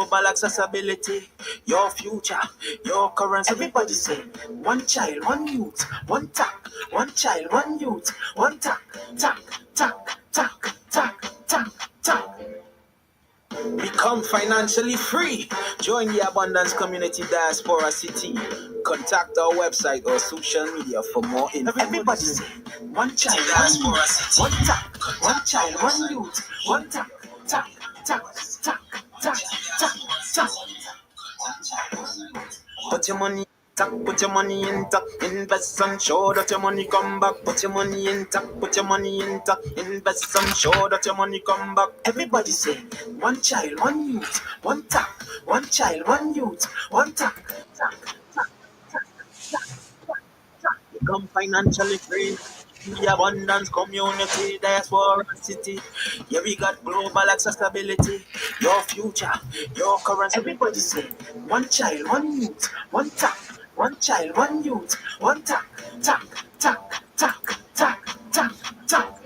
global accessibility. Your future, your currency. Everybody say, one child, one youth, one tack, one child, one youth, one tack, tack, tack, tack, tack, tack, tack. Become financially free. Join the Abundance Community Diaspora City. Contact our website or social media for more info. Everybody say, one child, Diaspora City. One tack, one child, one youth, one tack, tack, tack, tack, tack, tack, tack. Put your money put your money in tack, invest and show that your money come back. Put your money in tack, put your money in tack, invest and show that your money come back. Everybody say, one child, one youth, one tack, one child, one youth, one tack, tack, tack, tack, tack, tack, tack. Become financially free. The Abundance Community Diaspora City. Yeah, we got global accessibility. Your future, your currency. Everybody say, one child, one youth, one tack, one child, one youth, one tack, tack, tack, tack, tack, tack, tack.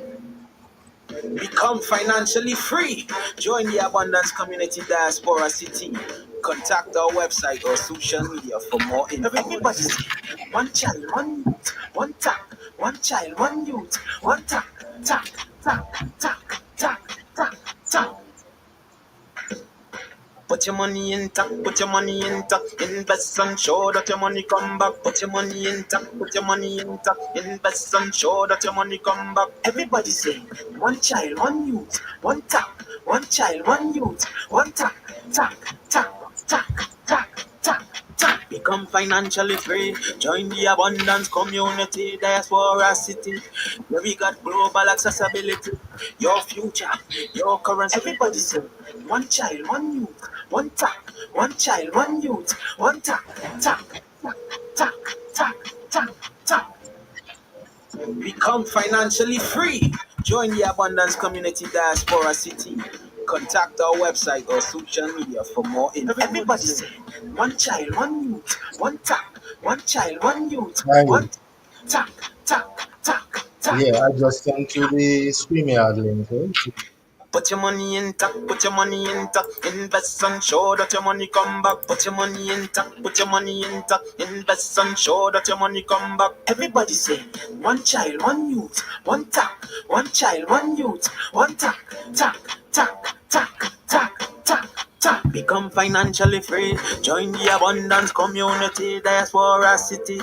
Become financially free. Join the Abundance Community Diaspora City. Contact our website or social media for more info. Everybody say, one child, one youth, one tack, one child, one youth, one tack, tack, tack, tack, tack, tack, tack. Put your money in tack, put your money in tack, invest and show that your money come back. Put your money in tack, put your money in tack, invest and show that your money come back. Everybody say, one child, one youth, one tack, one child, one youth, one tack, tack, tack, tack, tack, tack, tack. Become financially free. Join the Abundance Community Diaspora City, where we got global accessibility. Your future, your currency. Everybody say, one child, one youth, one tack, one child, one youth, one tack, tack, tack, tack, tack, tack, tack. Become financially free. Join the Abundance Community Diaspora City. Contact our website or social media for more info. Everybody say, one child, one youth, one tack, one child, one youth, one tack, tack, tack, tack. Yeah, I just sent you the StreamYard link. Eh? Put your money in tack, put your money in tack, invest and show that your money come back. Put your money in tack, put your money in tack, invest and show that your money come back. Everybody say, one child, one youth, one tack, one child, one youth, one tack, tack, tack, tack, tack, tack, tack. Become financially free. Join the Abundance Community Diaspora City.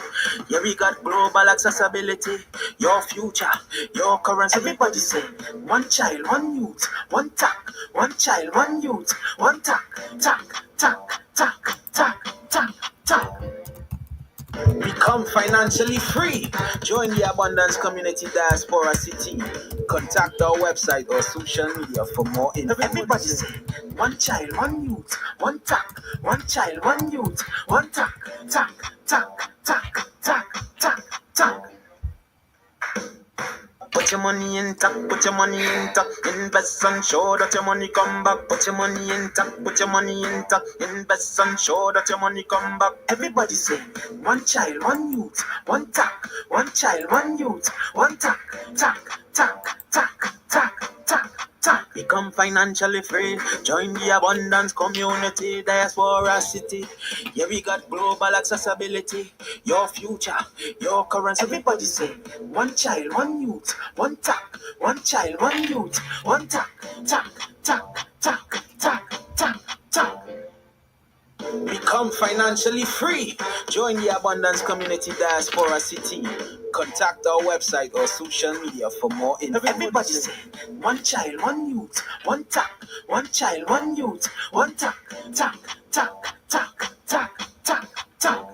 Yeah, we got global accessibility. Your future, your currency. Everybody say, one child, one youth, one tack, one child, one youth, one tack, tack, tack, tack, tack, tack, tack. Become financially free. Join the Abundance Community Diaspora City. Contact our website or social media for more info. Everybody say, one child, one youth, one tack, one child, one youth, one tack, tack, tack, tack, tack, tack, tack. Put your money in tack, put your money in tack, invest and show that your money come back. Put your money in tack, put your money in tack, invest and show that your money come back. Everybody say, one child, one youth, one tack, one child, one youth, one tack, tack, tack, tack, tack, tack, tack. Become financially free. Join the Abundance Community Diaspora City. Yeah, we got global accessibility. Your future, your currency. Everybody say, one child, one youth, one tack, one child, one youth, one tack, tack, tack, tack, tack, tack, tack. Become financially free. Join the Abundance Community Diaspora City. Contact our website or social media for more info. Everybody say, one child, one youth, one tack, one child, one youth, one tack, tack, tack, tack, tack, tack, tack.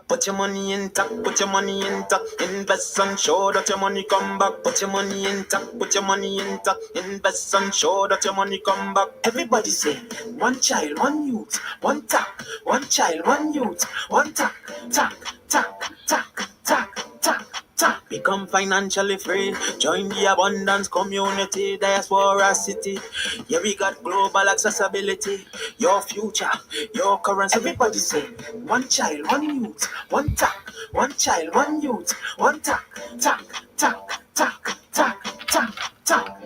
Put your money in tack, put your money in tack, invest and show that your money come back. Put your money in tack, put your money in tack, invest and show that your money come back. Everybody say, one child, one youth, one tack, one child, one youth, one tack, tack, tack, tack, tack, tack, tack. Become financially free. Join the Abundance Community Diaspora City. Yeah, we got global accessibility. Your future, your currency. Everybody say, one child, one youth, one tack, one child, one youth, one tack, tack, tack, tack, tack, tack, tack.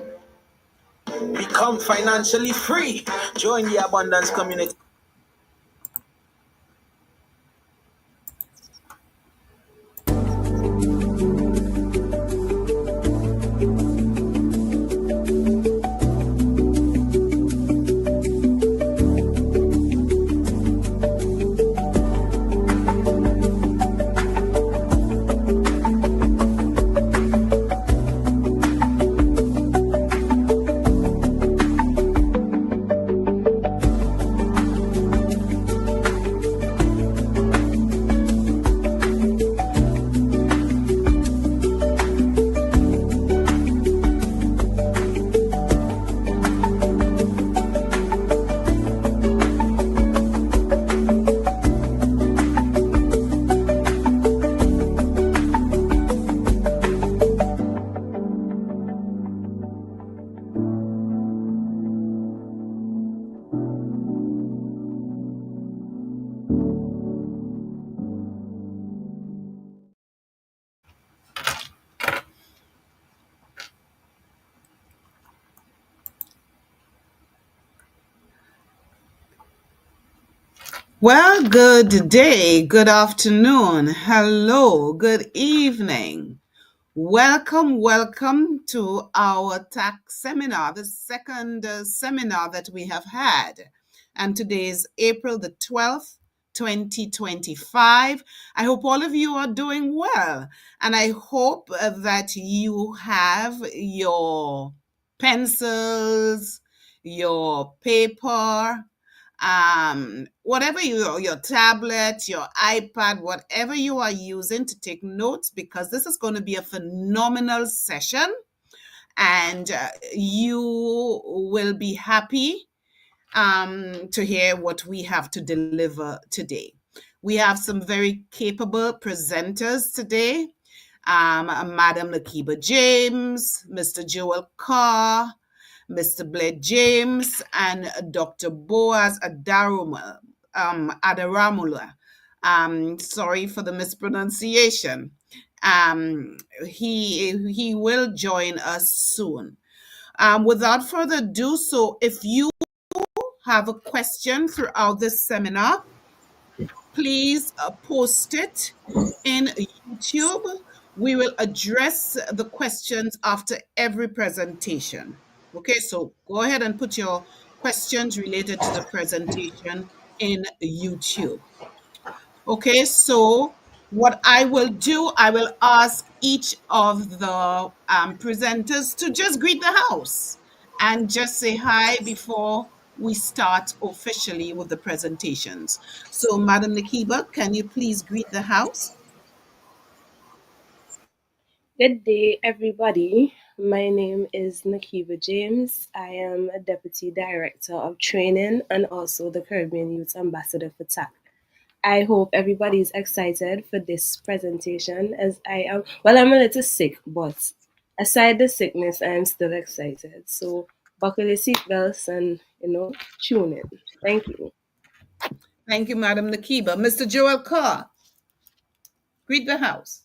Become financially free. Join the abundance community. Well, good day, good afternoon, hello, good evening. Welcome to our TACC seminar, the second seminar that we have had. And today is April the 12th, 2025. I hope all of you are doing well. And I hope that you have your pencils, your paper, whatever your tablet, your iPad, whatever you are using to take notes, because this is going to be a phenomenal session, and you will be happy to hear what we have to deliver today. We have some very capable presenters today. Madam Nakiba James, Mr. Joel Carr, Mr. Bled James, and Dr. Boaz Adaramula. Sorry for the mispronunciation. He will join us soon. Without further ado, so if you have a question throughout this seminar, please post it in YouTube. We will address the questions after every presentation. Okay, so go ahead and put your questions related to the presentation in YouTube. Okay, so what I will do, I will ask each of the presenters to just greet the house and just say hi before we start officially with the presentations. So, Madam Nakiba, can you please greet the house? Good day, everybody. My name is Nakiba James. I am a Deputy Director of Training and also the Caribbean Youth Ambassador for TACC. I hope everybody is excited for this presentation as I am. Well, I'm a little sick, but aside the sickness, I am still excited. So buckle your seatbelts and, tune in. Thank you. Thank you, Madam Nakiba. Mr. Joel Carr, greet the house.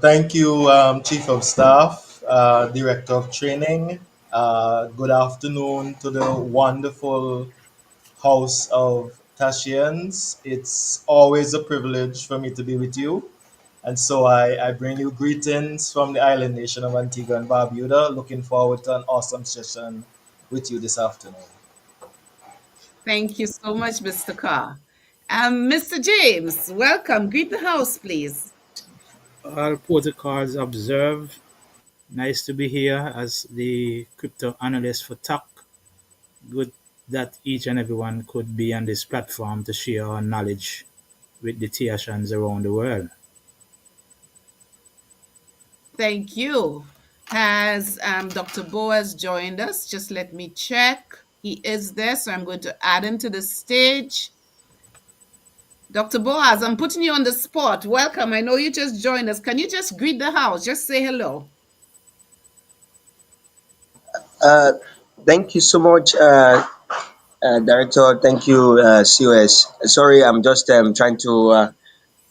Thank you, Chief of Staff, Director of Training. Good afternoon to the wonderful House of Tashians. It's always a privilege for me to be with you. And so I bring you greetings from the island nation of Antigua and Barbuda. Looking forward to an awesome session with you this afternoon. Thank you so much, Mr. Carr. Mr. James, welcome. Greet the house, please. All protocols observed. Nice to be here as the crypto analyst for TACC. Good that each and everyone could be on this platform to share our knowledge with the Tiashans around the world. Thank you. Has Dr. Boaz joined us? Just let me check. He is there, so I'm going to add him to the stage. Dr. Boaz, I'm putting you on the spot. Welcome. I know you just joined us. Can you just greet the house? Just say hello. Thank you so much, Director. Thank you, COS. Sorry, I'm just trying to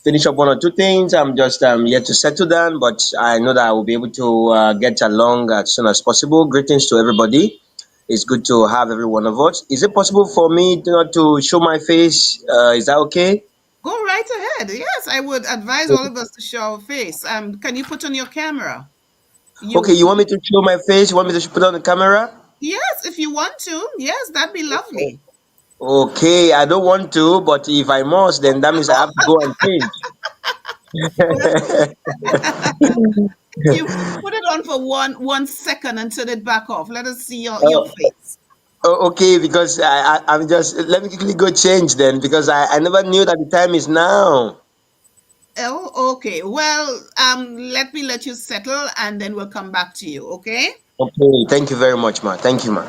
finish up one or two things. I'm just yet to settle down, but I know that I will be able to get along as soon as possible. Greetings to everybody. It's good to have every one of us. Is it possible for me not to show my face? Is that okay? Go right ahead. Yes, I would advise all of us to show our face. Can you put on your camera? Okay, You, you want me to show my face? You want me to put on the camera? yes, if you want to. Yes, that'd be lovely. Okay, I don't want to, but if I must, then that means I have to go and change. Well, you put it on for one second and turn it back off. Let us see your Oh, face. okay, because I'm just, let me quickly go change then, because I never knew that the time is now. Oh, okay. Well, let me let you settle and then we'll come back to you, okay? Okay, thank you very much, ma. Thank you, ma.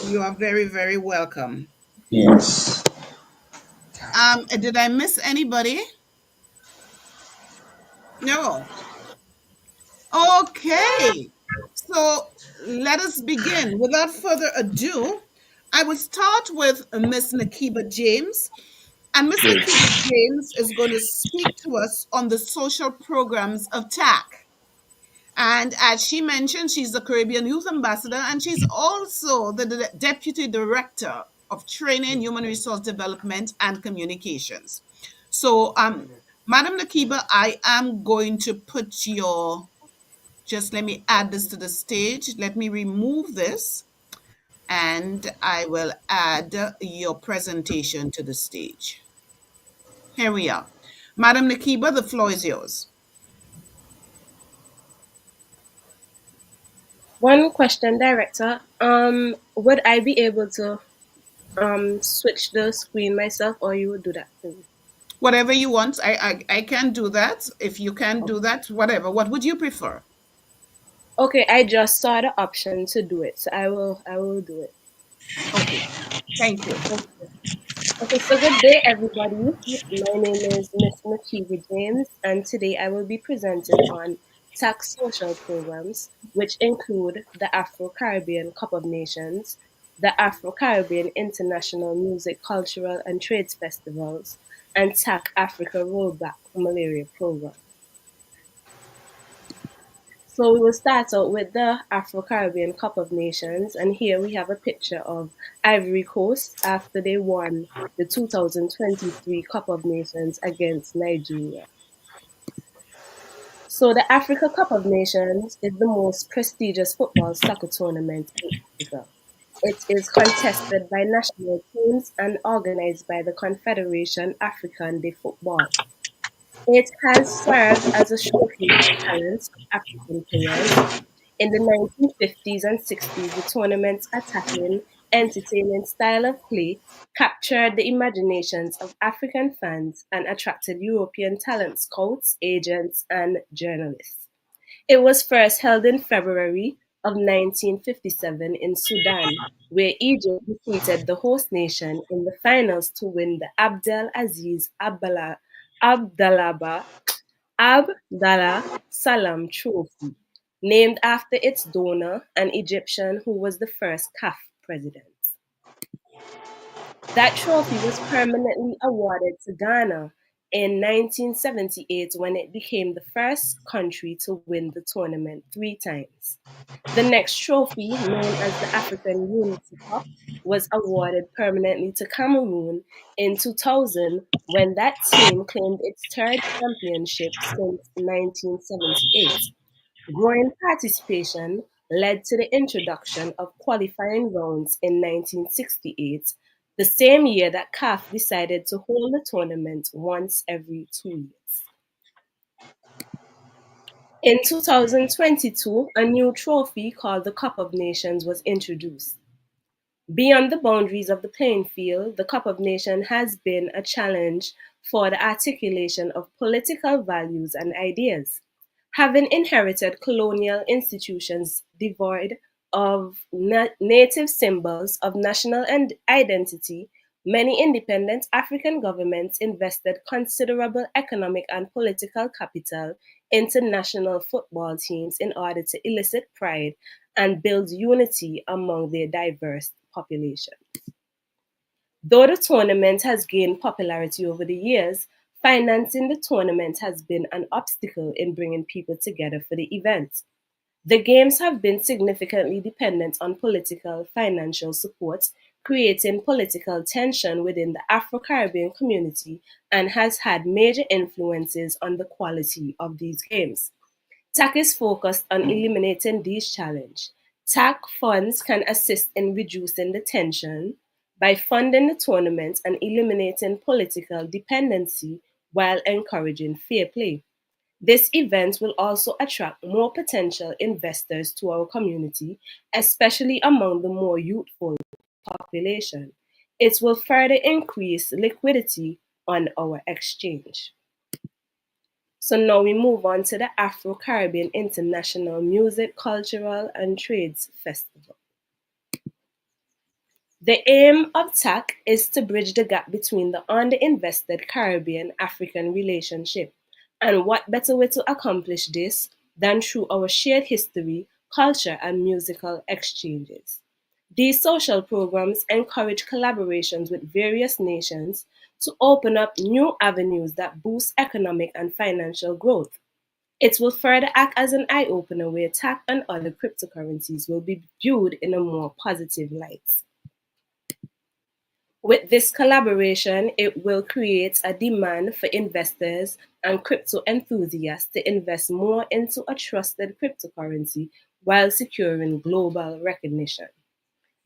You are very, very welcome. Yes. Did I miss anybody? No. Okay. So let us begin. Without further ado, I will start with Miss Nakiba James. And Miss Nakiba James is going to speak to us on the social programs of TACC. And as she mentioned, she's the Caribbean Youth Ambassador, and she's also the Deputy Director of Training, Human Resource Development, and Communications. So, Madam Nakiba, I am going to put your, just let me add this to the stage. Let me remove this, and I will add your presentation to the stage. Here we are. Madam Nakiba, the floor is yours. One question, Director. Would I be able to switch the screen myself, or you would do that for me? Whatever you want, I can do that. If you can do that, whatever. What would you prefer? Okay, I just saw the option to do it, so I will do it. Okay, thank you. Okay, so good day, everybody. My name is Miss Nakiba James, and today I will be presenting on tax social programs, which include the Afro-Caribbean Cup of Nations, the Afro-Caribbean International Music, Cultural, and Trades Festivals, and TAC Africa Rollback Malaria Program. So we will start out with the Afro-Caribbean Cup of Nations, and here we have a picture of Ivory Coast after they won the 2023 Cup of Nations against Nigeria. So the Africa Cup of Nations is the most prestigious football soccer tournament in Africa. It is contested by national teams and organized by the Confederation Africaine de Football. It has served as a showcase for talents of African players. In the 1950s and 60s, the tournament's attacking, entertaining style of play captured the imaginations of African fans and attracted European talent scouts, agents, and journalists. It was first held in February of 1957 in Sudan, where Egypt defeated the host nation in the finals to win the Abdel Aziz Abdallah Salam Trophy, named after its donor, an Egyptian who was the first CAF president. That trophy was permanently awarded to Ghana in 1978 when it became the first country to win the tournament 3 times. The next trophy, known as the African Unity Cup, was awarded permanently to Cameroon in 2000 when that team claimed its third championship since 1978. Growing participation led to the introduction of qualifying rounds in 1968, the same year that CAF decided to hold the tournament once every 2 years. In 2022, a new trophy called the Cup of Nations was introduced. Beyond the boundaries of the playing field, the Cup of Nations has been a challenge for the articulation of political values and ideas. Having inherited colonial institutions devoid of native symbols of national identity, many independent African governments invested considerable economic and political capital into national football teams in order to elicit pride and build unity among their diverse population. Though the tournament has gained popularity over the years, Financing the tournament has been an obstacle in bringing people together for the event. The Games have been significantly dependent on political financial support, creating political tension within the Afro-Caribbean community and has had major influences on the quality of these games. TACC is focused on eliminating these challenges. TACC funds can assist in reducing the tension by funding the tournament and eliminating political dependency while encouraging fair play. This event will also attract more potential investors to our community, especially among the more youthful population. It will further increase liquidity on our exchange. So now we move on to the Afro-Caribbean International Music, Cultural and Trades Festival. The aim of TACC is to bridge the gap between the underinvested Caribbean-African relationship. And what better way to accomplish this than through our shared history, culture, and musical exchanges. These social programs encourage collaborations with various nations to open up new avenues that boost economic and financial growth. It will further act as an eye-opener where TACC and other cryptocurrencies will be viewed in a more positive light. With this collaboration, it will create a demand for investors and crypto enthusiasts to invest more into a trusted cryptocurrency while securing global recognition.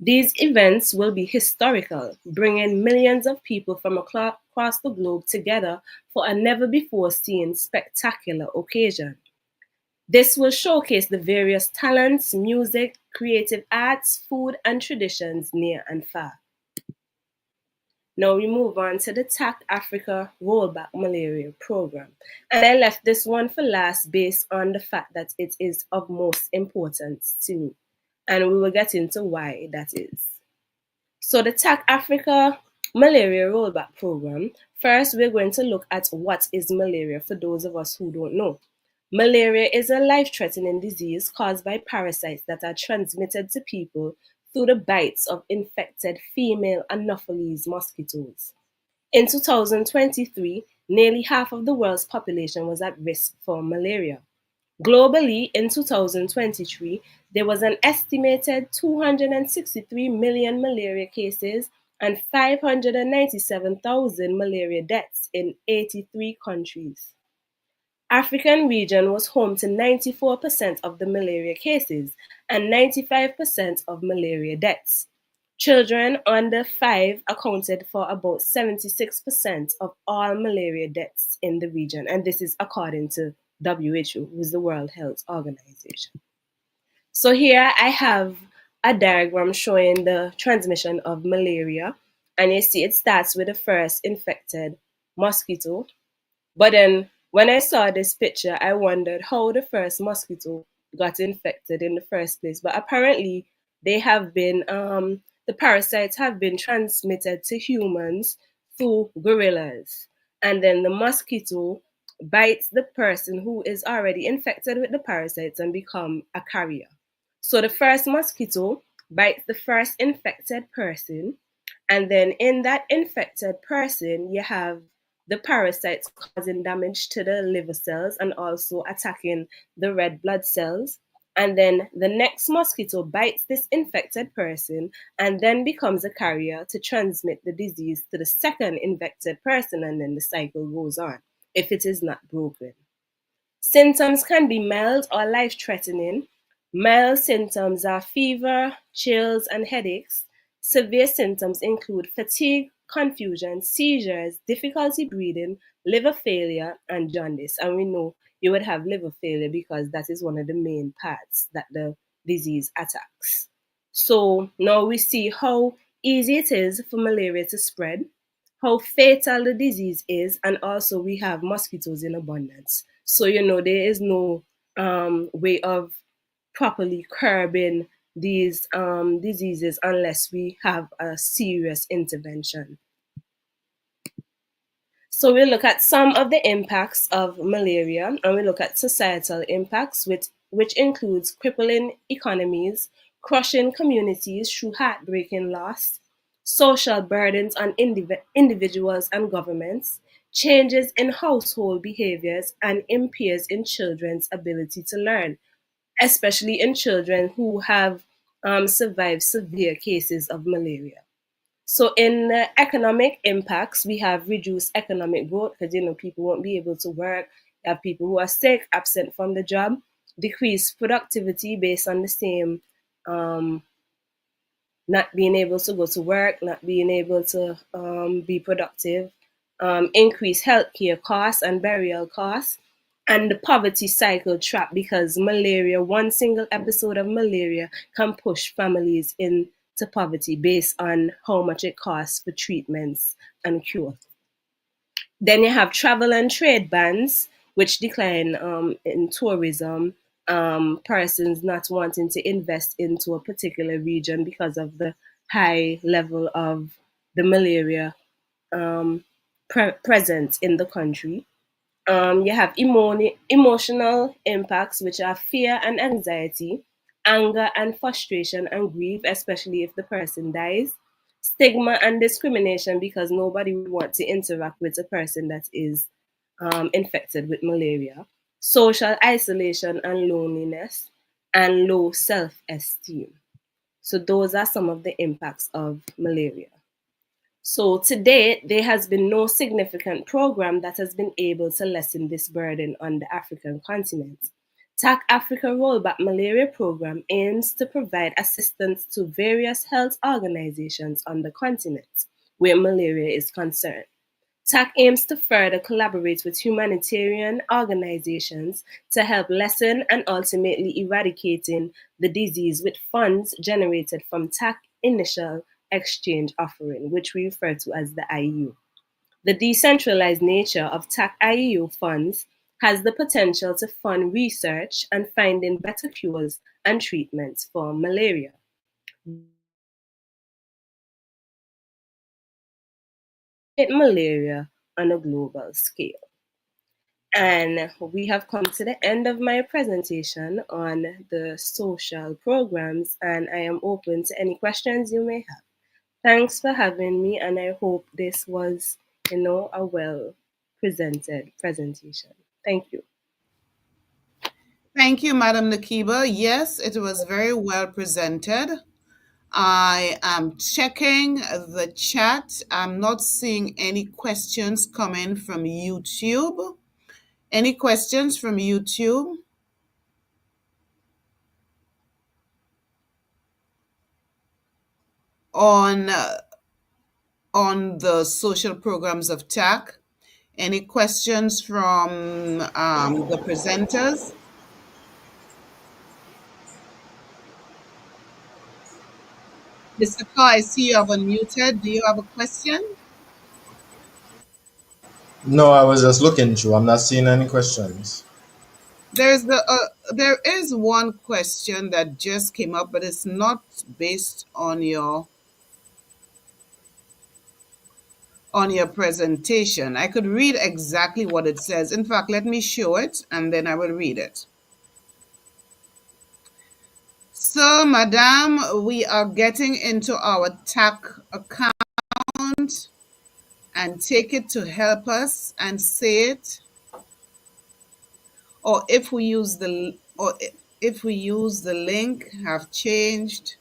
These events will be historical, bringing millions of people from across the globe together for a never-before-seen spectacular occasion. This will showcase the various talents, music, creative arts, food, and traditions near and far. Now we move on to the TACC Africa Rollback Malaria Program. And I left this one for last based on the fact that it is of most importance to me. And we will get into why that is. So the TACC Africa Malaria Rollback Program, first we're going to look at what is malaria for those of us who don't know. Malaria is a life-threatening disease caused by parasites that are transmitted to people through the bites of infected female Anopheles mosquitoes. In 2023, nearly half of the world's population was at risk for malaria. Globally, in 2023, there was an estimated 263 million malaria cases and 597,000 malaria deaths in 83 countries. African region was home to 94% of the malaria cases and 95% of malaria deaths. Children under 5 accounted for about 76% of all malaria deaths in the region, and this is according to WHO, who is the World Health Organization. So here I have a diagram showing the transmission of malaria, and you see it starts with the first infected mosquito. But then when I saw this picture, I wondered how the first mosquito got infected in the first place. But apparently they have been, the parasites have been transmitted to humans through gorillas. And then the mosquito bites the person who is already infected with the parasites and become a carrier. So the first mosquito bites the first infected person. And then in that infected person, you have the parasites causing damage to the liver cells and also attacking the red blood cells. And then the next mosquito bites this infected person and then becomes a carrier to transmit the disease to the second infected person, and then the cycle goes on if it is not broken. Symptoms can be mild or life-threatening. Mild symptoms are fever, chills, and headaches. Severe symptoms include fatigue, confusion, seizures, difficulty breathing, liver failure, and jaundice. And we know you would have liver failure because that is one of the main parts that the disease attacks. So now we see how easy it is for malaria to spread, how fatal the disease is, and also we have mosquitoes in abundance. So, there is no way of properly curbing these diseases unless we have a serious intervention. So we look at some of the impacts of malaria, and we look at societal impacts, which includes crippling economies, crushing communities through heartbreaking loss, social burdens on individuals and governments, changes in household behaviors, and impairs in children's ability to learn, especially in children who have survived severe cases of malaria. So in economic impacts, we have reduced economic growth because people won't be able to work. You have people who are sick, absent from the job, decreased productivity based on the same um, not being able to go to work, not being able to be productive, increased healthcare costs and burial costs, and the poverty cycle trap because malaria, one single episode of malaria can push families into poverty based on how much it costs for treatments and cure. Then you have travel and trade bans, which decline in tourism, persons not wanting to invest into a particular region because of the high level of the malaria presence in the country. You have emotional impacts, which are fear and anxiety, anger and frustration and grief, especially if the person dies, stigma and discrimination because nobody would want to interact with a person that is infected with malaria, social isolation and loneliness, and low self esteem. So, those are some of the impacts of malaria. So to date, there has been no significant program that has been able to lessen this burden on the African continent. TAC Africa Rollback Malaria Program aims to provide assistance to various health organizations on the continent where malaria is concerned. TAC aims to further collaborate with humanitarian organizations to help lessen and ultimately eradicating the disease with funds generated from TAC initial exchange offering, which we refer to as the IEU. The decentralized nature of TAC IEU funds has the potential to fund research and finding better cures and treatments for malaria. Malaria on a global scale. And we have come to the end of my presentation on the social programs, and I am open to any questions you may have. Thanks for having me, and I hope this was, a well presented presentation. Thank you. Thank you, Madam Nakiba. Yes, it was very well presented. I am checking the chat. I'm not seeing any questions coming from YouTube. Any questions from YouTube? On the social programs of TAC. Any questions from the presenters? Mr. Carr, I see you have unmuted. Do you have a question? No, I was just looking through. I'm not seeing any questions. There is one question that just came up, but it's not based on your presentation. I could read exactly what it says. In fact, let me show it and then I will read it. So, Madame, we are getting into our TAC account and take it to help us and say it. Or if we use the link, have changed,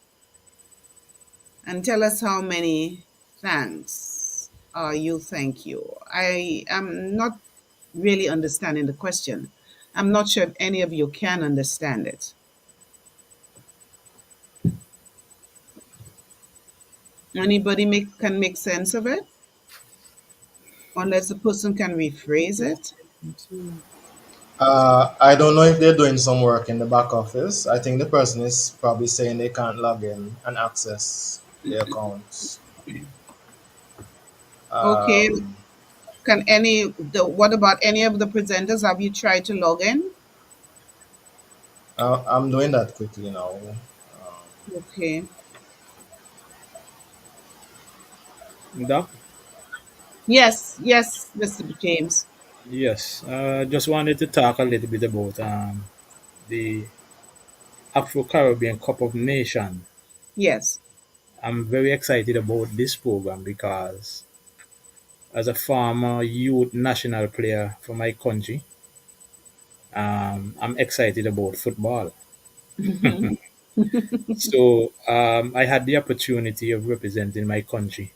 and tell us how many thanks you thank you. I am not really understanding the question. I'm not sure if any of you can understand it. Anybody can make sense of it? Unless the person can rephrase it. I don't know if they're doing some work in the back office. I think the person is probably saying they can't log in and access their accounts. Okay. Um, What about any of the presenters? Have you tried to log in? I'm doing that quickly now. Okay. Doc? Yes, Mr. James. Yes. Just wanted to talk a little bit about the Afro Caribbean Cup of Nation. Yes. I'm very excited about this program because as a former youth national player for my country, I'm excited about football. So I had the opportunity of representing my country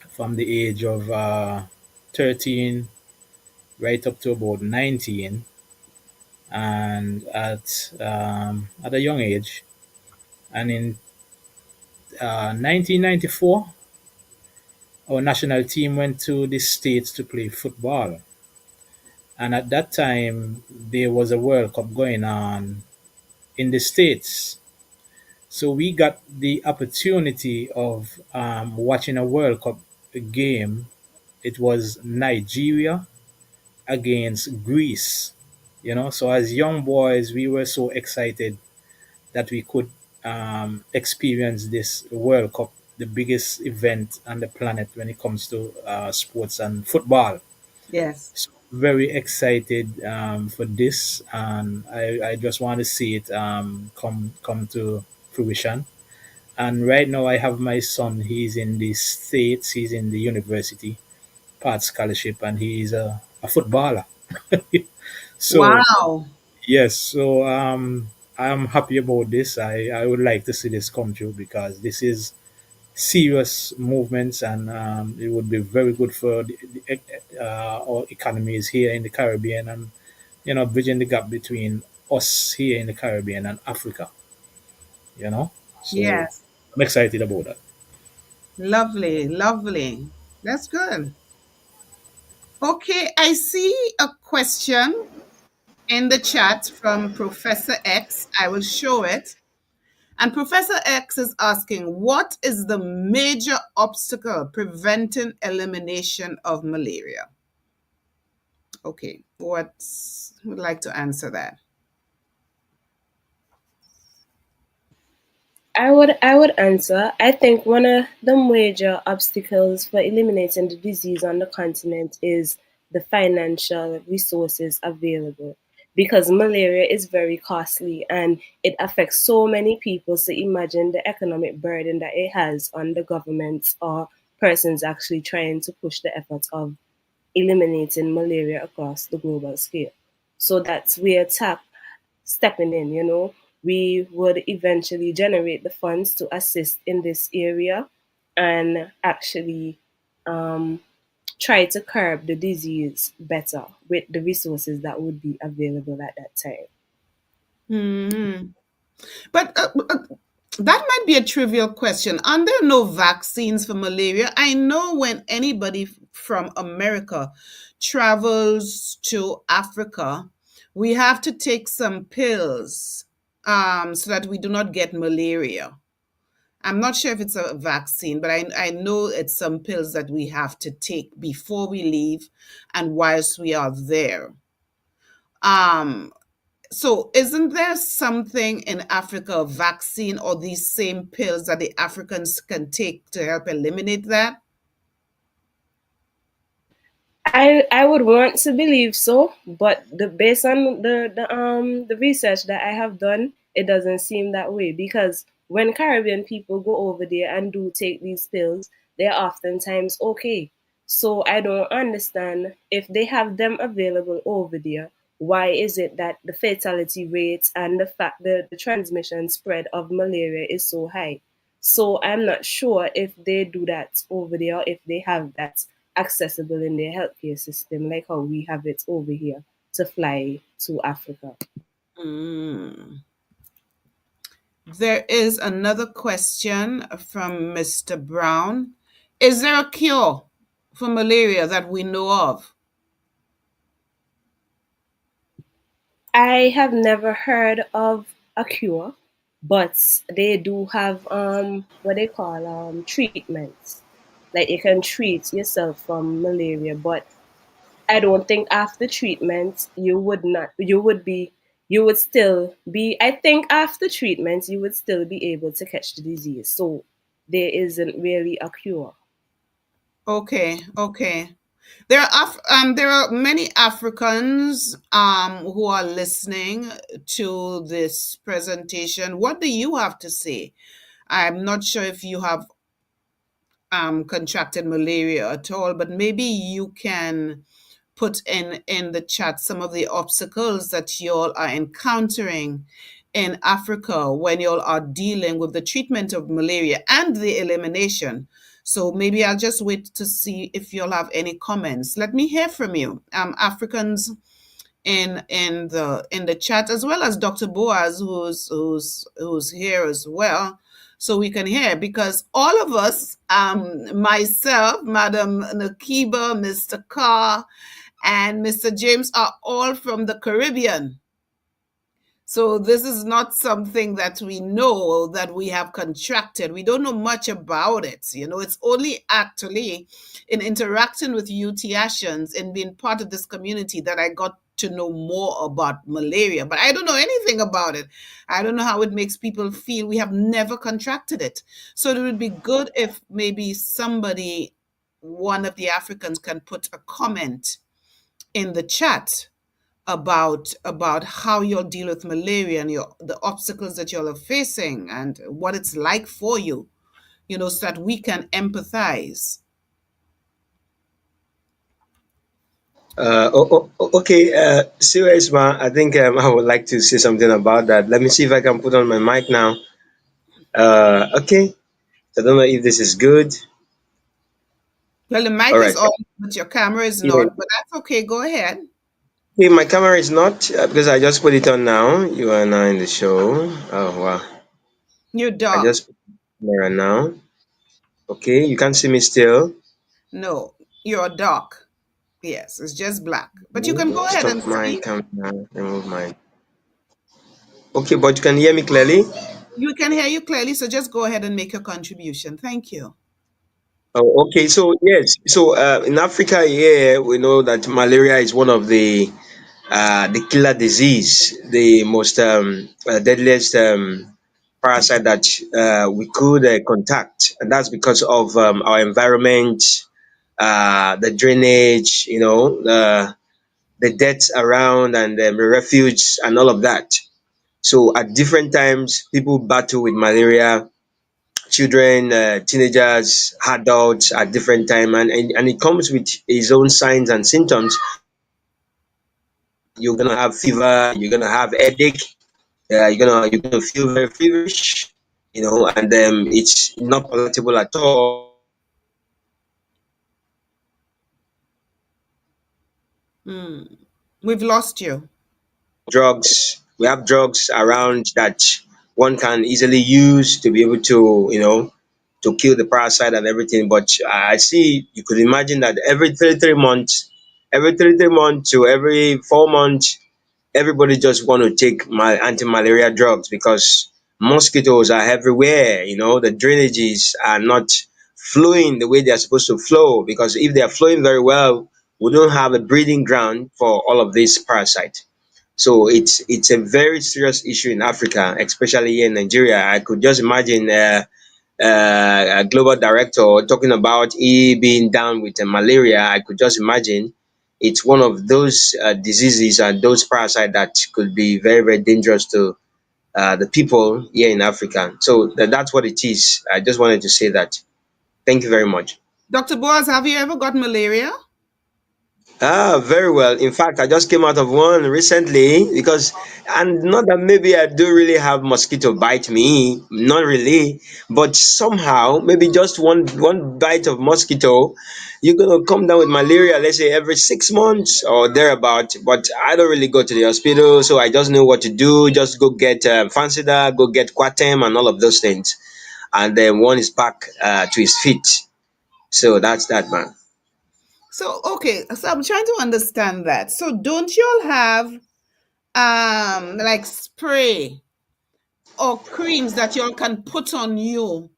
from the age of 13 right up to about 19, and at a young age. And in 1994, our national team went to the States to play football. And at that time, there was a World Cup going on in the States. So we got the opportunity of watching a World Cup game. It was Nigeria against Greece. So as young boys, we were so excited that we could experience this World Cup, the biggest event on the planet when it comes to sports and football. Yes. So very excited for this, and I just want to see it come to fruition. And right now, I have my son. He's in the States. He's in the university, part scholarship, and he's a footballer. So Wow. yes, so I'm happy about this. I would like to see this come true because this is serious movements, and it would be very good for our economies here in the Caribbean, and bridging the gap between us here in the Caribbean and Africa. So Yes. I'm excited about that. Lovely, lovely. That's good. Okay, I see a question in the chat from Professor X. I will show it. And Professor X is asking, what is the major obstacle preventing elimination of malaria? Okay, what would like to answer that? I would answer. I think one of the major obstacles for eliminating the disease on the continent is the financial resources available, because malaria is very costly and it affects so many people. So imagine the economic burden that it has on the governments or persons actually trying to push the efforts of eliminating malaria across the global scale. So that's where TAP stepping in, we would eventually generate the funds to assist in this area and actually um, try to curb the disease better with the resources that would be available at that time. Hmm. But that might be a trivial question. Are there no vaccines for malaria? I know when anybody from America travels to Africa, we have to take some pills so that we do not get malaria. I'm not sure if it's a vaccine, but I know it's some pills that we have to take before we leave and whilst we are there. Um, so, isn't there something in Africa, a vaccine or these same pills that the Africans can take to help eliminate that? I would want to believe so, but based on the research that I have done, it doesn't seem that way, because when Caribbean people go over there and do take these pills, they're oftentimes okay. So I don't understand, if they have them available over there, why is it that the fatality rates and the fact that the transmission spread of malaria is so high? So I'm not sure if they do that over there, or if they have that accessible in their healthcare system, like how we have it over here to fly to Africa. Mm. There is another question from Mr. Brown. Is there a cure for malaria that we know of? I have never heard of a cure, but they do have what they call treatments. Like you can treat yourself from malaria, but I don't think after treatment you would still be, I think after treatment you would still be able to catch the disease. So there isn't really a cure. Okay, okay. There are many Africans who are listening to this presentation. What do you have to say? I'm not sure if you have contracted malaria at all, but maybe you can put in the chat some of the obstacles that y'all are encountering in Africa when y'all are dealing with the treatment of malaria and the elimination. So maybe I'll just wait to see if you'll have any comments. Let me hear from you, Africans in the chat, as well as Dr. Boaz, who's here as well, so we can hear, because all of us, myself, Madam Nakiba, Mr. Carr, and Mr. James are all from the Caribbean. So this is not something that we know that we have contracted. We don't know much about it. It's only actually in interacting with you, Tiashans, and being part of this community that I got to know more about malaria. But I don't know anything about it. I don't know how it makes people feel. We have never contracted it. So it would be good if maybe somebody, one of the Africans, can put a comment in the chat about how you'll deal with malaria and the obstacles that you're facing and what it's like for you, so that we can empathize. Okay, serious man. I think I would like to say something about that. Let me see if I can put on my mic now. Okay, I don't know if this is good. Well, the All mic is right. on, but your camera is Yeah. not, but that's okay. Go ahead. Okay, my camera is not because I just put it on now. You are now in the show. Oh wow! You're I dark. just put the camera now. Okay, you can see me still. No, you're dark. Yes, it's just black, but you can go ahead Stop and my speak. camera. Remove my. Okay, but you can hear me clearly. You can hear you clearly, so just go ahead and make your contribution. Thank you. Oh, okay. So yes. So in Africa, yeah, we know that malaria is one of the killer disease, the most deadliest parasite that we could contact, and that's because of our environment, the drainage, the deaths around, and the refuge, and all of that. So at different times, people battle with malaria. Children, teenagers, adults at different time, and it comes with its own signs and symptoms. You're gonna have fever, you're gonna have headache, you're gonna feel very feverish, and it's not palatable at all. We've lost you. Drugs, we have drugs around that one can easily use to be able to, to kill the parasite and everything. But I see, you could imagine that every 3 months to every 4 months, everybody just want to take my anti-malaria drugs because mosquitoes are everywhere. The drainages are not flowing the way they are supposed to flow, because if they are flowing very well, we don't have a breeding ground for all of these parasites. So it's a very serious issue in Africa, especially here in Nigeria. I could just imagine a global director talking about he being down with malaria. I could just imagine it's one of those diseases and those parasites that could be very, very dangerous to the people here in Africa. So that's what it is. I just wanted to say that. Thank you very much. Dr. Boaz, have you ever got malaria? Very well. In fact, I just came out of one recently because, and not that maybe I do really have mosquito bite me, not really, but somehow maybe just one bite of mosquito, you're gonna come down with malaria. Let's say every 6 months or thereabout. But I don't really go to the hospital, so I just know what to do. Just go get Fancida, go get Quatem, and all of those things, and then one is back to his feet. So that's that, man. So, okay, so I'm trying to understand that. So don't y'all have like spray or creams that y'all can put on you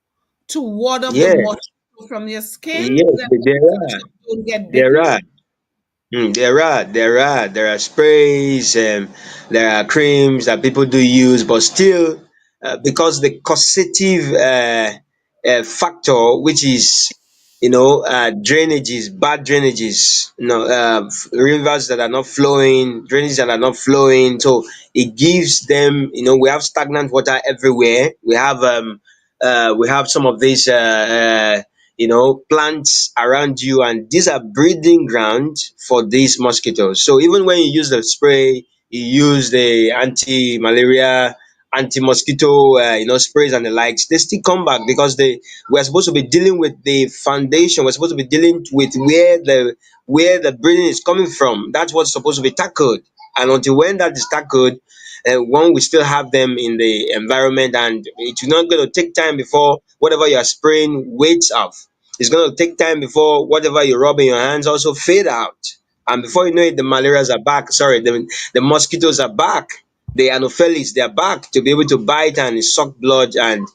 to ward off the Yeah, moisture from your skin, yes, that there so that are. you don't get There bitten? are. There are sprays and there are creams that people do use, but still, because the causative factor, which is drainages, bad drainages, rivers that are not flowing, drainages that are not flowing, so it gives them, we have stagnant water everywhere. We have some of these plants around you, and these are breeding grounds for these mosquitoes. So even when you use the spray, you use the anti-malaria, anti-mosquito, sprays and the likes, they still come back because we're supposed to be dealing with the foundation. We're supposed to be dealing with where the breeding is coming from. That's what's supposed to be tackled. And until when that is tackled, one will still have them in the environment, and it's not going to take time before whatever you are spraying waits off. It's going to take time before whatever you rub in your hands also fade out. And before you know it, the malarias are back. Sorry, the mosquitoes are back. The anopheles, they are back to be able to bite and suck blood and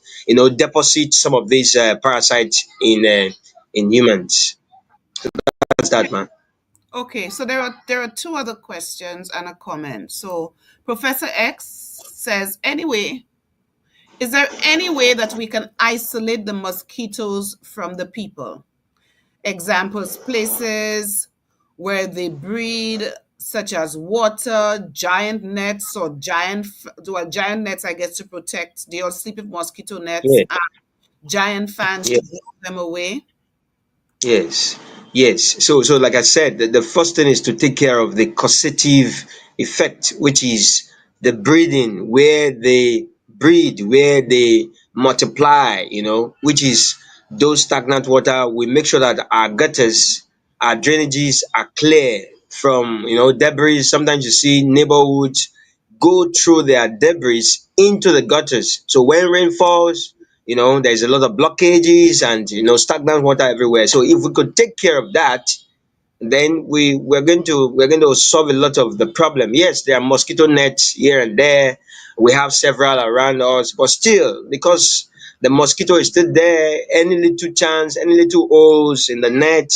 deposit some of these parasites in humans. That's that, man. Okay, so there are two other questions and a comment. So Professor X says, anyway, is there any way that we can isolate the mosquitoes from the people? Examples, places where they breed, such as water, giant nets, or giant nets, I guess, to protect. They all sleep with mosquito nets, Yeah, and giant fans yeah. to blow them away. Yes, yes. So like I said, the first thing is to take care of the causative effect, which is the breeding, where they breed, where they multiply, which is those stagnant water. We make sure that our gutters, our drainages are clear from, debris. Sometimes you see neighborhoods go through their debris into the gutters. So when rain falls, there's a lot of blockages and stagnant water everywhere. So if we could take care of that, then we're going to solve a lot of the problem. Yes, there are mosquito nets here and there. We have several around us, but still, because the mosquito is still there, any little chance, any little holes in the net,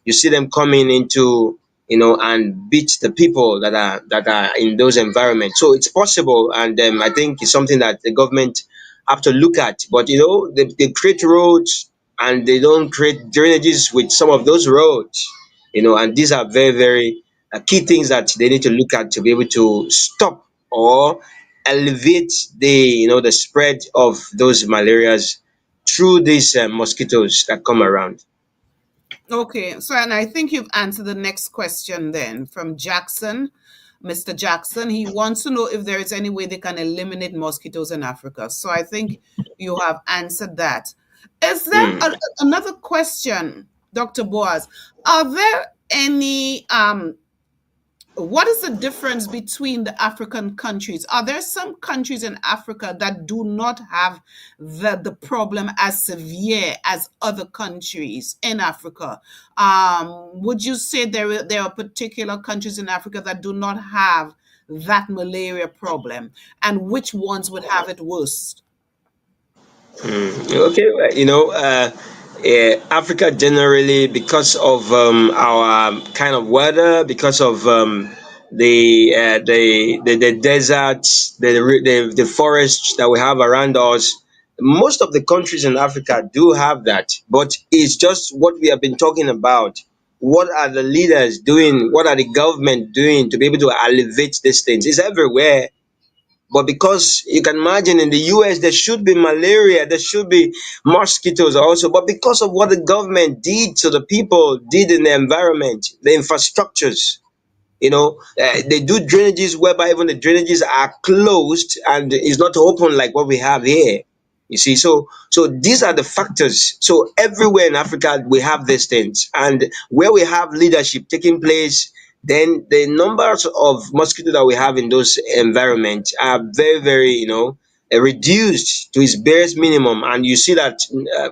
you see them coming into, and beat the people that are in those environments. So it's possible, and I think it's something that the government have to look at. But they create roads and they don't create drainages with some of those roads, and these are very, very key things that they need to look at to be able to stop or elevate the spread of those malarias through these mosquitoes that come around. Okay, so and I think you've answered the next question then from Jackson. Mr. Jackson, he wants to know if there is any way they can eliminate mosquitoes in Africa. So I think you have answered that. Is there Mm. another question, Dr. Boaz? Are there any what is the difference between the African countries? Are there some countries in Africa that do not have the problem as severe as other countries in Africa? Would you say there are particular countries in Africa that do not have that malaria problem, and which ones would have it worst? Okay, well, Africa generally, because of our kind of weather, because of the deserts, the forests that we have around us, most of the countries in Africa do have that. But it's just what we have been talking about. What are the leaders doing? What are the government doing to be able to alleviate these things? It's everywhere, but because you can imagine in the US, there should be malaria, there should be mosquitoes also. But because of what the government did to the people, did in the environment, the infrastructures, they do drainages whereby even the drainages are closed and is not open like what we have here. You see, so these are the factors. So everywhere in Africa we have these things, and where we have leadership taking place, then the numbers of mosquitoes that we have in those environments are very, very, reduced to its barest minimum. And you see that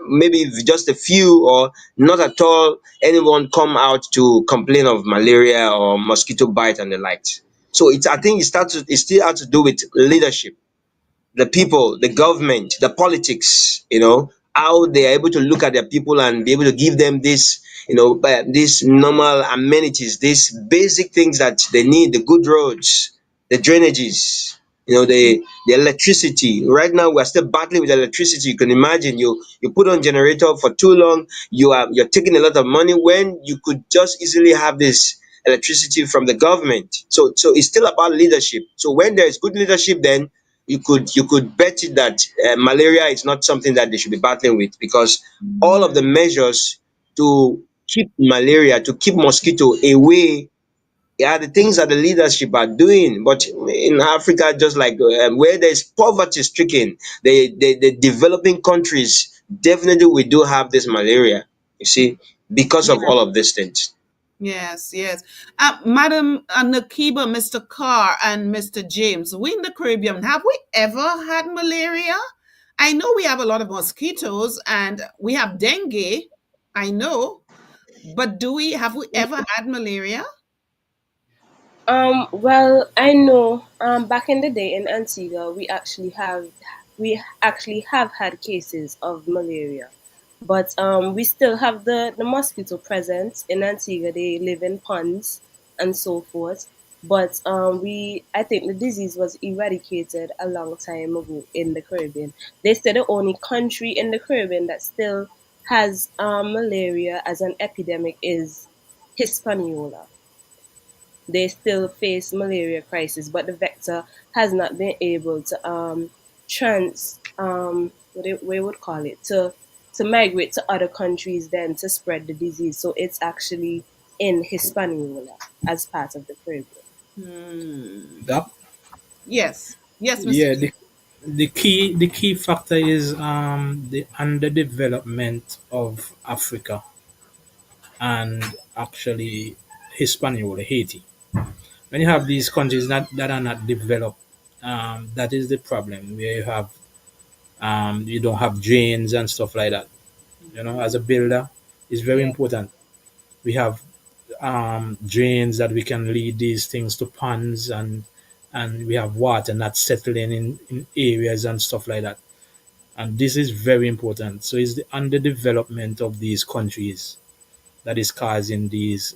maybe if just a few or not at all anyone come out to complain of malaria or mosquito bite and the likes. So I think it still has to do with leadership, the people, the government, the politics, how they are able to look at their people and be able to give them this, these normal amenities, these basic things that they need, the good roads, the drainages, the electricity. Right now we're still battling with electricity. You can imagine, you put on generator for too long, you're taking a lot of money when you could just easily have this electricity from the government. So it's still about leadership. So when there is good leadership, then you could bet it that malaria is not something that they should be battling with, because all of the measures to keep malaria, to keep mosquito away, yeah, the things that the leadership are doing. But in Africa, just like where there's poverty stricken, the developing countries, definitely we do have this malaria, you see, because of all of these things. Yes, yes. Madam Nakiba, Mr. Carr, and Mr. James, we in the Caribbean, have we ever had malaria? I know we have a lot of mosquitoes and we have dengue. I know, but have we ever had malaria? Well, I know. Back in the day in Antigua, we actually have had cases of malaria, but we still have the mosquito present in Antigua. They live in ponds and so forth. But I think the disease was eradicated a long time ago in the Caribbean. They say the only country in the Caribbean that still has malaria as an epidemic is Hispaniola. They still face malaria crisis, but the vector has not been able to what we would call it, to migrate to other countries then to spread the disease. So it's actually in Hispaniola as part of the Caribbean. Doc? Yes, yes, Mr. Yeah, James. the key factor is the underdevelopment of Africa and actually Hispaniola, Haiti. When you have these countries that are not developed, that is the problem. Where you don't have drains and stuff like that. As a builder, it's very Yeah. important. We have drains that we can lead these things to ponds, and we have water not settling in areas and stuff like that. And this is very important. So it's the underdevelopment of these countries that is causing these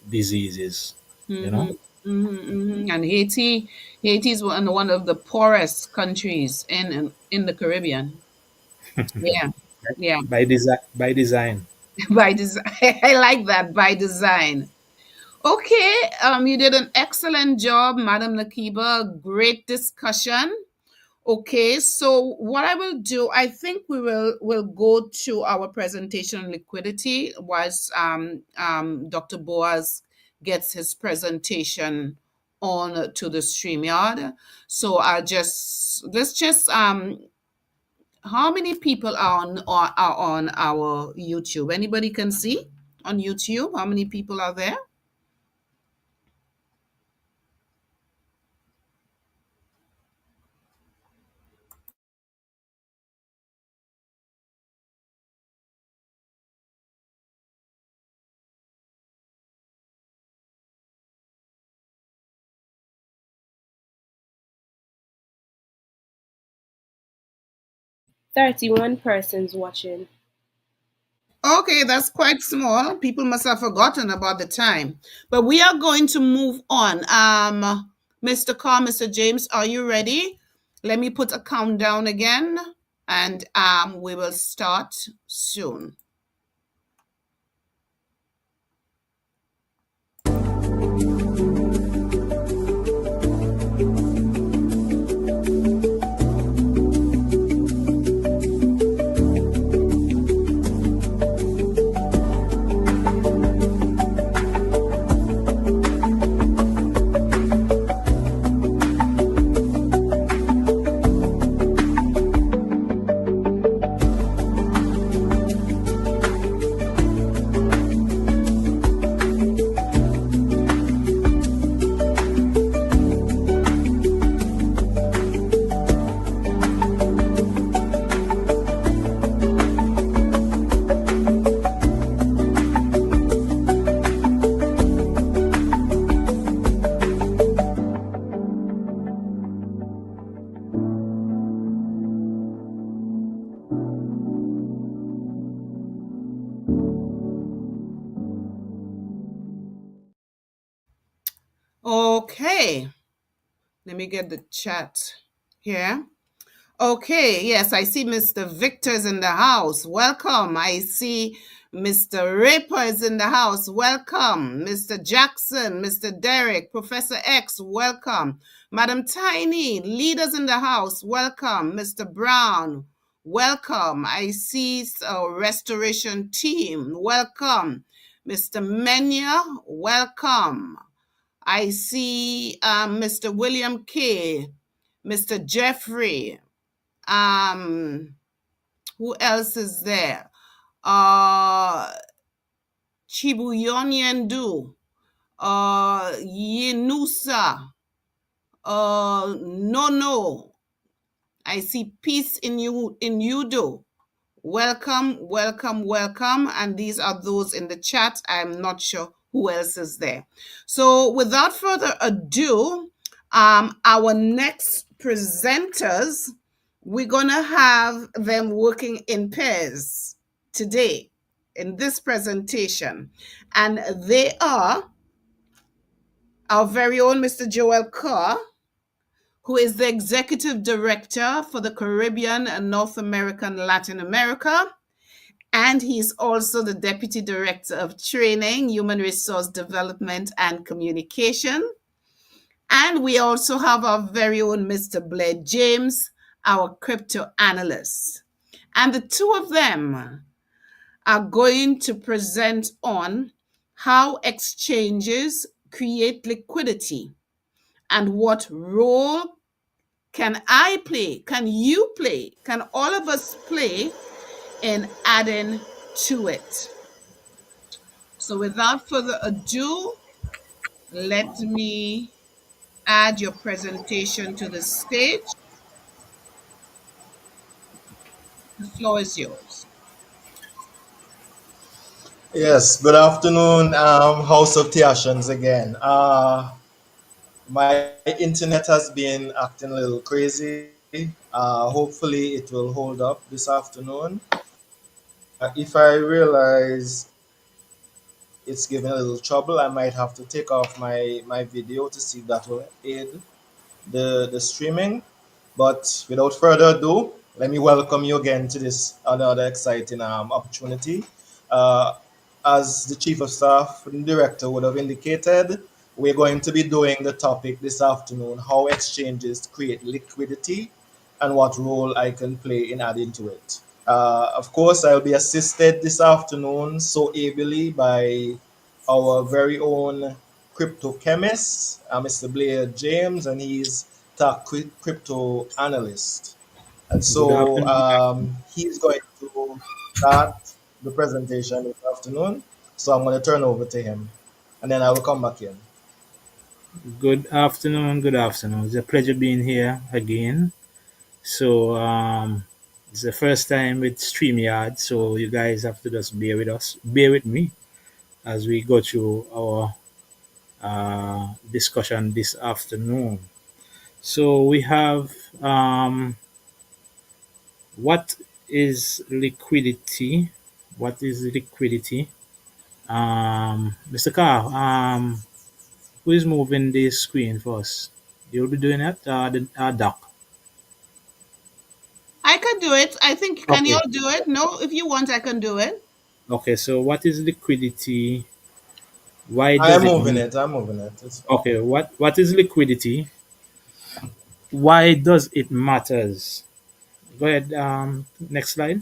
diseases. You Mm-hmm, know. And Haiti is one of the poorest countries in the Caribbean. Yeah, yeah. By design. By design, I like that, by design. Okay, you did an excellent job, Madam Nakiba. Great discussion. Okay, so what I will do, I think will go to our presentation on liquidity whilst Dr. Boaz gets his presentation on to the StreamYard. So let's just how many people are on our YouTube? Anybody can see on YouTube how many people are there? $31 persons watching. Okay, that's quite small. People must have forgotten about the time. But we are going to move on. Mr. Carr, Mr. James, are you ready? Let me put a countdown again and we will start soon. Okay, let me get the chat here. Okay, yes, I see Mr. Victor's in the house. Welcome. I see Mr. Ripper is in the house. Welcome. Mr. Jackson, Mr. Derek, Professor X, welcome. Madam Tiny, leaders in the house, welcome. Mr. Brown, welcome. I see our restoration team, welcome. Mr. Menya, welcome. I see Mr. William K., Mr. Jeffrey. Who else is there? Chibuyonyendu, Yinusa, Nono. I see peace in you in Udo. Welcome, welcome, welcome. And these are those in the chat. I'm not sure who else is there. So without further ado, our next presenters, we're gonna have them working in pairs today in this presentation. And they are our very own Mr. Joel Carr, who is the Executive Director for the Caribbean and North America and Latin America. And he's also the Deputy Director of Training, Human Resource Development, and Communication. And we also have our very own Mr. Blair James, our crypto analyst. And the two of them are going to present on how exchanges create liquidity and what role can I play, can you play, can all of us play in adding to it. So without further ado, let me add your presentation to the stage. The floor is yours. Yes, good afternoon, House of Theations again. My internet has been acting a little crazy. Hopefully it will hold up this afternoon. If I realize it's giving a little trouble, I might have to take off my video to see if that will aid the streaming. But without further ado, let me welcome you again to this another exciting opportunity. Uh, as the Chief of Staff and Director would have indicated, we're going to be doing the topic this afternoon, how exchanges create liquidity and what role I can play in adding to it. Of course, I'll be assisted this afternoon so ably by our very own crypto chemist, Mr. Blair James, and he's TACC crypto analyst. And Good so afternoon. he's going to start the presentation this afternoon. So I'm going to turn over to him, and then I will come back in. Good afternoon. Good afternoon. It's a pleasure being here again. So it's the first time with StreamYard, so you guys have to just bear with us, bear with me as we go through our discussion this afternoon. So we have what is liquidity? What is liquidity? Mr. Carr, who is moving the screen for us? You'll be doing it, Doc. I can do it. I think, can you Okay. all do it? No, if you want, I can do it. Okay. So what is liquidity? Why I am does it? moving it. I'm moving it. It's fine. Okay. What is liquidity? Why does it matters? Go ahead. Next slide.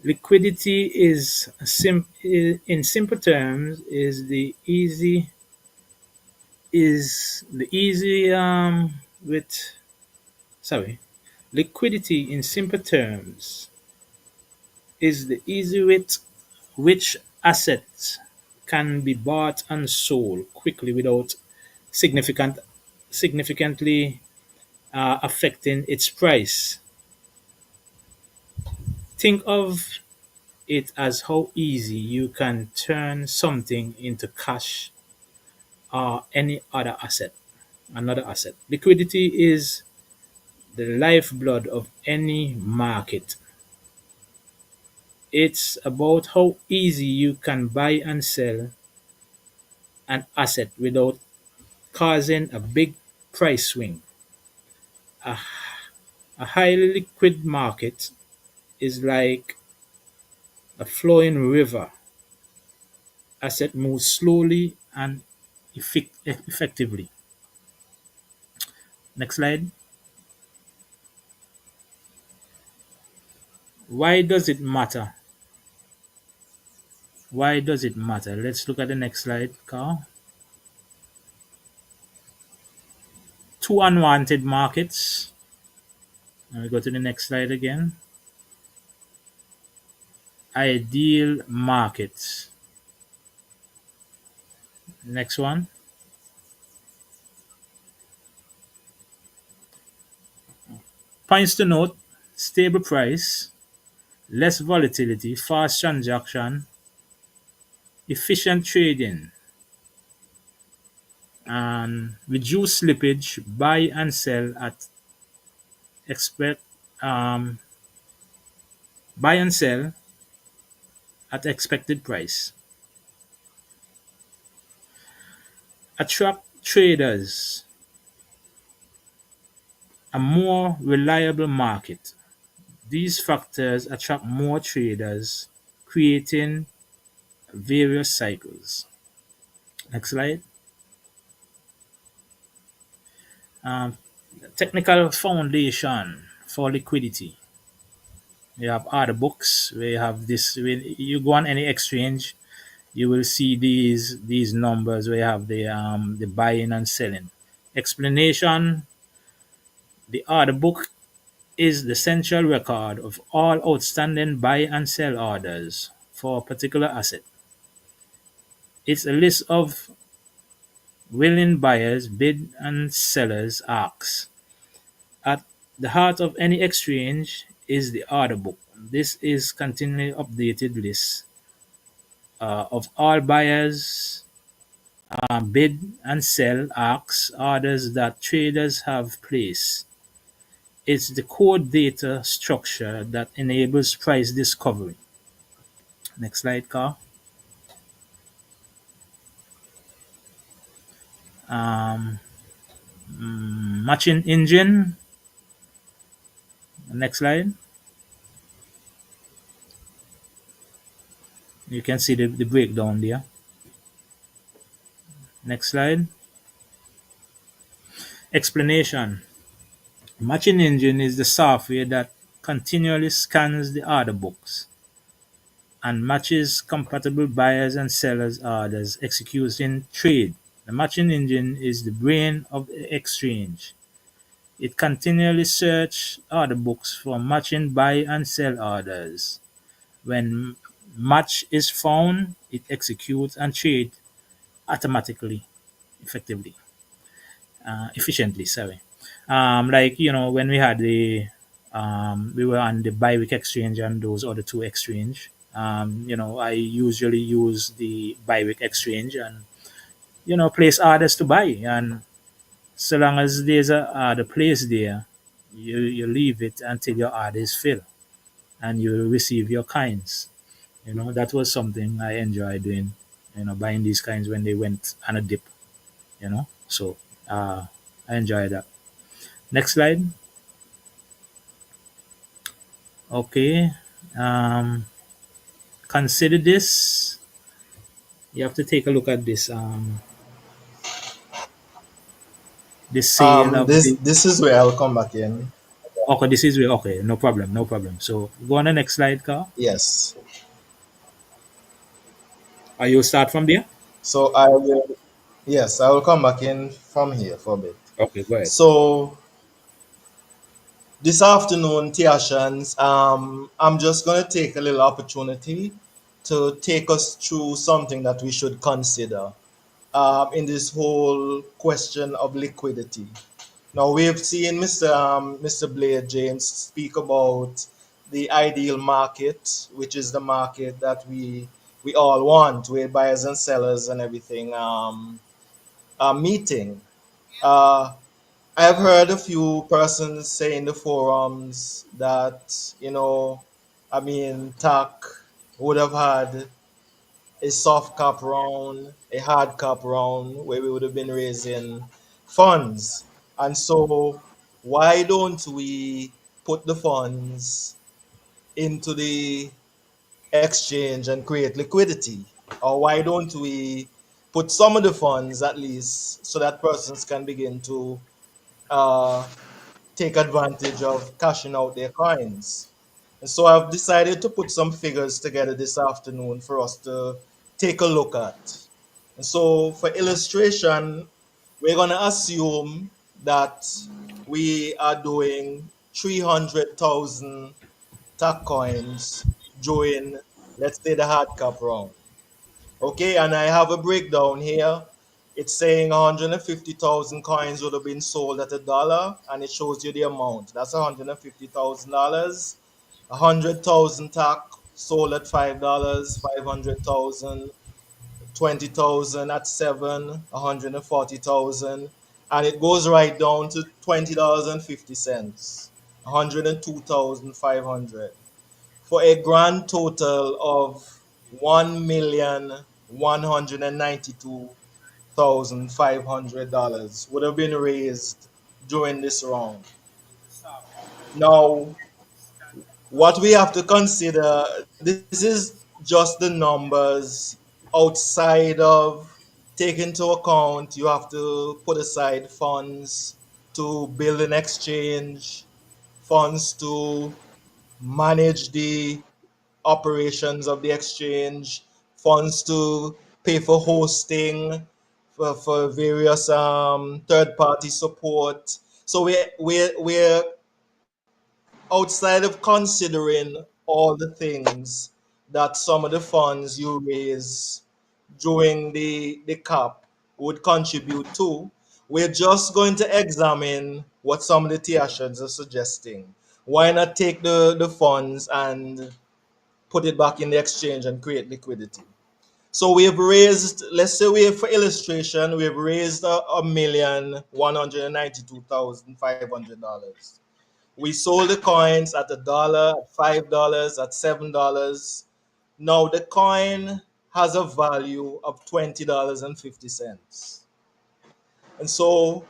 Liquidity in simple terms is the easy with sorry. Liquidity in simple terms is the easy with which assets can be bought and sold quickly without significantly affecting its price. Think of it as how easy you can turn something into cash or any other asset, another asset. Liquidity is the lifeblood of any market. It's about how easy you can buy and sell an asset without causing a big price swing. A highly liquid market is like A flowing river. Asset moves slowly and effectively. Next slide. Why does it matter? Why does it matter? Let's look at the next slide, Carl. Two unwanted markets. And we go to the next slide again. Ideal markets. Next one. Points to note: stable price, less volatility, fast transaction, efficient trading, and reduce slippage, buy and sell at expect um, buy and sell at expected price. Attract traders, a more reliable market. These factors attract more traders, creating various cycles. Next slide. Um, Technical foundation for liquidity. You have other books where you have this. When you go on any exchange, you will see these numbers where you have the buying and selling. Explanation: the order book is the central record of all outstanding buy and sell orders for a particular asset. It's a list of willing buyers, bid and sellers asks. At the heart of any exchange is the order book. This is continually updated list of all buyers, bid and sell asks orders that traders have placed. It's the core data structure that enables price discovery. Next slide, Carl. Um, Matching engine. Next slide. You can see the breakdown there. Next slide. Explanation. Matching engine is the software that continually scans the order books and matches compatible buyers and sellers orders executing trade. The matching engine is the brain of the exchange. It continually searches order books for matching buy and sell orders. When match is found, it executes and trades automatically, effectively, efficiently. Sorry. Like when we had we were on the bi-week exchange and those other two exchange. I usually use the bi-week exchange and place orders to buy, and so long as there's a order placed there, you leave it until your order is filled and you receive your kinds. That was something I enjoy doing. Buying these kinds when they went on a dip. So I enjoy that. Next slide. Okay. Consider this. You have to take a look at this sale of This the. this is where I'll come back in. Okay, this is where. Okay, no problem, no problem. So go on the next slide, Carl. Yes. Or you start from there. So I will. Yes, I will come back in from here for a bit. Okay, go ahead. So this afternoon, Tiashans, I'm just going to take a little opportunity to take us through something that we should consider in this whole question of liquidity. Now, we've seen Mr. Blair James speak about the ideal market, which is the market that we all want, where buyers and sellers and everything are meeting. Uh, I've heard a few persons say in the forums that, TAC would have had a soft cap round, a hard cap round, where we would have been raising funds. And so, why don't we put the funds into the exchange and create liquidity? Or why don't we put some of the funds at least so that persons can begin to uh, take advantage of cashing out their coins? And so I've decided to put some figures together this afternoon for us to take a look at. And so for illustration, we're going to assume that we are doing 300,000 TAC coins during, let's say, the hard cap round. Okay, and I have a breakdown here. It's saying 150,000 coins would have been sold at $1, and it shows you the amount. That's $150,000. 100,000 TAC sold at $5, 500,000, 20,000 at 7, 140,000, and it goes right down to $20.50, 102,500, for a grand total of 1,192,500 would have been raised during this round. Now, what we have to consider, this is just the numbers outside of take into account. You have to put aside funds to build an exchange, funds to manage the operations of the exchange, funds to pay for hosting, for various third party support. So we're outside of considering all the things that some of the funds you raise during the cap would contribute to, we're just going to examine what some of the theations are suggesting. Why not take the funds and put it back in the exchange and create liquidity? So we have raised, let's say we have, for illustration, we have raised $1,192,500. We sold the coins at $1, at $5, at $7. Now the coin has a value of $20.50. And so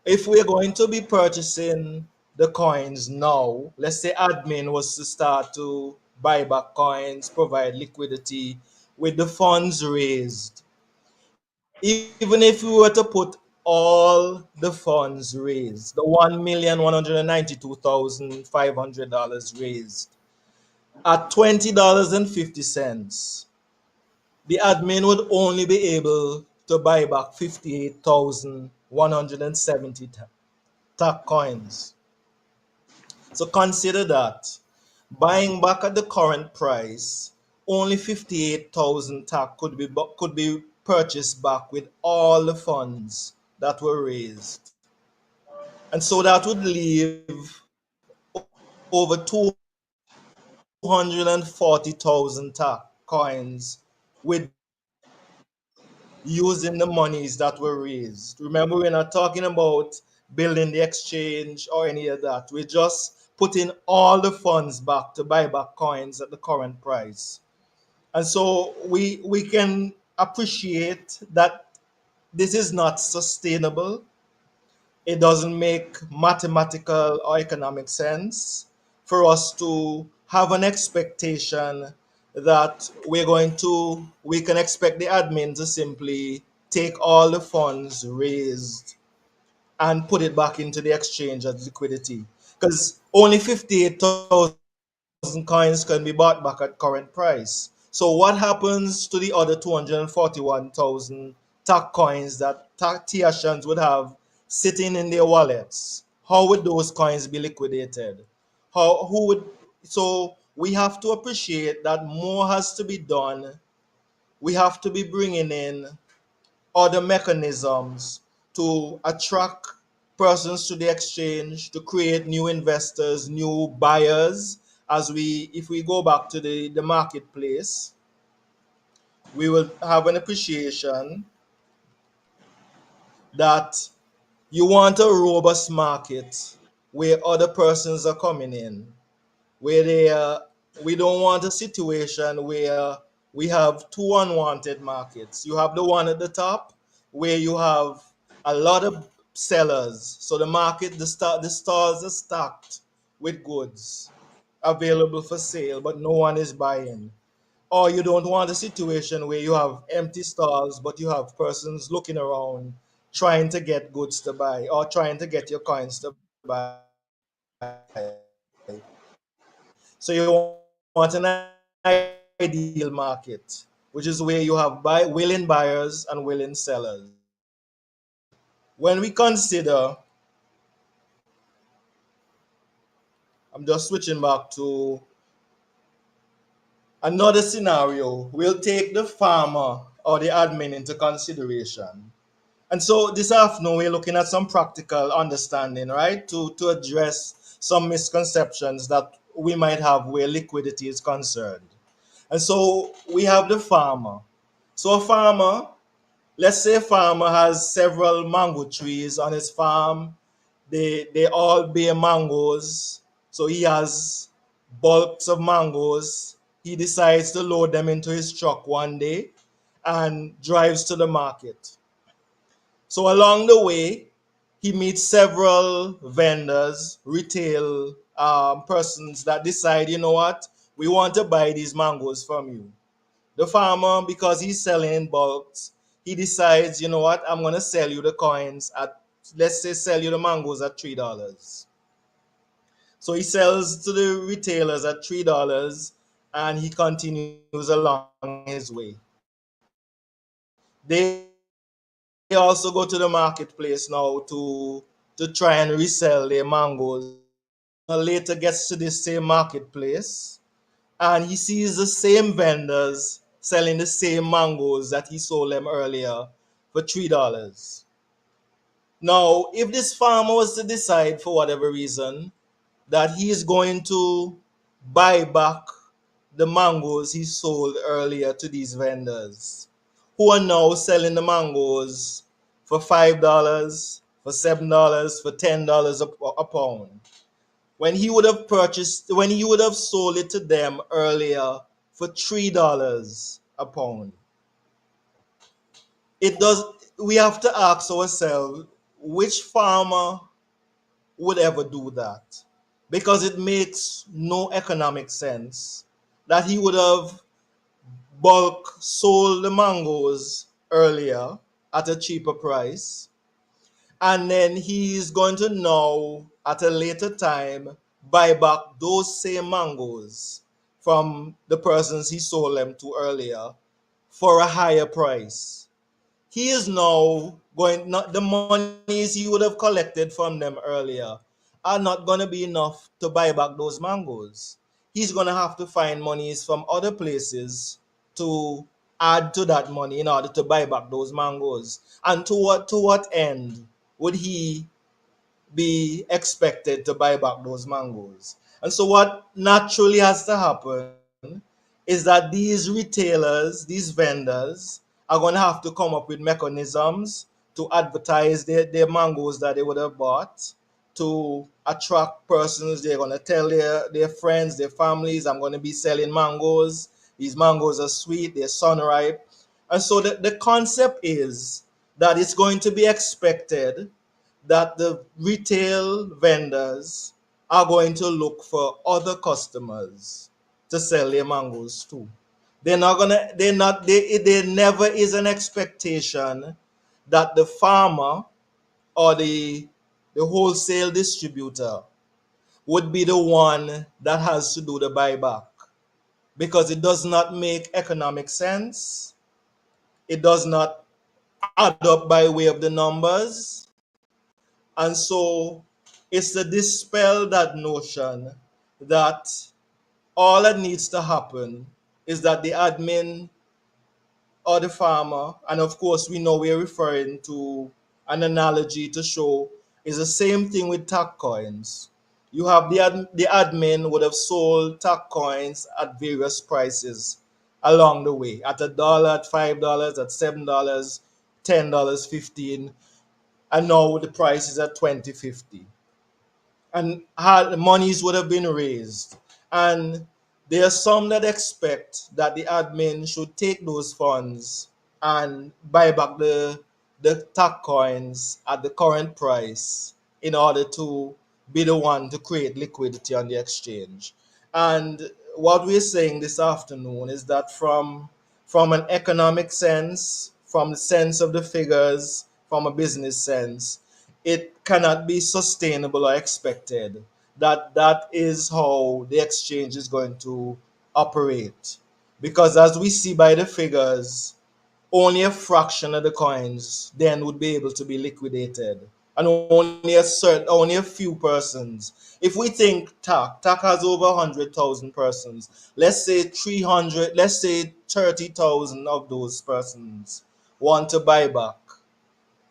if we're going to be purchasing the coins now, let's say admin was to start to buy back coins, provide liquidity with the funds raised, even if we were to put all the funds raised, the $1,192,500 raised, at $20.50, the admin would only be able to buy back 58,170 TAC coins. So consider that. Buying back at the current price, only 58,000 TAC could be purchased back with all the funds that were raised. And so that would leave over 240,000 TAC coins with using the monies that were raised. Remember, we're not talking about building the exchange or any of that. We're just putting all the funds back to buy back coins at the current price. And so we can appreciate that this is not sustainable. It doesn't make mathematical or economic sense for us to have an expectation that we can expect the admin to simply take all the funds raised and put it back into the exchange as liquidity, because only 58,000 coins can be bought back at current price. So what happens to the other 241,000 TAC coins that Tiashans would have sitting in their wallets? How would those coins be liquidated? How who would So we have to appreciate that more has to be done. We have to be bringing in other mechanisms to attract persons to the exchange, to create new investors, new buyers. If we go back to the marketplace, we will have an appreciation that you want a robust market where other persons are coming in, where we don't want a situation where we have two unwanted markets. You have the one at the top where you have a lot of sellers, so the stores are stacked with goods, available for sale, but no one is buying. Or you don't want a situation where you have empty stalls, but you have persons looking around trying to get goods to buy or trying to get your coins to buy. So you want an ideal market, which is where you have willing buyers and willing sellers. When we consider, I'm just switching back to another scenario, we'll take the farmer or the admin into consideration. And so this afternoon, we're looking at some practical understanding, right, to address some misconceptions that we might have where liquidity is concerned. And so we have the farmer. So a farmer, let's say a farmer has several mango trees on his farm. They all bear mangoes. So he has bulks of mangoes. He decides to load them into his truck one day and drives to the market. So along the way, he meets several vendors, retail persons that decide, you know what, we want to buy these mangoes from you. The farmer, because he's selling in bulks, he decides, you know what, I'm going to sell you the coins at, let's say, sell you the mangoes at $3. So he sells to the retailers at $3 and he continues along his way. They also go to the marketplace now to try and resell their mangoes. Later gets to the same marketplace and he sees the same vendors selling the same mangoes that he sold them earlier for $3. Now, if this farmer was to decide for whatever reason that he is going to buy back the mangoes he sold earlier to these vendors, who are now selling the mangoes for $5, for $7, for $10 a pound, when he would have sold it to them earlier for $3 a pound. It does We have to ask ourselves, which farmer would ever do that? Because it makes no economic sense that he would have bulk sold the mangoes earlier at a cheaper price, and then he's going to now at a later time buy back those same mangoes from the persons he sold them to earlier for a higher price. He is now going, not the monies he would have collected from them earlier are not going to be enough to buy back those mangoes. He's going to have to find monies from other places to add to that money in order to buy back those mangoes. And to what end would he be expected to buy back those mangoes? And so what naturally has to happen is that these retailers, these vendors, are going to have to come up with mechanisms to advertise their mangoes that they would have bought to attract persons. They're going to tell their friends, their families, I'm going to be selling mangoes. These mangoes are sweet, they're sun ripe. And so the concept is that it's going to be expected that the retail vendors are going to look for other customers to sell their mangoes to. They're not gonna, they're not, they, there never is an expectation that the farmer or the wholesale distributor would be the one that has to do the buyback, because it does not make economic sense. It does not add up by way of the numbers. And so it's to dispel that notion that all that needs to happen is that the admin or the farmer, and of course we know we're referring to an analogy to show is the same thing with TACC coins. You have the admin would have sold TACC coins at various prices along the way, at $1, at $5, at $7, $10, 15, and now the price is at 20.50, and how monies would have been raised. And there are some that expect that the admin should take those funds and buy back the TAC coins at the current price in order to be the one to create liquidity on the exchange. And what we're saying this afternoon is that from an economic sense, from the sense of the figures, from a business sense, it cannot be sustainable or expected that that is how the exchange is going to operate. Because as we see by the figures, only a fraction of the coins then would be able to be liquidated, and only a few persons. If we think TAC has over 100,000 persons, let's say 300, let's say 30,000 of those persons want to buy back,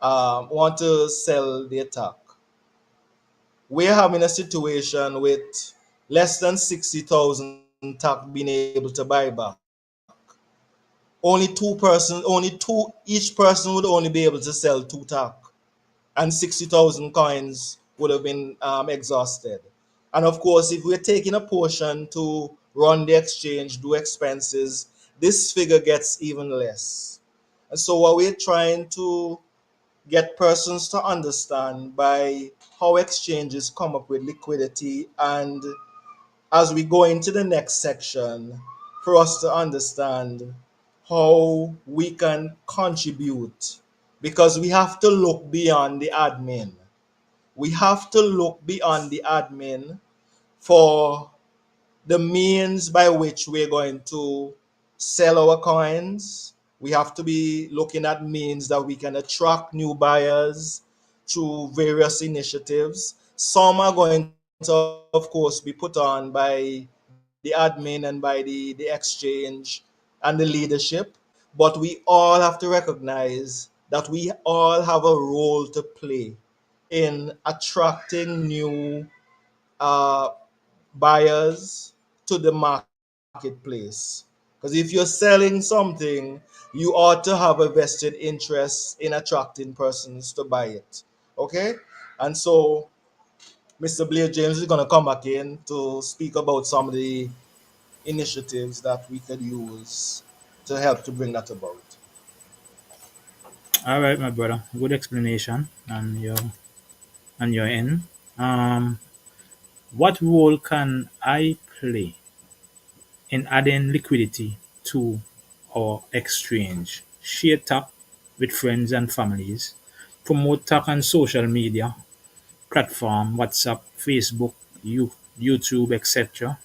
want to sell their TAC. We're having a situation with less than 60,000 TAC being able to buy back. Each person would only be able to sell 2 TAC, and 60,000 coins would have been exhausted. And of course, if we're taking a portion to run the exchange, do expenses, this figure gets even less. And so, what we're trying to get persons to understand by how exchanges come up with liquidity, and as we go into the next section, for us to understand how we can contribute, because we have to look beyond the admin. We have to look beyond the admin for the means by which we're going to sell our coins. We have to be looking at means that we can attract new buyers through various initiatives. Some are going to, of course, be put on by the admin and by the exchange and the leadership. But we all have to recognize that we all have a role to play in attracting new uh, buyers to the marketplace. Because if you're selling something, you ought to have a vested interest in attracting persons to buy it. Okay? And so Mr. Blair James is going to come back in to speak about some of the initiatives that we could use to help to bring that about. All right, my brother. Good explanation on your end. Um, what role can I play in adding liquidity to our exchange? Share TAC with friends and families. Promote TAC on social media platform, WhatsApp, Facebook, YouTube, etc.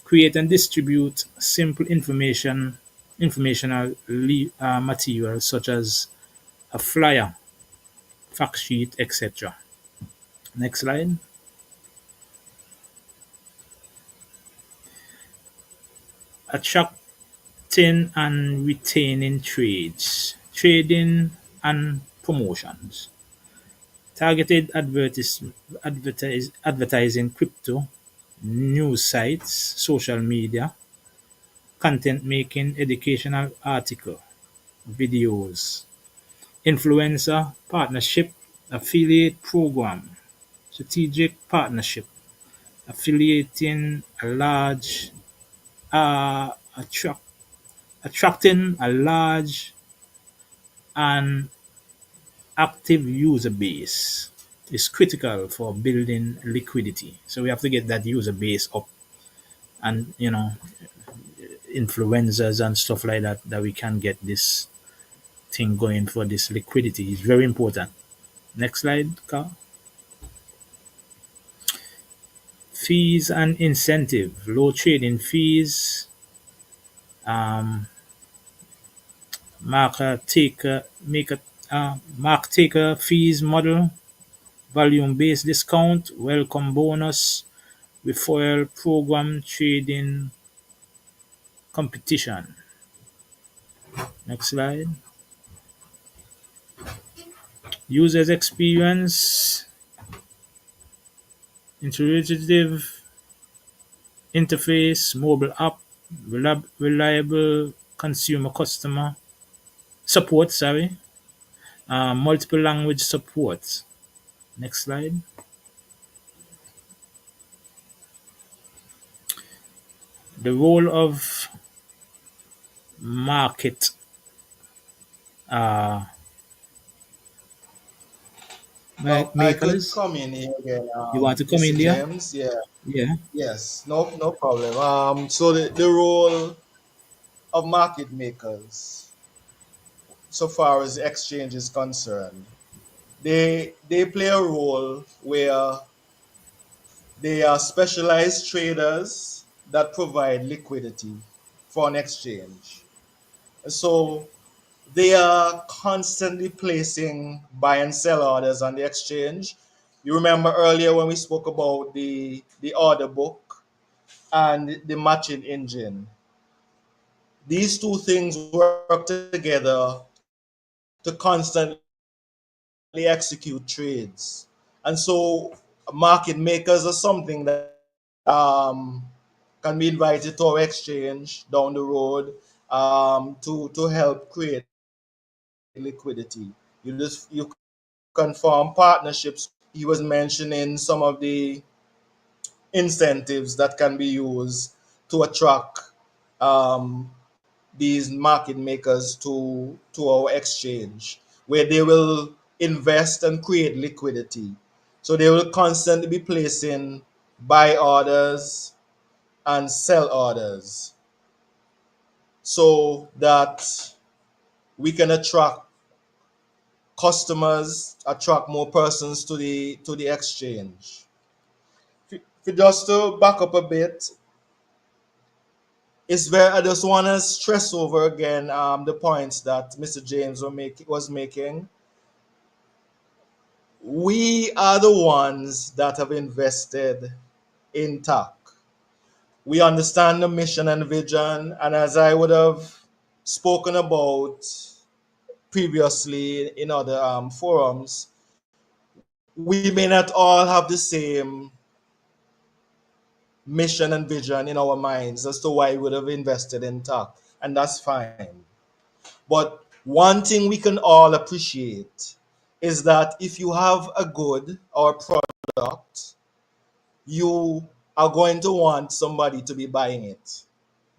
Create and distribute simple informational materials such as a flyer, fact sheet, etc. Next slide. Attracting and retaining trades, trading and promotions. Targeted advertising crypto, news sites, social media, content making, educational article, videos, influencer partnership, affiliate program, strategic partnership, affiliating a large attract attracting a large and active user base is critical for building liquidity. So we have to get that user base up, and influencers and stuff like that, that we can get this thing going for this liquidity is very important. Next slide, Carl. Fees and incentive, low trading fees, um, mark taker fees model, volume based discount, welcome bonus, referral program, trading competition. Next slide. Users experience, intuitive interface, mobile app, reliable consumer customer support, multiple language support. Next slide. The role of market uh, I could makers. come in here again, You want to come Mr. in there? James. Yeah, Yeah. yes, no problem. So the role of market makers, so far as exchange is concerned, they play a role where they are specialized traders that provide liquidity for an exchange. So they are constantly placing buy and sell orders on the exchange. You remember earlier when we spoke about the order book and the matching engine. These two things work together to constantly execute trades. And so market makers are something that can be invited to our exchange down the road to help create liquidity. You can form partnerships. He was mentioning some of the incentives that can be used to attract um, these market makers to our exchange, where they will invest and create liquidity. So they will constantly be placing buy orders and sell orders so that we can attract customers, attract more persons to the exchange. Just to back up a bit, it's very. I just want to stress over again the points that Mr. James was making. We are the ones that have invested in TACC. We understand the mission and vision, and as I would have spoken about previously in other forums, we may not all have the same mission and vision in our minds as to why we would have invested in TACC, and that's fine. But one thing we can all appreciate is that if you have a good or product, you are going to want somebody to be buying it.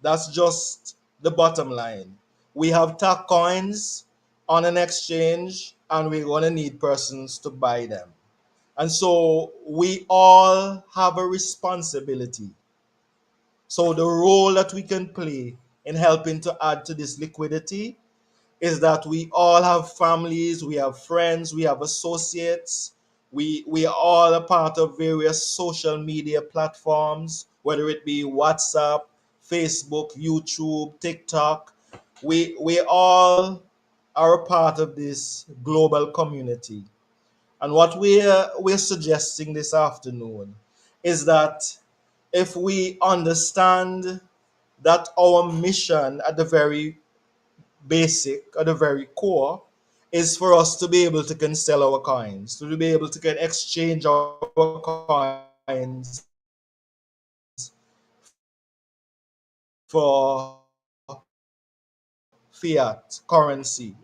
That's just the bottom line. We have TAC coins on an exchange and we're going to need persons to buy them. And so we all have a responsibility. So the role that we can play in helping to add to this liquidity is that we all have families, we have friends, we have associates. We are all a part of various social media platforms, whether it be WhatsApp, Facebook, YouTube, TikTok. We all are a part of this global community. And what we're suggesting this afternoon is that if we understand that our mission at the very basic, at the very core, is for us to be able to can sell our coins, to be able to can exchange our coins for fiat currency,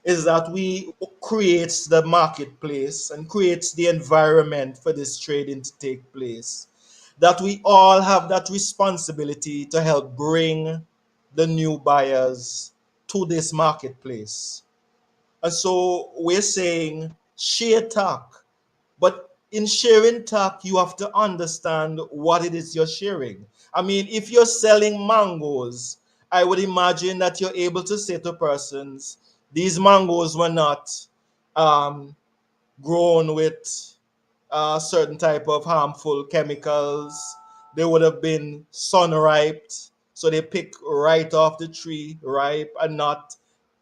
is that we creates the marketplace and creates the environment for this trading to take place. That we all have that responsibility to help bring the new buyers to this marketplace. And so we're saying share talk. But in sharing talk, you have to understand what it is you're sharing. I mean, if you're selling mangoes, I would imagine that you're able to say to persons, these mangoes were not um, grown with certain type of harmful chemicals. They would have been sun ripe, so they pick right off the tree, ripe, and not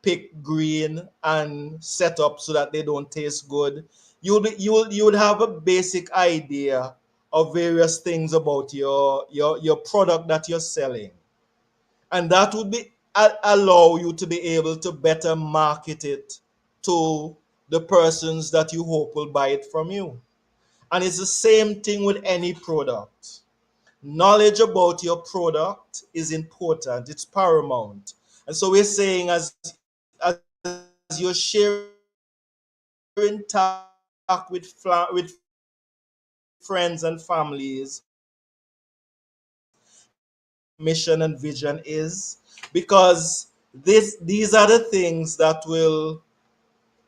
pick green and set up so that they don't taste good. You would have a basic idea of various things about your product that you're selling, and that would be allow you to be able to better market it to the persons that you hope will buy it from you. And it's the same thing with any product. Knowledge about your product is important, it's paramount. And so we're saying as you're sharing talk with friends and families, mission and vision is, because these are the things that will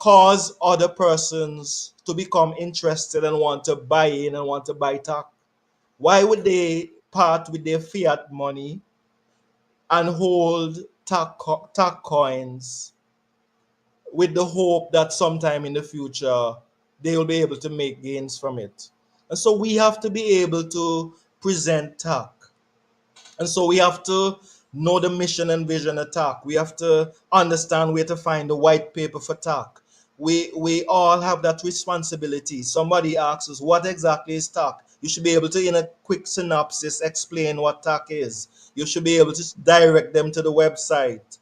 cause other persons to become interested and want to buy in and want to buy TAC? Why would they part with their fiat money and hold TAC coins with the hope that sometime in the future they will be able to make gains from it? And so we have to be able to present TAC. And so we have to know the mission and vision of TAC. We have to understand where to find the white paper for TAC. We all have that responsibility. Somebody asks us, what exactly is TAC? You should be able to, in a quick synopsis, explain what TAC is. You should be able to direct them to the website,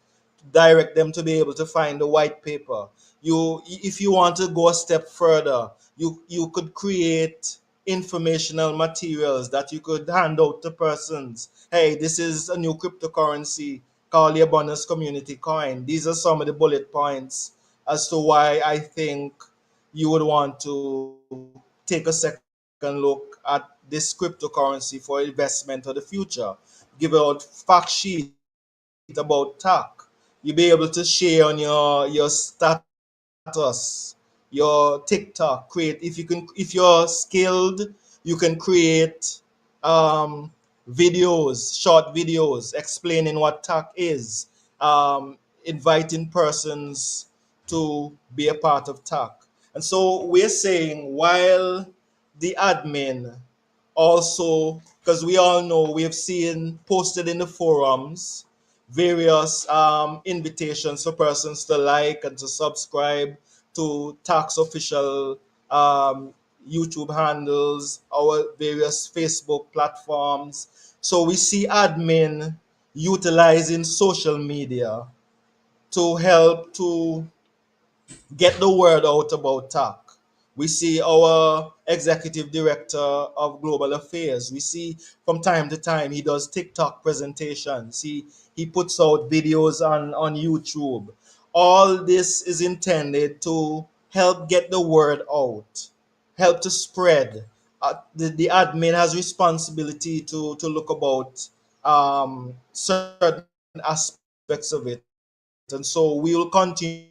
direct them to be able to find the white paper. If you want to go a step further, you could create informational materials that you could hand out to persons. Hey, this is a new cryptocurrency called the Abundance Community Coin. These are some of the bullet points as to why I think you would want to take a second look at this cryptocurrency for investment or the future. Give out fact sheet about TAC. You'll be able to share on your status, your TikTok. If you're skilled, you can create videos, short videos explaining what TAC is, inviting persons to be a part of TAC. And so we're saying while the admin also, because we all know we have seen posted in the forums various invitations for persons to like and to subscribe to tax official um, YouTube handles, our various Facebook platforms. So we see admin utilizing social media to help to get the word out about TAC. We see our executive director of global affairs. We see from time to time he does TikTok presentations. He puts out videos on YouTube. All this is intended to help get the word out, help to spread. The admin has responsibility to look about certain aspects of it, and so we will continue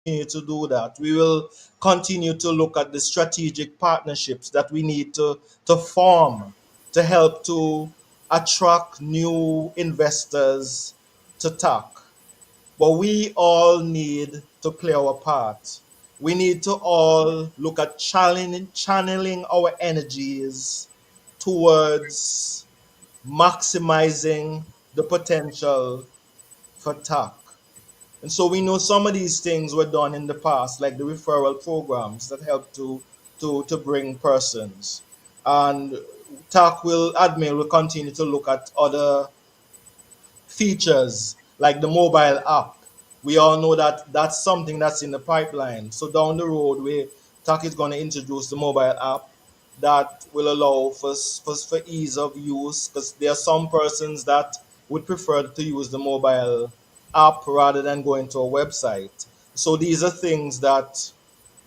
to do that. We will continue to look at the strategic partnerships that we need to form to help to attract new investors to TAC. But we all need to play our part. We need to all look at channeling our energies towards maximizing the potential for TAC. And so we know some of these things were done in the past, like the referral programs that help to bring persons. And TAC will admin will continue to look at other features like the mobile app. We all know that that's something that's in the pipeline. So down the road, TAC is going to introduce the mobile app that will allow for ease of use, because there are some persons that would prefer to use the mobile app rather than going to a website. So these are things that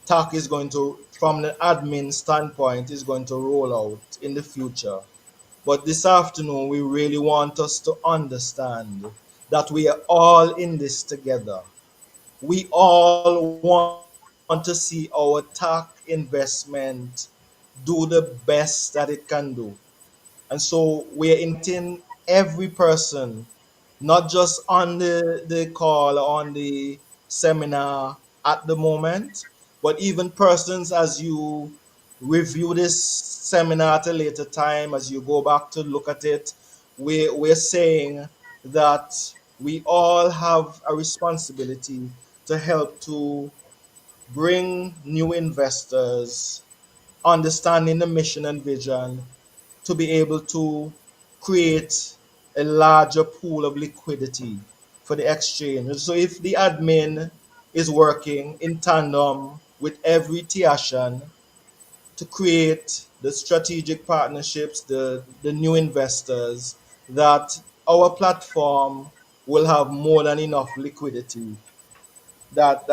TAC is going to, from the admin standpoint, is going to roll out in the future. But this afternoon, we really want us to understand that we are all in this together. We all want to see our TAC investment do the best that it can do. And so we're inviting every person, not just on the call or on the seminar at the moment, but even persons as you review this seminar at a later time, as you go back to look at it, we're saying that we all have a responsibility to help to bring new investors, understanding the mission and vision, to be able to create a larger pool of liquidity for the exchange. So if the admin is working in tandem with every Tiashan to create the strategic partnerships, the new investors, that our platform will have more than enough liquidity, that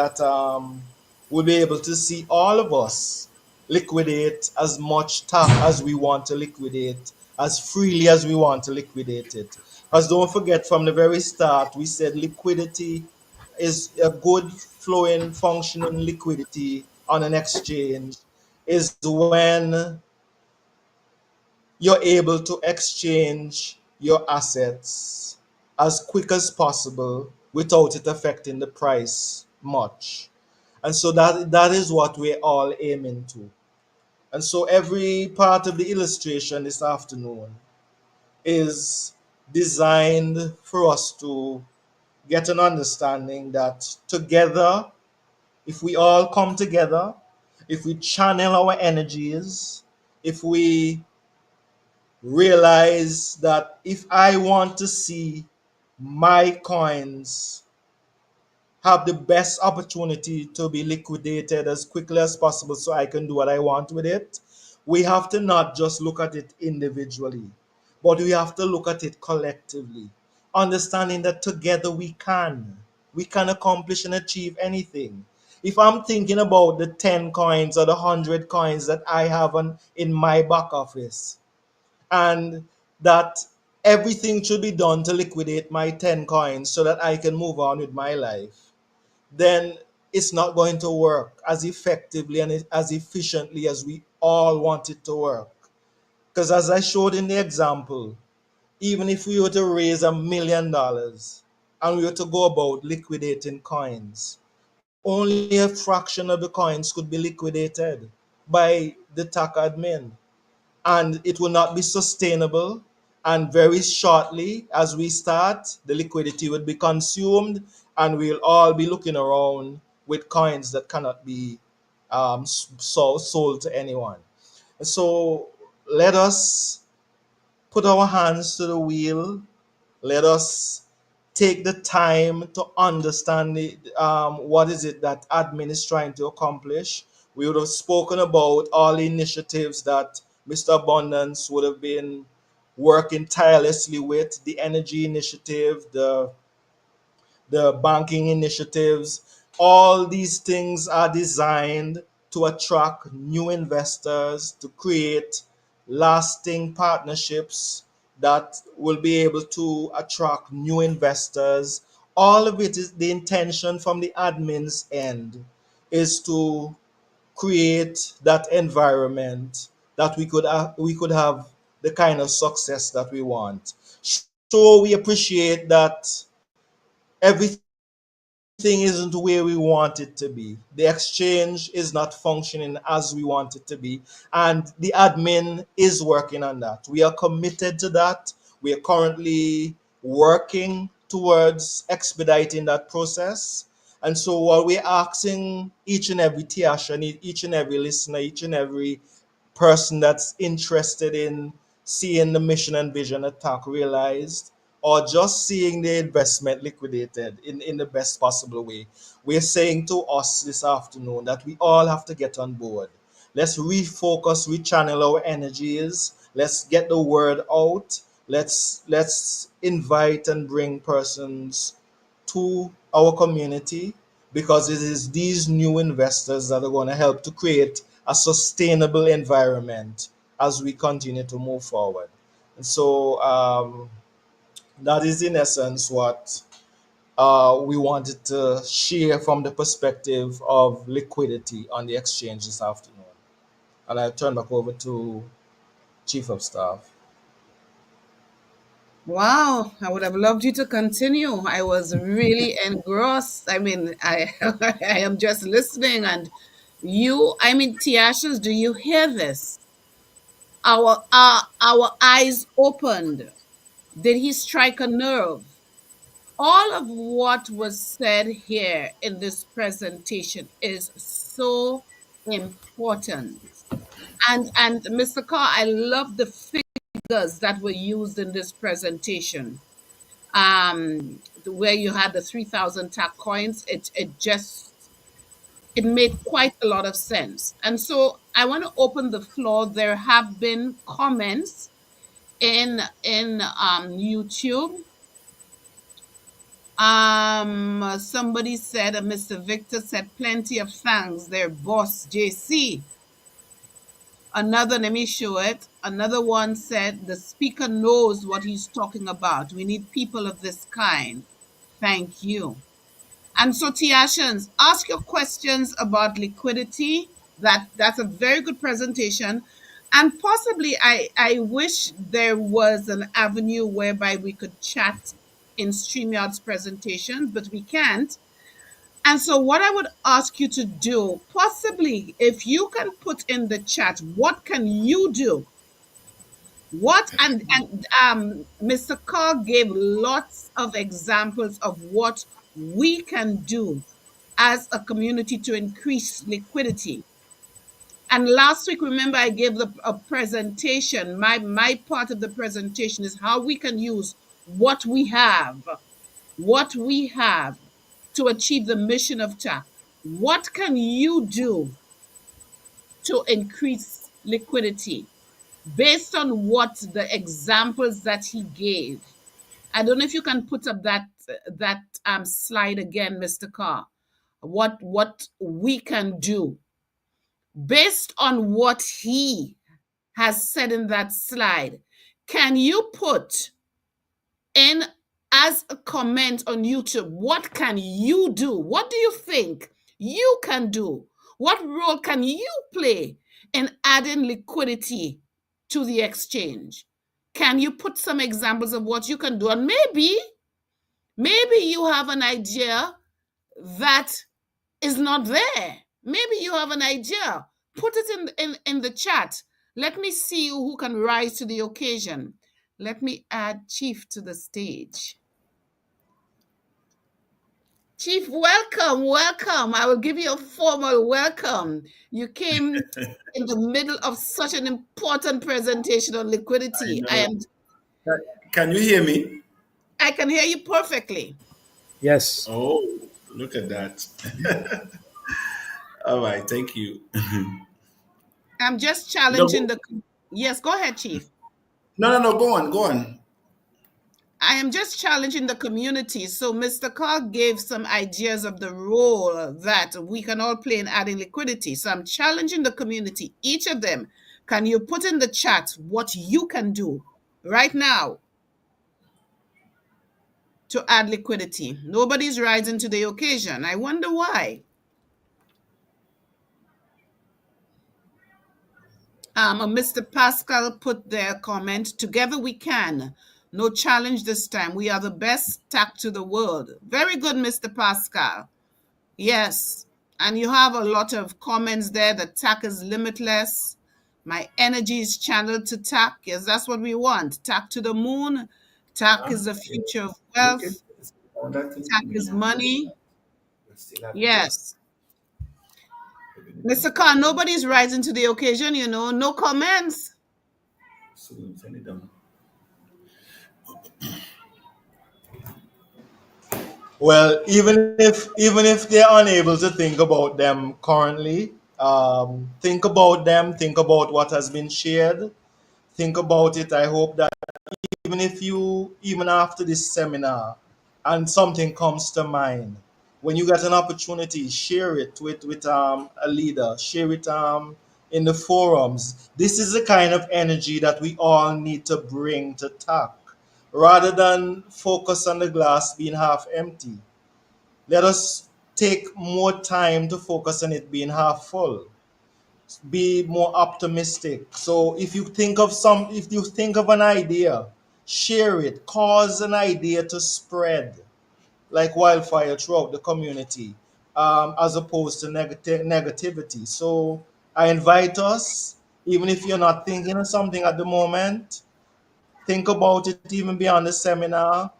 we'll be able to see all of us liquidate as much TAC as we want to liquidate, as freely as we want to liquidate it. Because don't forget, from the very start, we said liquidity is a good flowing functioning liquidity on an exchange is when you're able to exchange your assets as quick as possible without it affecting the price much. And so that is what we're all aiming to. And so every part of the illustration this afternoon is designed for us to get an understanding that together, if we all come together, if we channel our energies, if we realize that if I want to see my coins have the best opportunity to be liquidated as quickly as possible so I can do what I want with it, we have to not just look at it individually, but we have to look at it collectively, understanding that together we can accomplish and achieve anything. If I'm thinking about the 10 coins or the 100 coins that I have in my back office, and that everything should be done to liquidate my 10 coins so that I can move on with my life, then it's not going to work as effectively and as efficiently as we all want it to work. Because as I showed in the example, even if we were to raise $1 million and we were to go about liquidating coins, only a fraction of the coins could be liquidated by the TAC admin, and it will not be sustainable. And very shortly, as we start, the liquidity will be consumed, and we'll all be looking around with coins that cannot be sold to anyone. So let us put our hands to the wheel. Let us take the time to understand what is it that admin is trying to accomplish. We would have spoken about all the initiatives that Mr. Abundance would have been working tirelessly with, the energy initiative, the banking initiatives. All these things are designed to attract new investors, to create lasting partnerships that will be able to attract new investors. All of it is the intention from the admin's end is to create that environment that we could have the kind of success that we want. So we appreciate that everything isn't where we want it to be. The exchange is not functioning as we want it to be. And the admin is working on that. We are committed to that. We are currently working towards expediting that process. And so what we're asking each and every Tiasha, each and every listener, each and every person that's interested in seeing the mission and vision attack realized, or just seeing the investment liquidated in the best possible way. We're saying to us this afternoon that we all have to get on board. Let's refocus, rechannel our energies. Let's get the word out. Let's invite and bring persons to our community, because it is these new investors that are going to help to create a sustainable environment as we continue to move forward. And so that is in essence what we wanted to share from the perspective of liquidity on the exchange this afternoon. And I turn back over to Chief of Staff. Wow, I would have loved you to continue. I was really engrossed. I mean, I I am just listening, and I mean, Tiashas, do you hear this? Our eyes opened. Did he strike a nerve? All of what was said here in this presentation is so important. And Mr. Carr, I love the figures that were used in this presentation. Where you had the 3,000 TAC coins, it made quite a lot of sense. And so I want to open the floor. There have been comments in YouTube. Somebody said, Mr. Victor said, plenty of thanks, their boss, JC. Another, let me show it. Another one said, the speaker knows what he's talking about. We need people of this kind. Thank you. And so, Tiashans, ask your questions about liquidity. That's a very good presentation. And possibly, I wish there was an avenue whereby we could chat in StreamYard's presentations, but we can't. And so, what I would ask you to do, possibly, if you can put in the chat, what can you do? What and Mr. Carr gave lots of examples of what we can do as a community to increase liquidity. And last week, remember, I gave a presentation. My part of the presentation is how we can use what we have to achieve the mission of TAC. What can you do to increase liquidity based on what the examples that he gave? I don't know if you can put up that slide again, Mr. Carr. What we can do based on what he has said in that slide. Can you put in as a comment on YouTube, what can you do? What do you think you can do? What role can you play in adding liquidity to the exchange? Can you put some examples of what you can do? And maybe you have an idea that is not there. Maybe you have an idea. Put it in the chat. Let me see who can rise to the occasion. Let me add Chief to the stage. Chief, welcome, welcome. I will give you a formal welcome. You came in the middle of such an important presentation on liquidity. I know. Can you hear me? I can hear you perfectly. Yes. Oh, look at that. All right, thank you. I'm just No, challenging the. Yes, go ahead, Chief. no, go on, go on. I am just challenging the community. So Mr. Carr gave some ideas of the role that we can all play in adding liquidity. So I'm challenging the community, each of them. Can you put in the chat what you can do right now to add liquidity? Nobody's rising to the occasion. I wonder why. Mr. Pascal put their comment, together we can. No challenge this time. We are the best TACC to the world. Very good, Mr. Pascal. Yes. And you have a lot of comments there. The TACC is limitless. My energy is channeled to TACC. Yes, that's what we want. TACC to the moon. TACC is the future of wealth. TACC is money. Yes. Mr. Khan, nobody's rising to the occasion, no comments. Well, even if they're unable to think about them currently, think about them. Think about what has been shared. Think about it. I hope that even after this seminar, and something comes to mind, when you get an opportunity, share it with a leader. Share it in the forums. This is the kind of energy that we all need to bring to TAC, rather than focus on the glass being half empty. Let us take more time to focus on it being half full. Be more optimistic. So if you think of an idea, share it. Cause an idea to spread like wildfire throughout the community, as opposed to negativity. So I invite us, even if you're not thinking of something at the moment, think about it even beyond the seminar,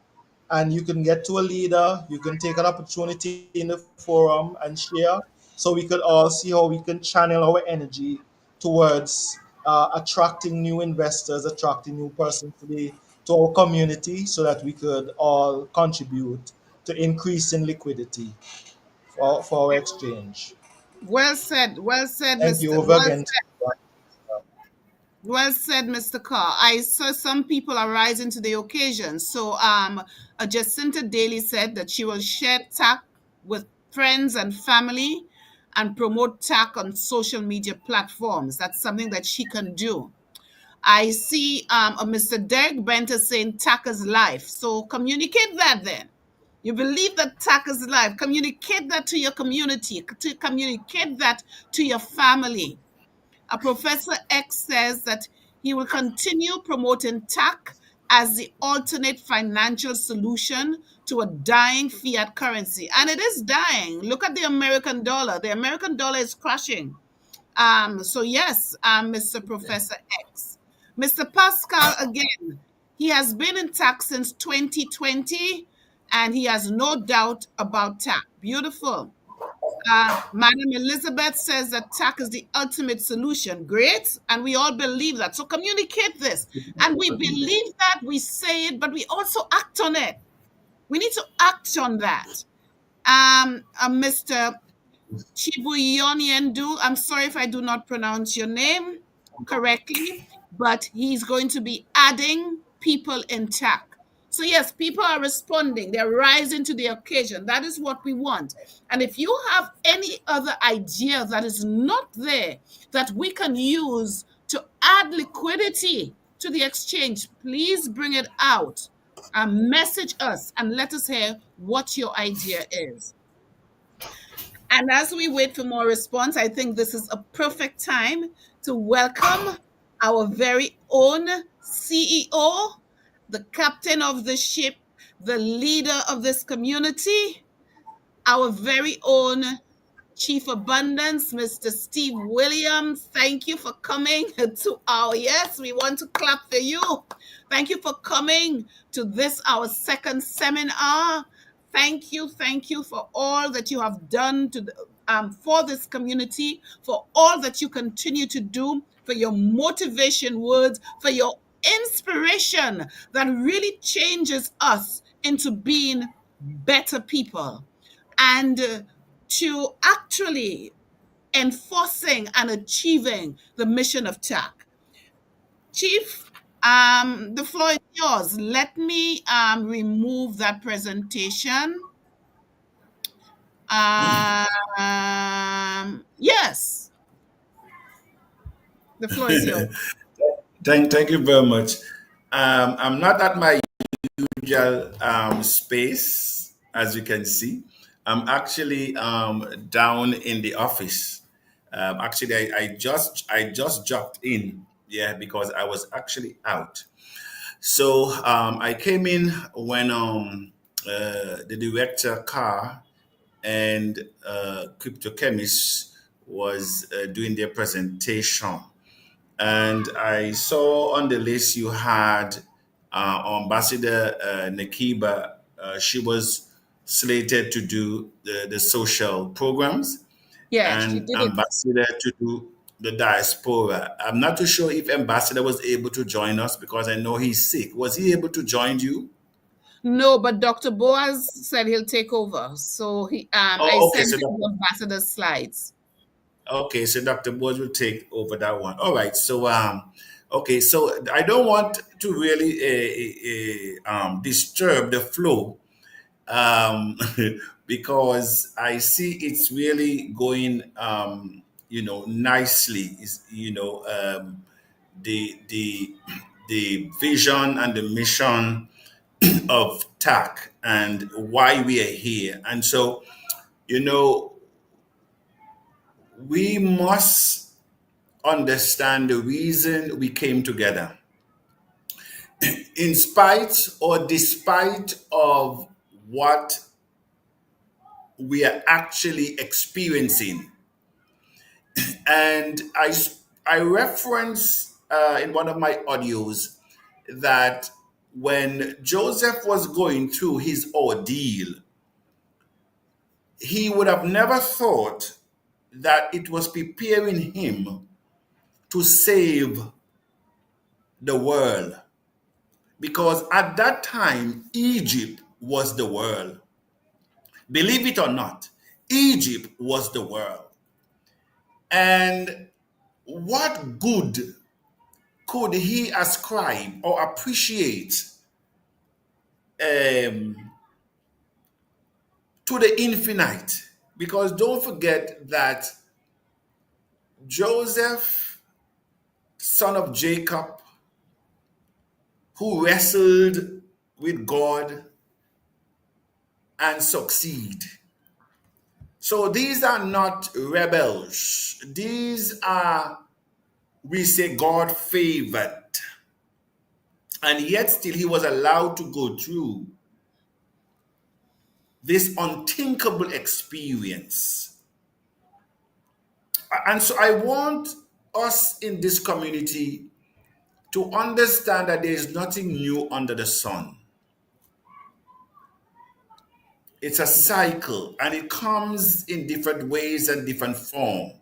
and you can get to a leader. You can take an opportunity in the forum and share, so we could all see how we can channel our energy towards attracting new investors, attracting new persons to our community, so that we could all contribute to increasing liquidity for our exchange. Well said, Thank you Mr. over again. Well said, Mr. Carr. I saw some people are rising to the occasion. So Jacinta Daly said that she will share TACC with friends and family and promote TACC on social media platforms. That's something that she can do. I see a Mr. Derek Benter saying TACC is life. So communicate that then. You believe that TACC is live. Communicate that to your community, to communicate that to your family. Professor X says that he will continue promoting TACC as the alternate financial solution to a dying fiat currency. And it is dying. Look at the American dollar. The American dollar is crashing. So yes, Mr. Professor X. Mr. Pascal, again, he has been in TACC since 2020, and he has no doubt about TACC. Beautiful. Madam Elizabeth says that TACC is the ultimate solution. Great. And we all believe that. So communicate this. And we believe that, we say it, but we also act on it. We need to act on that. Mr. Chibuyonyendu, I'm sorry if I do not pronounce your name correctly, but he's going to be adding people in TACC. So yes, people are responding. They're rising to the occasion. That is what we want. And if you have any other idea that is not there that we can use to add liquidity to the exchange, please bring it out. Message us and let us hear what your idea is. And as we wait for more response, I think this is a perfect time to welcome our very own CEO, the captain of the ship, the leader of this community, our very own Chief Abundance, Mr. Steve Williams. Thank you for coming to our, yes, we want to clap for you. Thank you for coming to this, our second seminar. Thank you for all that you have done for this community, for all that you continue to do, for your motivation words, for your inspiration that really changes us into being better people. And to actually enforcing and achieving the mission of TACC. Chief, the floor is yours. Let me remove that presentation. Yes, the floor is yours. Thank you very much. I'm not at my usual space, as you can see. I'm actually down in the office. Actually, I just jumped in, yeah, because I was actually out. So I came in when the director Carr and crypto chemist was doing their presentation. And I saw on the list you had Ambassador Nakiba. She was slated to do the social programs, Yes, she and did it. Ambassador to do the diaspora. I'm not too sure if Ambassador was able to join us because I know he's sick. Was he able to join you? No, but Dr. Boaz said he'll take over. So I Oh, okay. sent So him the ambassador's slides. Okay, so Dr. Boaz will take over that one. All right. So okay, so I don't want to really disturb the flow because I see it's really going nicely. The the vision and the mission of TAC and why we are here. And so, you know, we must understand the reason we came together. In spite or despite of what we are actually experiencing. And I reference in one of my audios that when Joseph was going through his ordeal, he would have never thought that it was preparing him to save the world. Because at that time, Egypt was the world. Believe it or not, Egypt was the world. And what good could he ascribe or appreciate um, to the infinite? Because don't forget that Joseph, son of Jacob, who wrestled with God and succeed. So these are not rebels. These are, we say, God favored. And yet still he was allowed to go through this unthinkable experience. And so I want us in this community to understand that there is nothing new under the sun. It's a cycle and it comes in different ways and different form.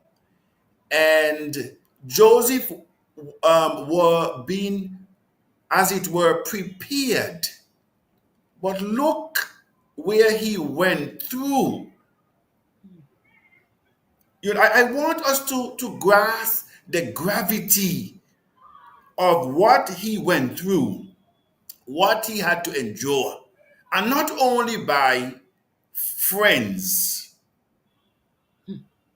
And Joseph were being, as it were, prepared. But look where he went through. You know, I want us to grasp the gravity of what he went through, what he had to endure. And not only by friends,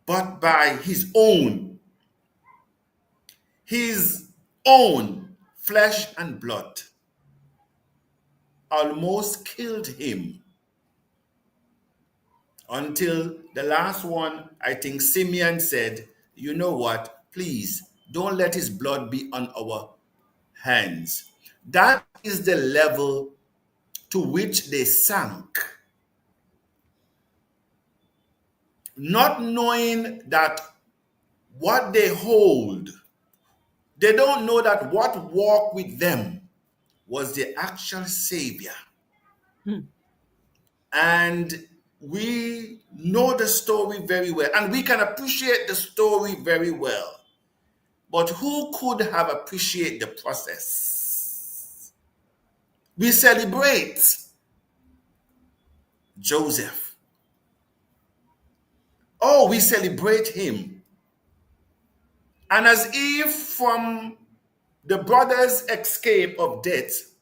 but by his own flesh and blood almost killed him, until the last one, I think Simeon said, you know what, please don't let his blood be on our hands. That is the level to which they sank, not knowing that what they hold, they don't know that what walked with them was the actual Savior. And we know the story very well, and we can appreciate the story very well. But who could have appreciated the process? We celebrate Joseph. Oh, we celebrate him. And as if from the brothers' escape of death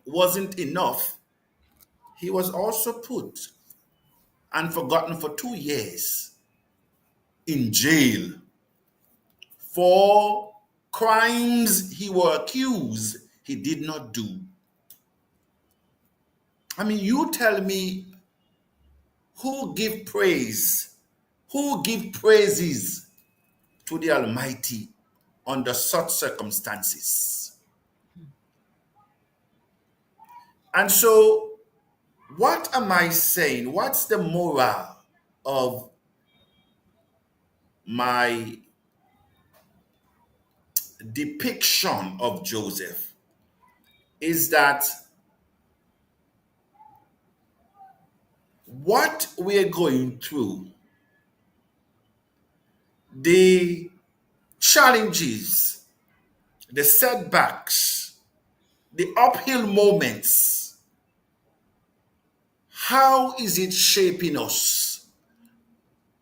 wasn't enough, he was also put and forgotten for 2 years in jail for crimes he was accused he did not do. I mean, you tell me, who give praise, who give praises to the Almighty under such circumstances? And so, what am I saying? What's the moral of my depiction of Joseph? Is that what we're going through, the challenges, the setbacks, the uphill moments, how is it shaping us?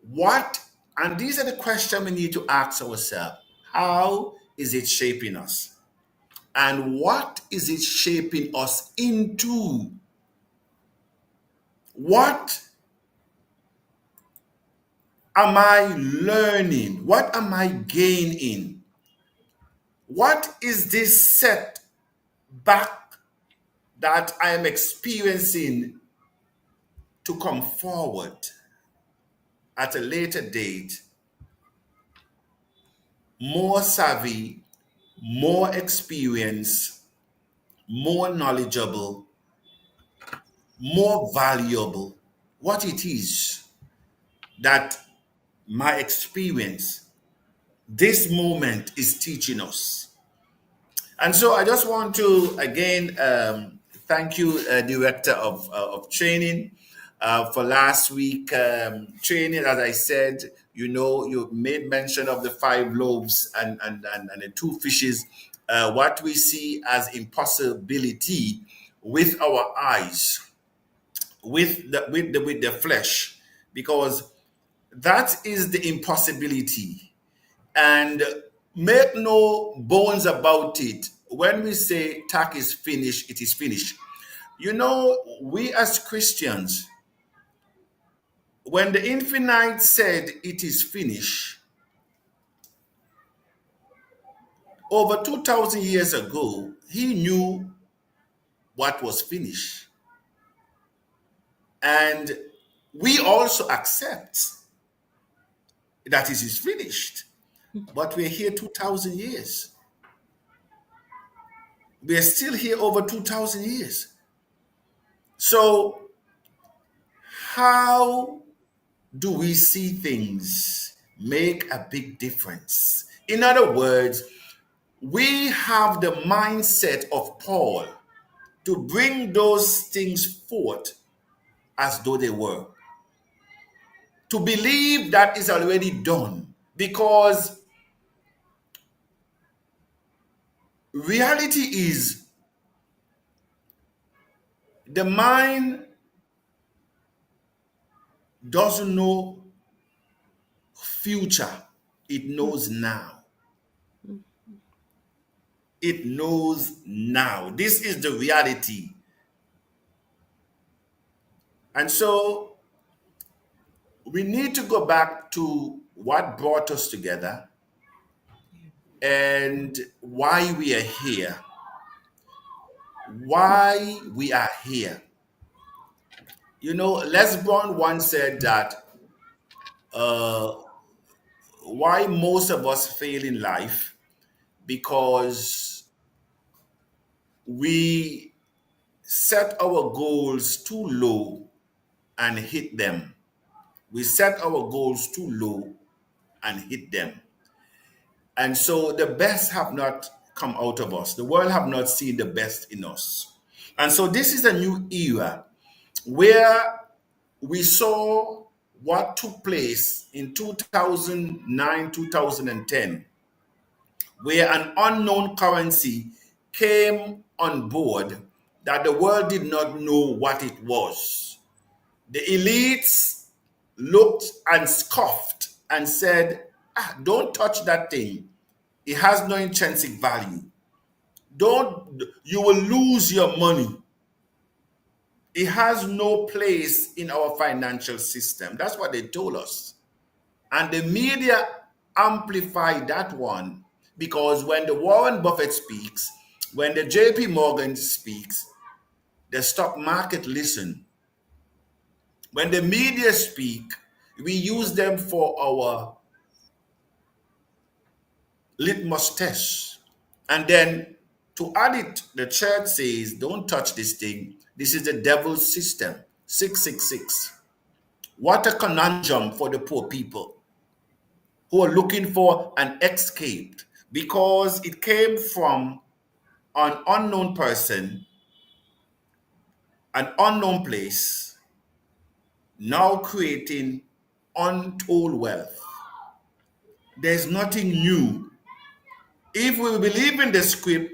What, and these are the questions we need to ask ourselves. How is it shaping us? And what is it shaping us into? What am I learning? What am I gaining? What is this setback that I am experiencing to come forward at a later date, more savvy, more experienced, more knowledgeable, more valuable? What it is that my experience, this moment, is teaching us. And so I just want to again thank you, Director of Training, for last week training. As I said, you know, you made mention of the 5 loaves and the 2 fishes. What we see as impossibility with our eyes, with the flesh, because that is the impossibility. And make no bones about it. When we say TACC is finished, it is finished. You know, we as Christians, when the Infinite said it is finished, over 2,000 years ago, he knew what was finished. And we also accept that it is finished. But we're here 2,000 years. We're still here over 2,000 years. So, how do we see things make a big difference? In other words, we have the mindset of Paul to bring those things forth as though they were. To believe that is already done, because reality is the mind doesn't know future, it knows now. It knows now. This is the reality. And so we need to go back to what brought us together and why we are here. Why we are here. You know, Les Brown once said that why most of us fail in life, because we set our goals too low and hit them. We set our goals too low and hit them. And so the best have not come out of us. The world have not seen the best in us. And so this is a new era where we saw what took place in 2009, 2010, where an unknown currency came on board that the world did not know what it was. The elites looked and scoffed and said, don't touch that thing. It has no intrinsic value. You will lose your money. It has no place in our financial system. That's what they told us. And the media amplified that one, because when the Warren Buffett speaks, when the JP Morgan speaks, the stock market listen. When the media speak, we use them for our litmus test. And then to add it, the church says, don't touch this thing. This is the devil's system. 666. What a conundrum for the poor people who are looking for an escape, because it came from an unknown person, an unknown place, now creating untold wealth. There's nothing new. If we believe in the script,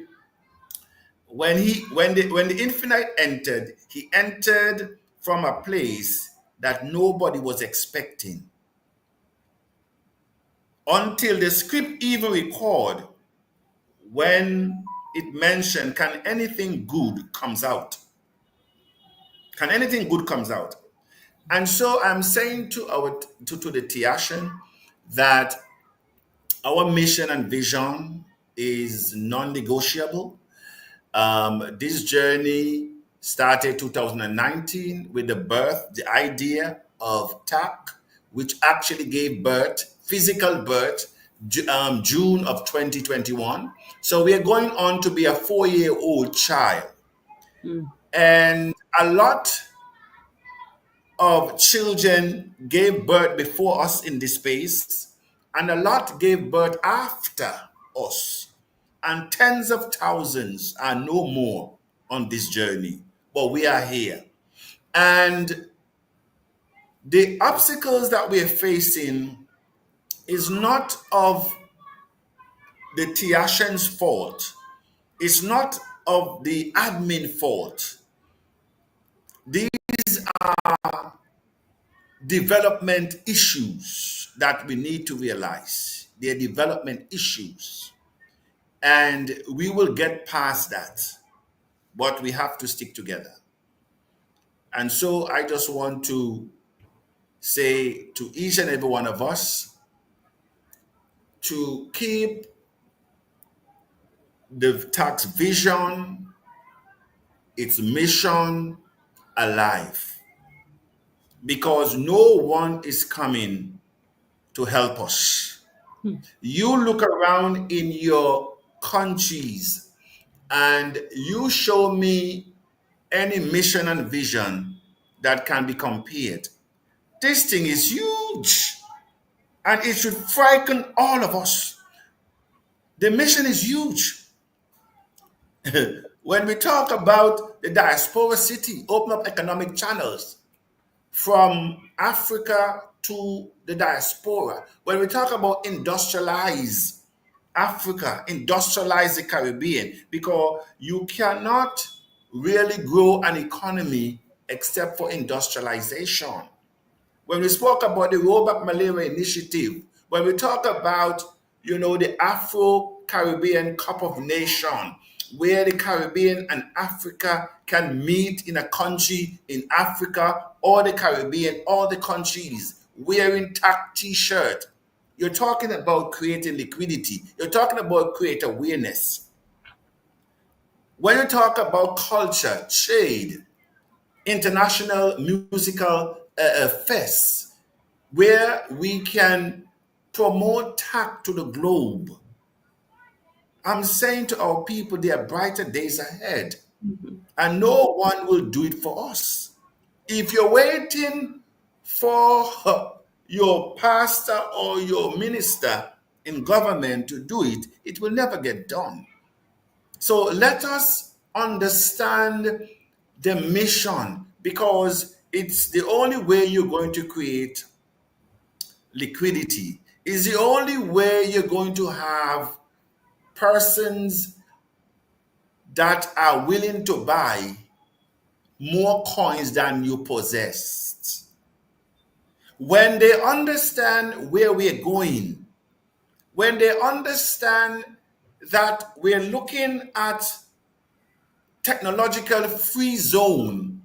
when the infinite entered, he entered from a place that nobody was expecting. Until the script even record when it mentioned, can anything good comes out? Can anything good comes out? And so I'm saying to the TACC that our mission and vision is non-negotiable. This journey started 2019 with the idea of TACC, which actually gave birth, physical birth, June of 2021. So we are going on to be a 4-year-old child. And a lot of children gave birth before us in this space, and a lot gave birth after us. And tens of thousands are no more on this journey, but we are here. And the obstacles that we are facing is not of the TACC's fault. It's not of the admin fault. These are development issues that we need to realize. They're development issues. And we will get past that, but we have to stick together. And so I just want to say to each and every one of us to keep the TACC vision, its mission alive. because no one is coming to help us. You look around in your countries and you show me any mission and vision that can be compared. This thing is huge and it should frighten all of us. The mission is huge. When we talk about the diaspora city, open up economic channels from Africa to the diaspora, when we talk about industrialize Africa, industrialize the Caribbean, because you cannot really grow an economy except for industrialization. When we spoke about the Rollback Malaria Initiative, when we talk about, the Afro-Caribbean Cup of Nations, where the Caribbean and Africa can meet in a country in Africa or the Caribbean, all the countries wearing TACC t-shirt. You're talking about creating liquidity. You're talking about create awareness. When you talk about culture, trade, international musical fests, where we can promote TACC to the globe, I'm saying to our people, there are brighter days ahead, and no one will do it for us. If you're waiting for your pastor or your minister in government to do it, it will never get done. So let us understand the mission, because it's the only way you're going to create liquidity. It's the only way you're going to have persons that are willing to buy more coins than you possessed. When they understand where we're going, when they understand that we're looking at technological free zone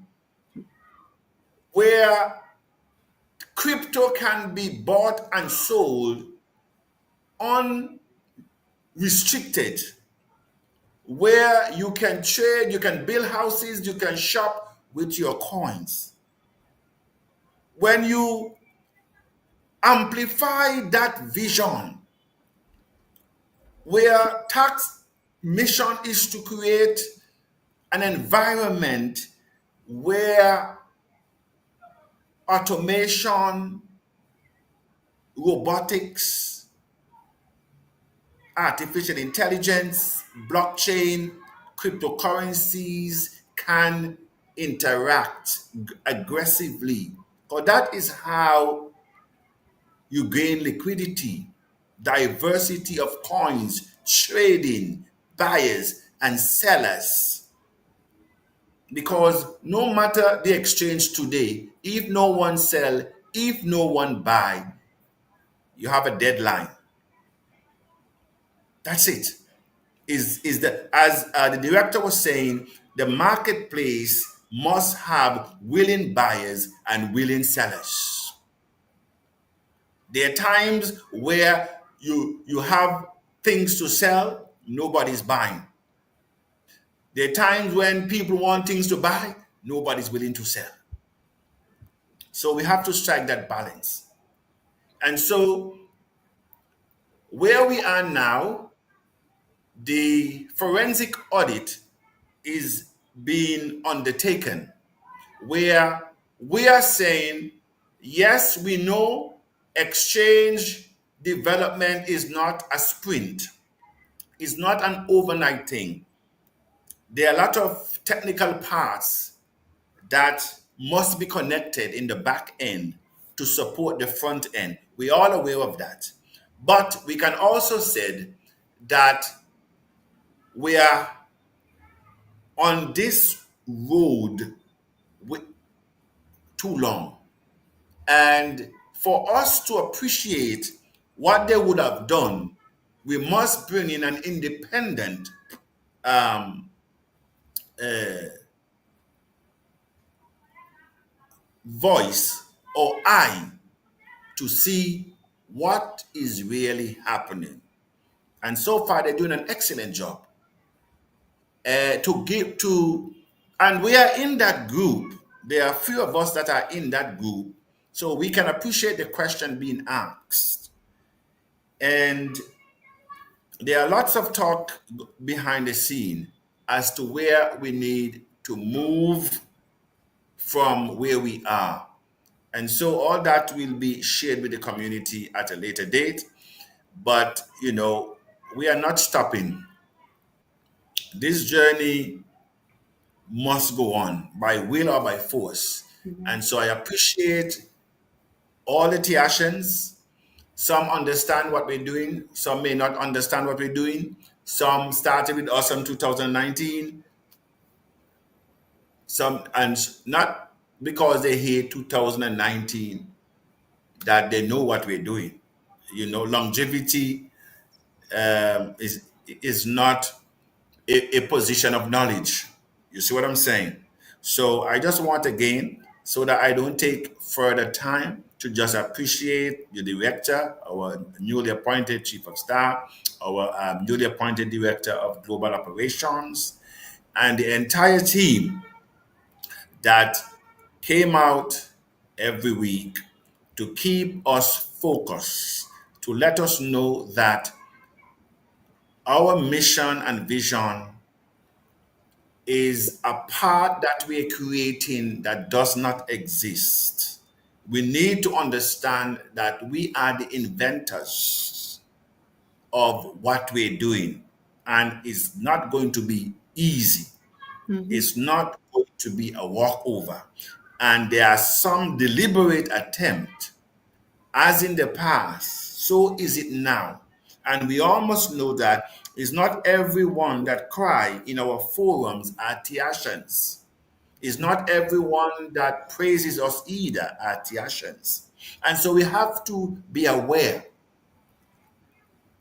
where crypto can be bought and sold unrestricted, where you can trade, you can build houses, you can shop with your coins. When you amplify that vision, where TACC's mission is to create an environment where automation, robotics, artificial intelligence, blockchain, cryptocurrencies can interact aggressively. Because that is how you gain liquidity, diversity of coins, trading, buyers and sellers. Because no matter the exchange today, if no one sell, if no one buy, you have a deadline. That's it. Is that, as the director was saying, the marketplace must have willing buyers and willing sellers. There are times where you have things to sell, nobody's buying. There are times when people want things to buy, nobody's willing to sell. So we have to strike that balance. And so where we are now, the forensic audit is being undertaken, where we are saying, yes, we know exchange development is not a sprint. It's not an overnight thing. There are a lot of technical parts that must be connected in the back end to support the front end. We're all aware of that. But we can also say that we are on this road too long. And for us to appreciate what they would have done, we must bring in an independent voice or eye to see what is really happening. And so far, they're doing an excellent job and we are in that group there are few of us that are in that group, so we can appreciate the question being asked. And there are lots of talk behind the scene as to where we need to move from where we are. And so all that will be shared with the community at a later date. But, we are not stopping. This journey must go on by will or by force. And so I appreciate all the Tiashans. Some understand what we're doing, some may not understand what we're doing. Some started with us in 2019. Some, and not because they hate 2019 that they know what we're doing. Longevity is not a position of knowledge. You see what I'm saying? So I just want again, so that I don't take further time, to just appreciate the director, our newly appointed chief of staff, our newly appointed director of global operations, and the entire team that came out every week to keep us focused, to let us know that our mission and vision is a part that we're creating that does not exist. We need to understand that we are the inventors of what we're doing, and it's not going to be easy. It's not going to be a walkover. And there are some deliberate attempt, as in the past, so is it now. And we almost know that it's not everyone that cry in our forums are Tiashans. It's not everyone that praises us either are Tiashans. And so we have to be aware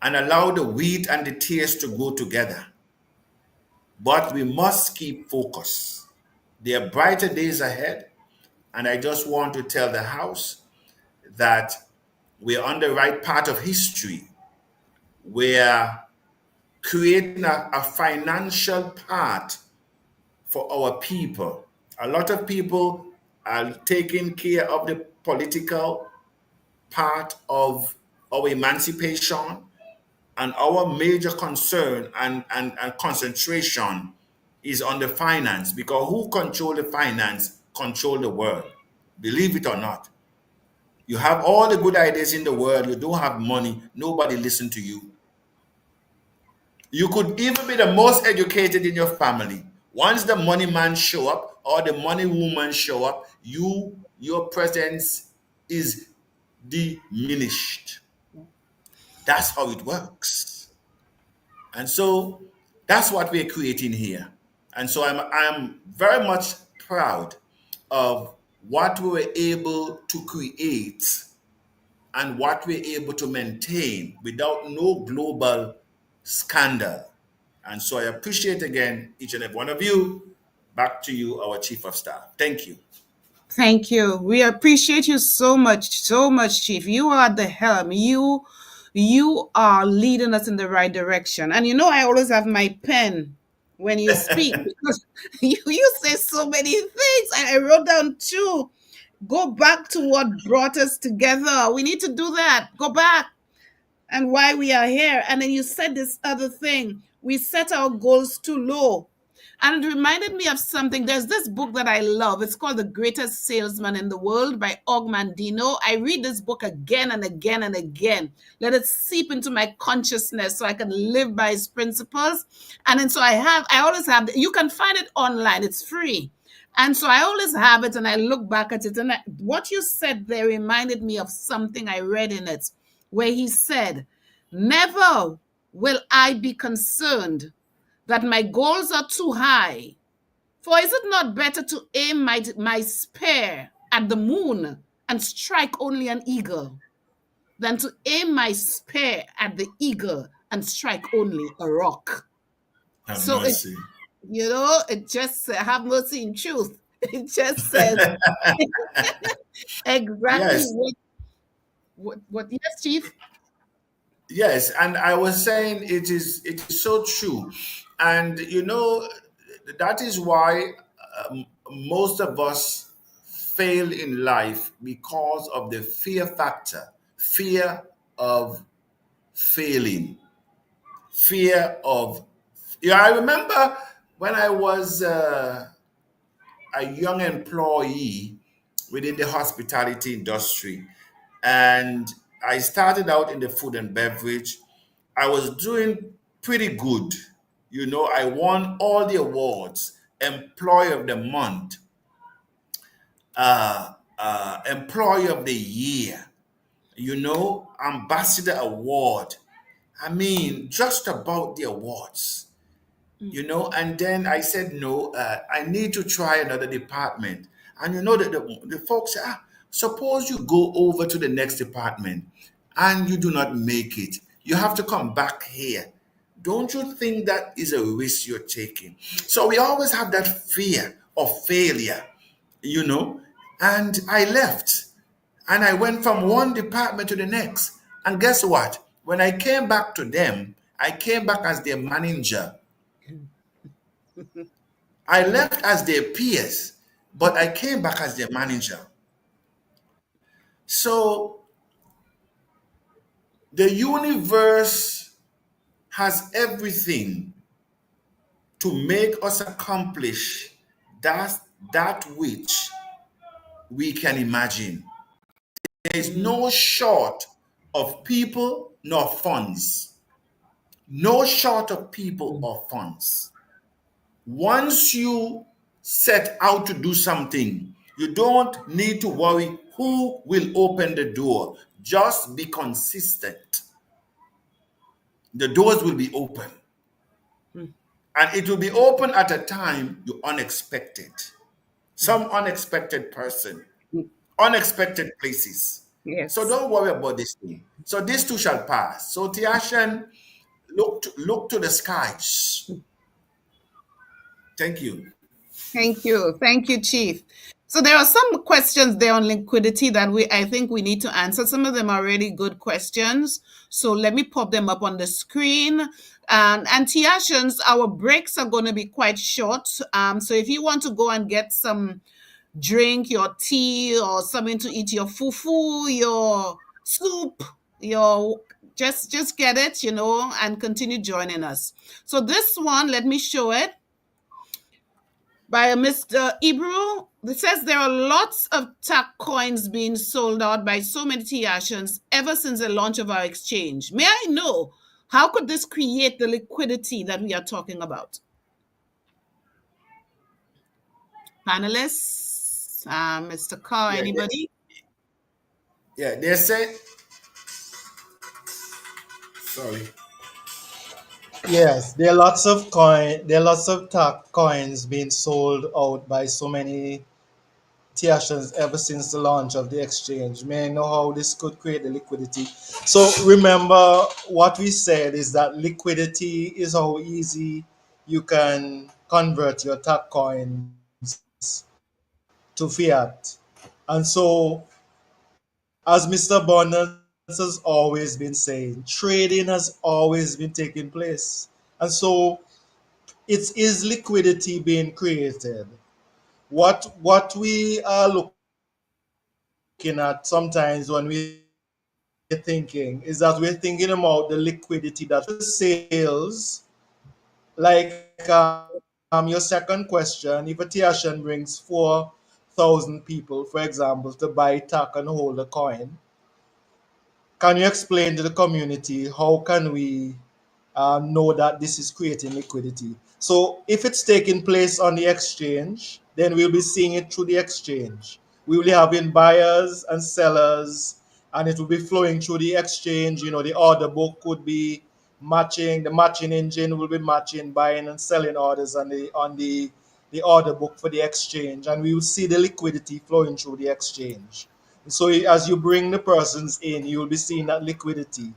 and allow the wheat and the tears to go together. But we must keep focus. There are brighter days ahead. And I just want to tell the House that we're on the right part of history. We're creating a financial path for our people. A lot of people are taking care of the political part of our emancipation, and our major concern and concentration is on the finance, because who control the finance control the world, believe it or not. You have all the good ideas in the world, you don't have money, nobody listen to you. You could even be the most educated in your family. Once the money man show up or the money woman show up, your presence is diminished. That's how it works. And so that's what we're creating here. And so I'm very much proud of what we were able to create and what we're able to maintain without no global scandal. And so I appreciate again each and every one of you. Back to you, our Chief of Staff. Thank you. Thank you. We appreciate you so much, Chief. You are the helm. You are leading us in the right direction. And I always have my pen when you speak because you say so many things. And I wrote down two. Go back to what brought us together. We need to do that. Go back and why we are here. And then you said this other thing. We set our goals too low. And it reminded me of something. There's this book that I love. It's called The Greatest Salesman in the World by Og Mandino. I read this book again and again and again. Let it seep into my consciousness so I can live by his principles. And then so I always have, you can find it online. It's free. And so I always have it and I look back at it. And what you said there reminded me of something I read in it, where he said, "Never will I be concerned that my goals are too high. For is it not better to aim my spear at the moon and strike only an eagle than to aim my spear at the eagle and strike only a rock?" Have So mercy. it just have mercy in truth. It just says exactly Yes. what yes, Chief? Yes, and I was saying it is so true. And that is why most of us fail in life because of the fear factor, fear of failing, fear of. Yeah, I remember when I was a young employee within the hospitality industry, and I started out in the food and beverage. I was doing pretty good. You know, I won all the awards: Employee of the Month, Employee of the Year, Ambassador Award. I mean, just about the awards. And then I said, no, I need to try another department. And that the folks say, suppose you go over to the next department and you do not make it, you have to come back here. Don't you think that is a risk you're taking? So we always have that fear of failure, you know. And I left and I went from one department to the next. And guess what? When I came back to them, I came back as their manager. I left as their peers, but I came back as their manager. So the universe has everything to make us accomplish that which we can imagine. There is no short of people nor funds. No short of people or funds. Once you set out to do something, you don't need to worry who will open the door. Just be consistent. The doors will be open. And it will be open at a time you unexpected. Some unexpected person, unexpected places. So Yes. don't worry about this thing. So this too shall pass. So Tiashan, look to the skies. Thank you. Thank you. Thank you, Chief. So there are some questions there on liquidity that I think we need to answer. Some of them are really good questions. So let me pop them up on the screen. And Tiashans, our breaks are going to be quite short. So if you want to go and get some drink, your tea, or something to eat, your fufu, your soup, your just get it, and continue joining us. So this one, let me show it by Mr. Ibru. It says there are lots of TACC coins being sold out by so many Tiashans ever since the launch of our exchange. May I know, how could this create the liquidity that we are talking about? Panelists, Mr. Carr, Yeah, anybody? they say, sorry. Yes, there are lots of there are lots of TAC coins being sold out by so many Tiashans ever since the launch of the exchange. May I know how this could create the liquidity? So remember what we said is that liquidity is how easy you can convert your TAC coins to fiat. And so, as Mr. Abundance has always been saying, trading has always been taking place. And so it is liquidity being created. What we are looking at sometimes when we're thinking is that we're thinking about the liquidity that will come from sales. Like your second question, if a Tiashan brings 4,000 people, for example, to buy TAC and hold a coin, can you explain to the community how can we know that this is creating liquidity? So if it's taking place on the exchange, then we'll be seeing it through the exchange. We will be having buyers and sellers, and it will be flowing through the exchange. The order book would be matching, the matching engine will be matching buying and selling orders on the order book for the exchange, and we will see the liquidity flowing through the exchange. So as you bring the persons in, you will be seeing that liquidity.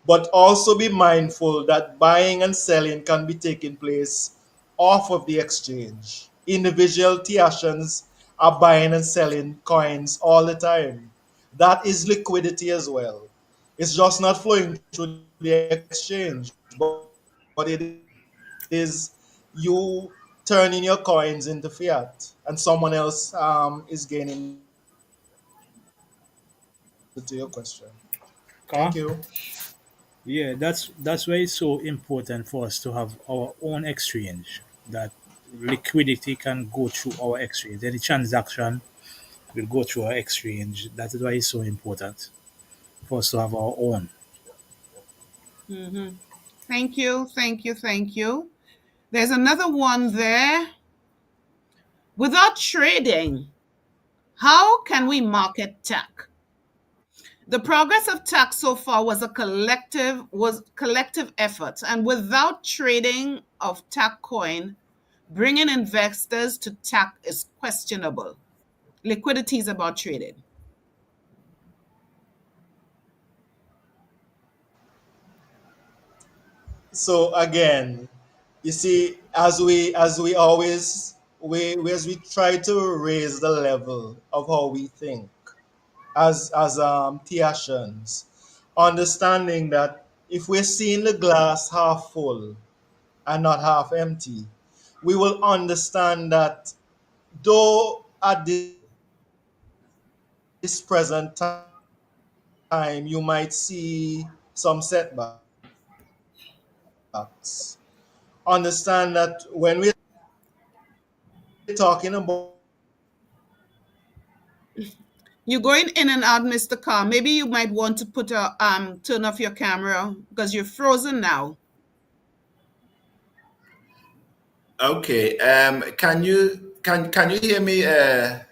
But also be mindful that buying and selling can be taking place off of the exchange. Individual Tiashans are buying and selling coins all the time. That is liquidity as well. It's just not flowing through the exchange, but it is you turning your coins into fiat, and someone else is gaining the answer to your question. Thank Car? you. Yeah, that's why it's so important for us to have our own exchange. That liquidity can go through our exchange. Any transaction will go through our exchange. That is why it's so important for us to have our own. Mhm. Thank you, thank you, thank you. There's another one there. Without trading, how can we market tech? The progress of TACC so far was collective effort, and without trading of TACC coin, bringing investors to TACC is questionable. Liquidity is about trading. So again, you see, as we always as we try to raise the level of how we think as Theacians, understanding that if we're seeing the glass half full and not half empty, we will understand that though at this present time you might see some setbacks, understand that when we're talking about You're going in and out, Mr. Carr. Maybe you might want to put a turn off your camera because you're frozen now. Okay. Can you hear me, yeah,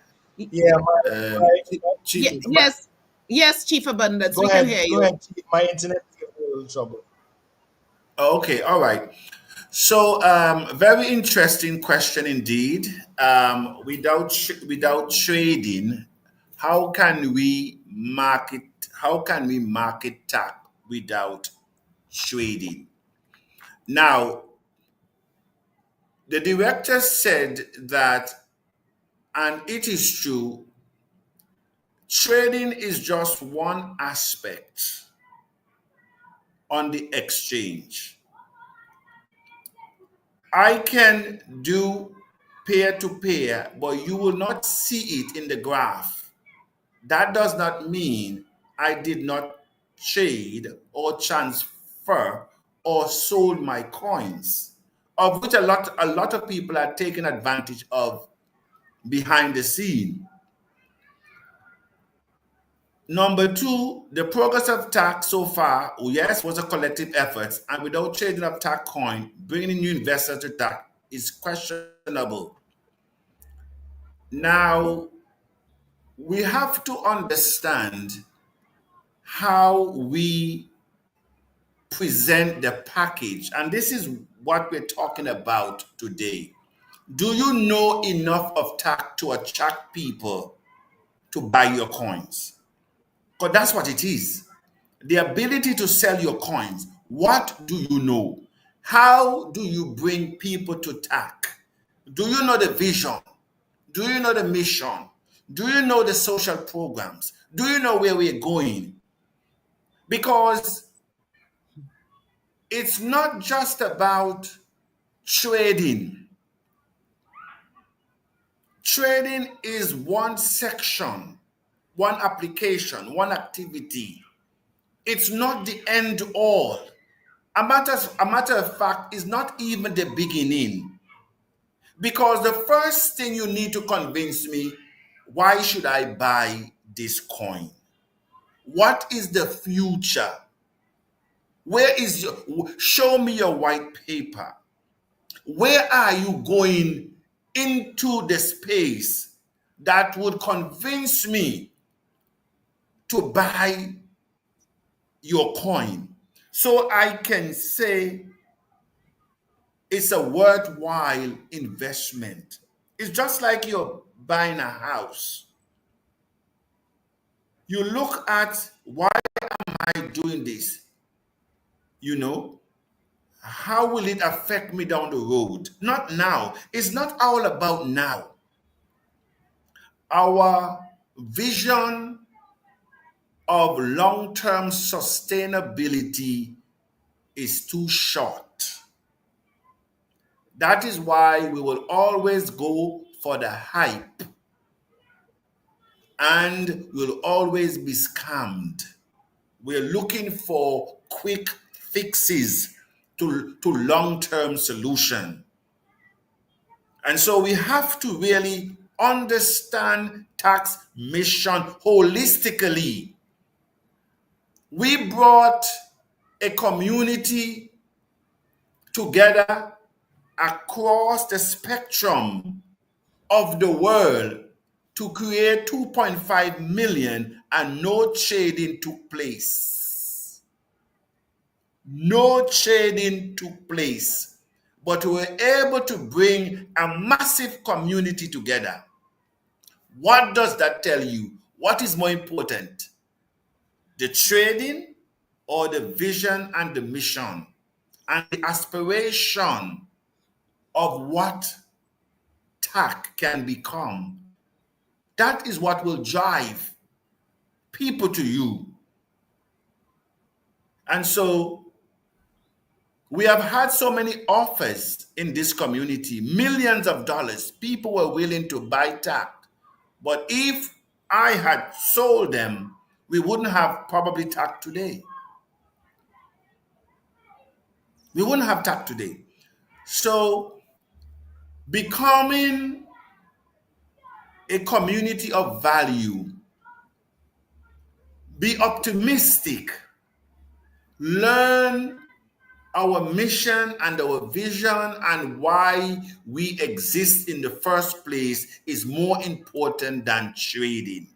Chief? Yes, yes, Chief Abundance, go we can ahead, hear you. Chief. My internet is a little trouble. Okay, all right. So, very interesting question indeed. Without trading, how can we market? How can we market tech without trading? Now, the director said that, and it is true, trading is just one aspect on the exchange. I can do peer to peer, but you will not see it in the graph. That does not mean I did not trade or transfer or sold my coins, of which a lot of people are taking advantage of behind the scene. Number two, the progress of TACC so far, yes, was a collective effort, and without trading of TACC coin, bringing in new investors to TACC is questionable. Now, we have to understand how we present the package, and this is what we're talking about today. Do you know enough of TACC to attract people to buy your coins? Because that's what it is. The ability to sell your coins. What do you know? How do you bring people to TACC? Do you know the vision? Do you know the mission? Do you know the social programs? Do you know where we're going? Because it's not just about trading. Trading is one section, one application, one activity. It's not the end all. A matter of fact, is not even the beginning. Because the first thing you need to convince me, why should I buy this coin? What is the future? Where is your, show me your white paper. Where are you going into the space that would convince me to buy your coin? So I can say it's a worthwhile investment. It's just like you're buying a house. You look at, why am I doing this? You know, how will it affect me down the road? Not now. It's not all about now. Our vision of long term sustainability is too short. That is why we will always go for the hype and we'll always be scammed. We're looking for quick fixes to long-term solution. And so we have to really understand TACC's mission holistically. We brought a community together across the spectrum of the world to create 2.5 million, and no trading took place. No trading took place. But we were able to bring a massive community together. What does that tell you? What is more important? The trading or the vision and the mission and the aspiration of what TACC can become? That is what will drive people to you. And so we have had so many offers in this community, millions of dollars. People were willing to buy TACC. But if I had sold them, we wouldn't have probably TACC today. We wouldn't have TACC today. So becoming a community of value, be optimistic, learn our mission and our vision and why we exist in the first place is more important than trading.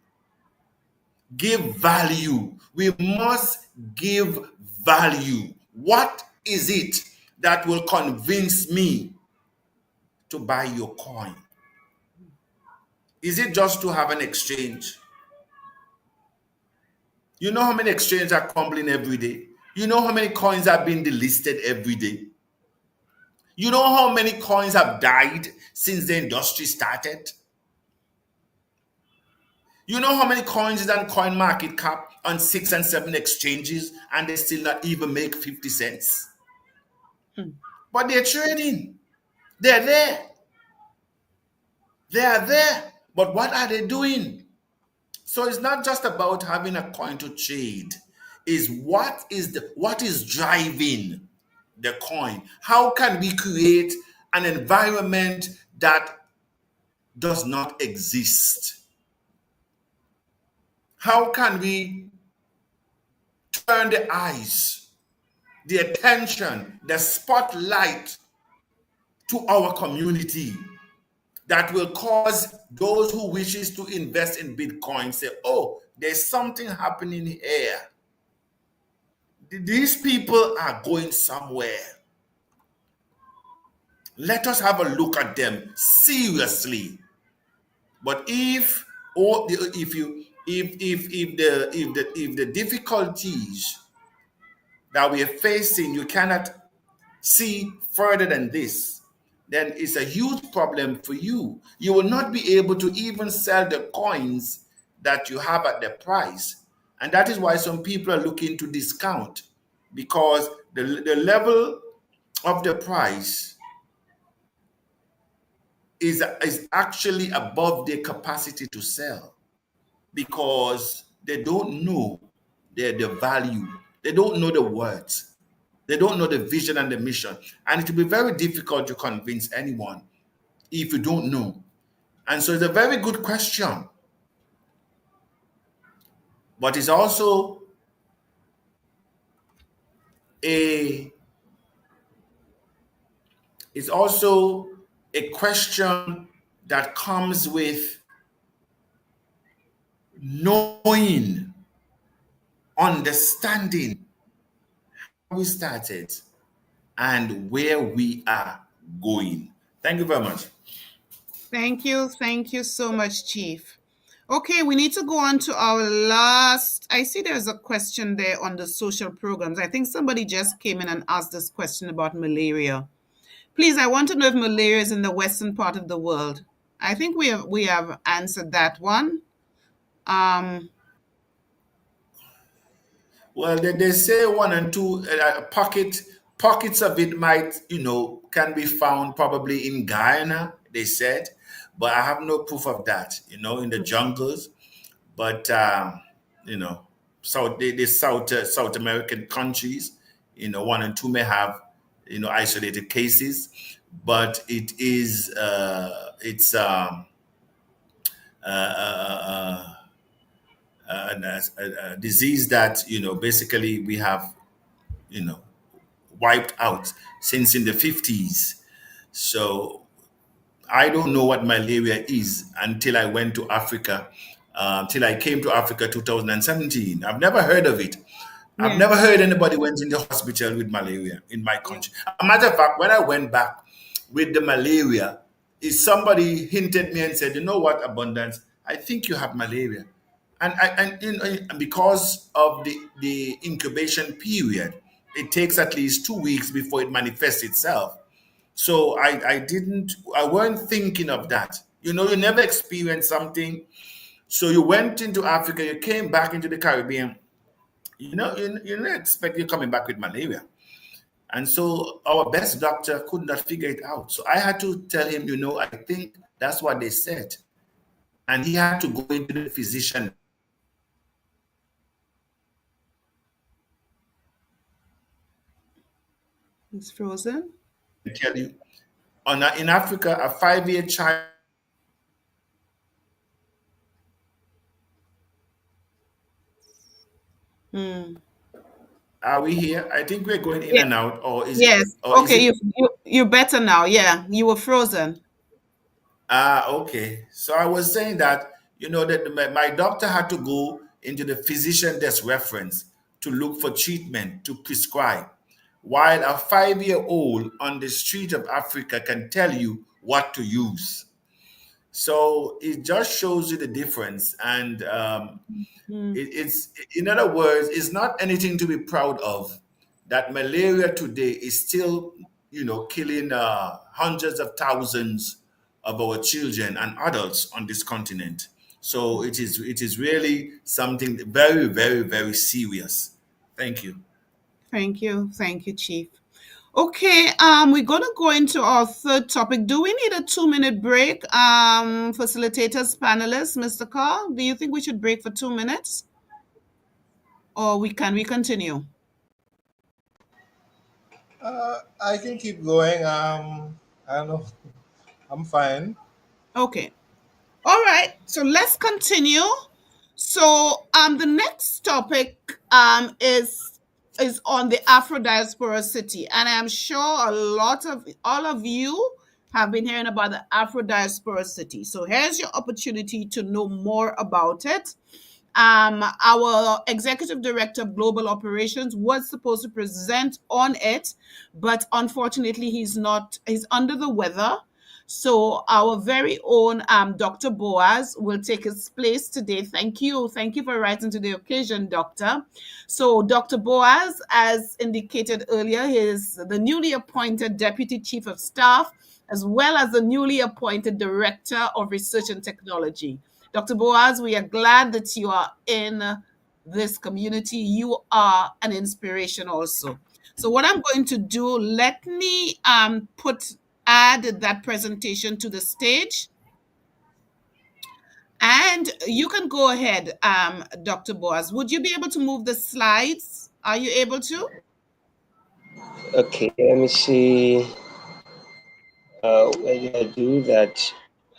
Give value. We must give value. What is it that will convince me to buy your coin? Is it just to have an exchange? You know how many exchanges are crumbling every day? You know how many coins are being delisted every day? You know how many coins have died since the industry started? You know how many coins is on coin market cap on 6 and 7 exchanges and they still not even make 50 cents? But they're trading. They're there. They are there. But what are they doing? So it's not just about having a coin to trade. Is what is driving the coin? How can we create an environment that does not exist? How can we turn the eyes, the attention, the spotlight to our community that will cause those who wishes to invest in Bitcoin say, oh, there's something happening here. These people are going somewhere. Let us have a look at them seriously. But if the difficulties that we are facing, you cannot see further than this, then it's a huge problem for you. You will not be able to even sell the coins that you have at the price. And that is why some people are looking to discount, because the level of the price is actually above their capacity to sell, because they don't know the value. They don't know the words. They don't know the vision and the mission. And it will be very difficult to convince anyone if you don't know. And so it's a very good question. But it's also a question that comes with knowing, understanding how we started and where we are going. Thank you very much. Thank you. Thank you so much, Chief. Okay, we need to go on to our last. I see there's a question there on the social programs. I think somebody just came in and asked this question about malaria. Please, I want to know if malaria is in the western part of the world. I think we have answered that one. Well, they say 1 and 2 pocket pockets of it might, can be found probably in Guyana, they said, but I have no proof of that, in the jungles. But, the South American countries, one and two may have, isolated cases, but it is, it's uh, uh, a disease that, basically we have, you know, wiped out since in the 50s. So I don't know what malaria is until I went to Africa, till I came to Africa 2017. I've never heard of it. I've Yeah. never heard anybody went in the hospital with malaria in my country. A matter of fact, when I went back with the malaria, is somebody hinted me and said, "You know what, Abundance? I think you have malaria," and because of the incubation period, it takes at least 2 weeks before it manifests itself. So I weren't thinking of that. You never experienced something. So you went into Africa, you came back into the Caribbean. You didn't expect you coming back with malaria. And so our best doctor could not figure it out. So I had to tell him, I think that's what they said. And he had to go into the physician. It's frozen. And tell you, in Africa, a 5-year child. Are we here? I think we're going in Yeah. and out, or is it? Yes. Or is Okay, it? you're better now. Yeah, you were frozen. Okay. So I was saying that, that my doctor had to go into the physician desk reference to look for treatment to prescribe, while a 5-year-old on the street of Africa can tell you what to use. So it just shows you the difference. And it's, in other words, it's not anything to be proud of that malaria today is still, killing hundreds of thousands of our children and adults on this continent. So it is really something very, very, very serious. Thank you. Thank you. Thank you, Chief. Okay, we're gonna go into our third topic. Do we need a 2-minute break? Facilitators, panelists, Mr. Carr, do you think we should break for 2 minutes? Or we continue? I can keep going. I don't know. I'm fine. Okay. All right. So let's continue. So the next topic is on the Afrodiaspora city, and I'm sure all of you have been hearing about the Afrodiaspora city. So here's your opportunity to know more about it. Our executive director of global operations was supposed to present on it, but unfortunately he's under the weather. So our very own Dr. Boaz will take his place today. Thank you for rising to the occasion, Doctor. So Dr. Boaz, as indicated earlier, he is the newly appointed Deputy Chief of Staff, as well as the newly appointed Director of Research and Technology. Dr. Boaz, we are glad that you are in this community. You are an inspiration also. So what I'm going to do, let me add that presentation to the stage. And you can go ahead, Dr. Boaz. Would you be able to move the slides? Are you able to? Okay, let me see. Where do I do that?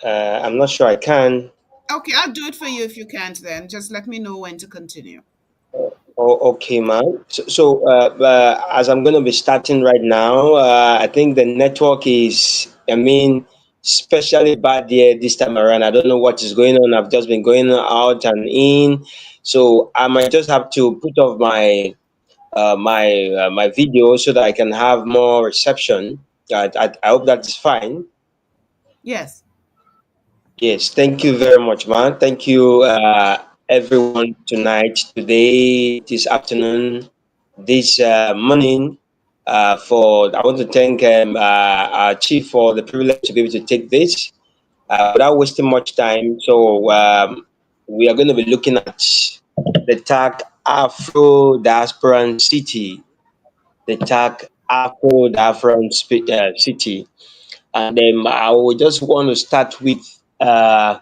I'm not sure I can. Okay, I'll do it for you if you can't then. Just let me know when to continue. Oh, okay, man. As I'm going to be starting right now, I think the network is, especially bad here this time around. I don't know what is going on. I've just been going out and in. So I might just have to put off my video so that I can have more reception. I hope that is fine. Yes. Yes, thank you very much, man. Thank you, everyone, tonight, today, this afternoon, this morning. I want to thank our chief for the privilege to be able to take this without wasting much time. So we are going to be looking at the TACC Afro Diasporan City, the TACC Afrodiasporan city. And I would just want to start with a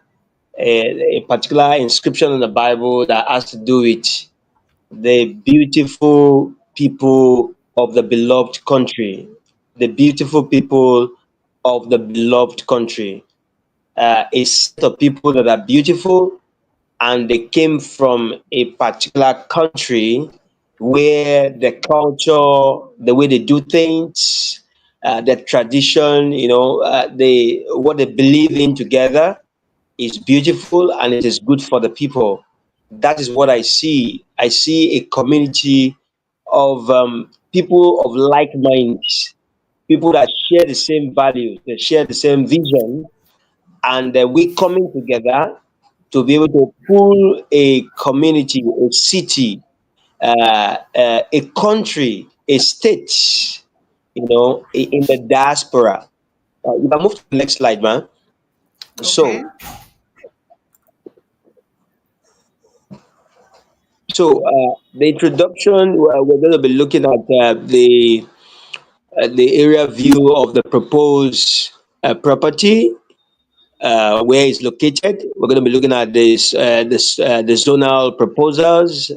particular inscription in the Bible that has to do with the beautiful people of the beloved country. The beautiful people of the beloved country. A set of people that are beautiful, and they came from a particular country where the culture, the way they do things, the tradition, they what they believe in together is beautiful and it is good for the people. That is what I see. I see a community of people of like minds, people that share the same values, they share the same vision, and we coming together to be able to pull a community, a city, a country, a state, in the diaspora. You can move to the next slide, man. Okay. So, the introduction, we're going to be looking at the area view of the proposed property, where it's located. We're going to be looking at the zonal proposals,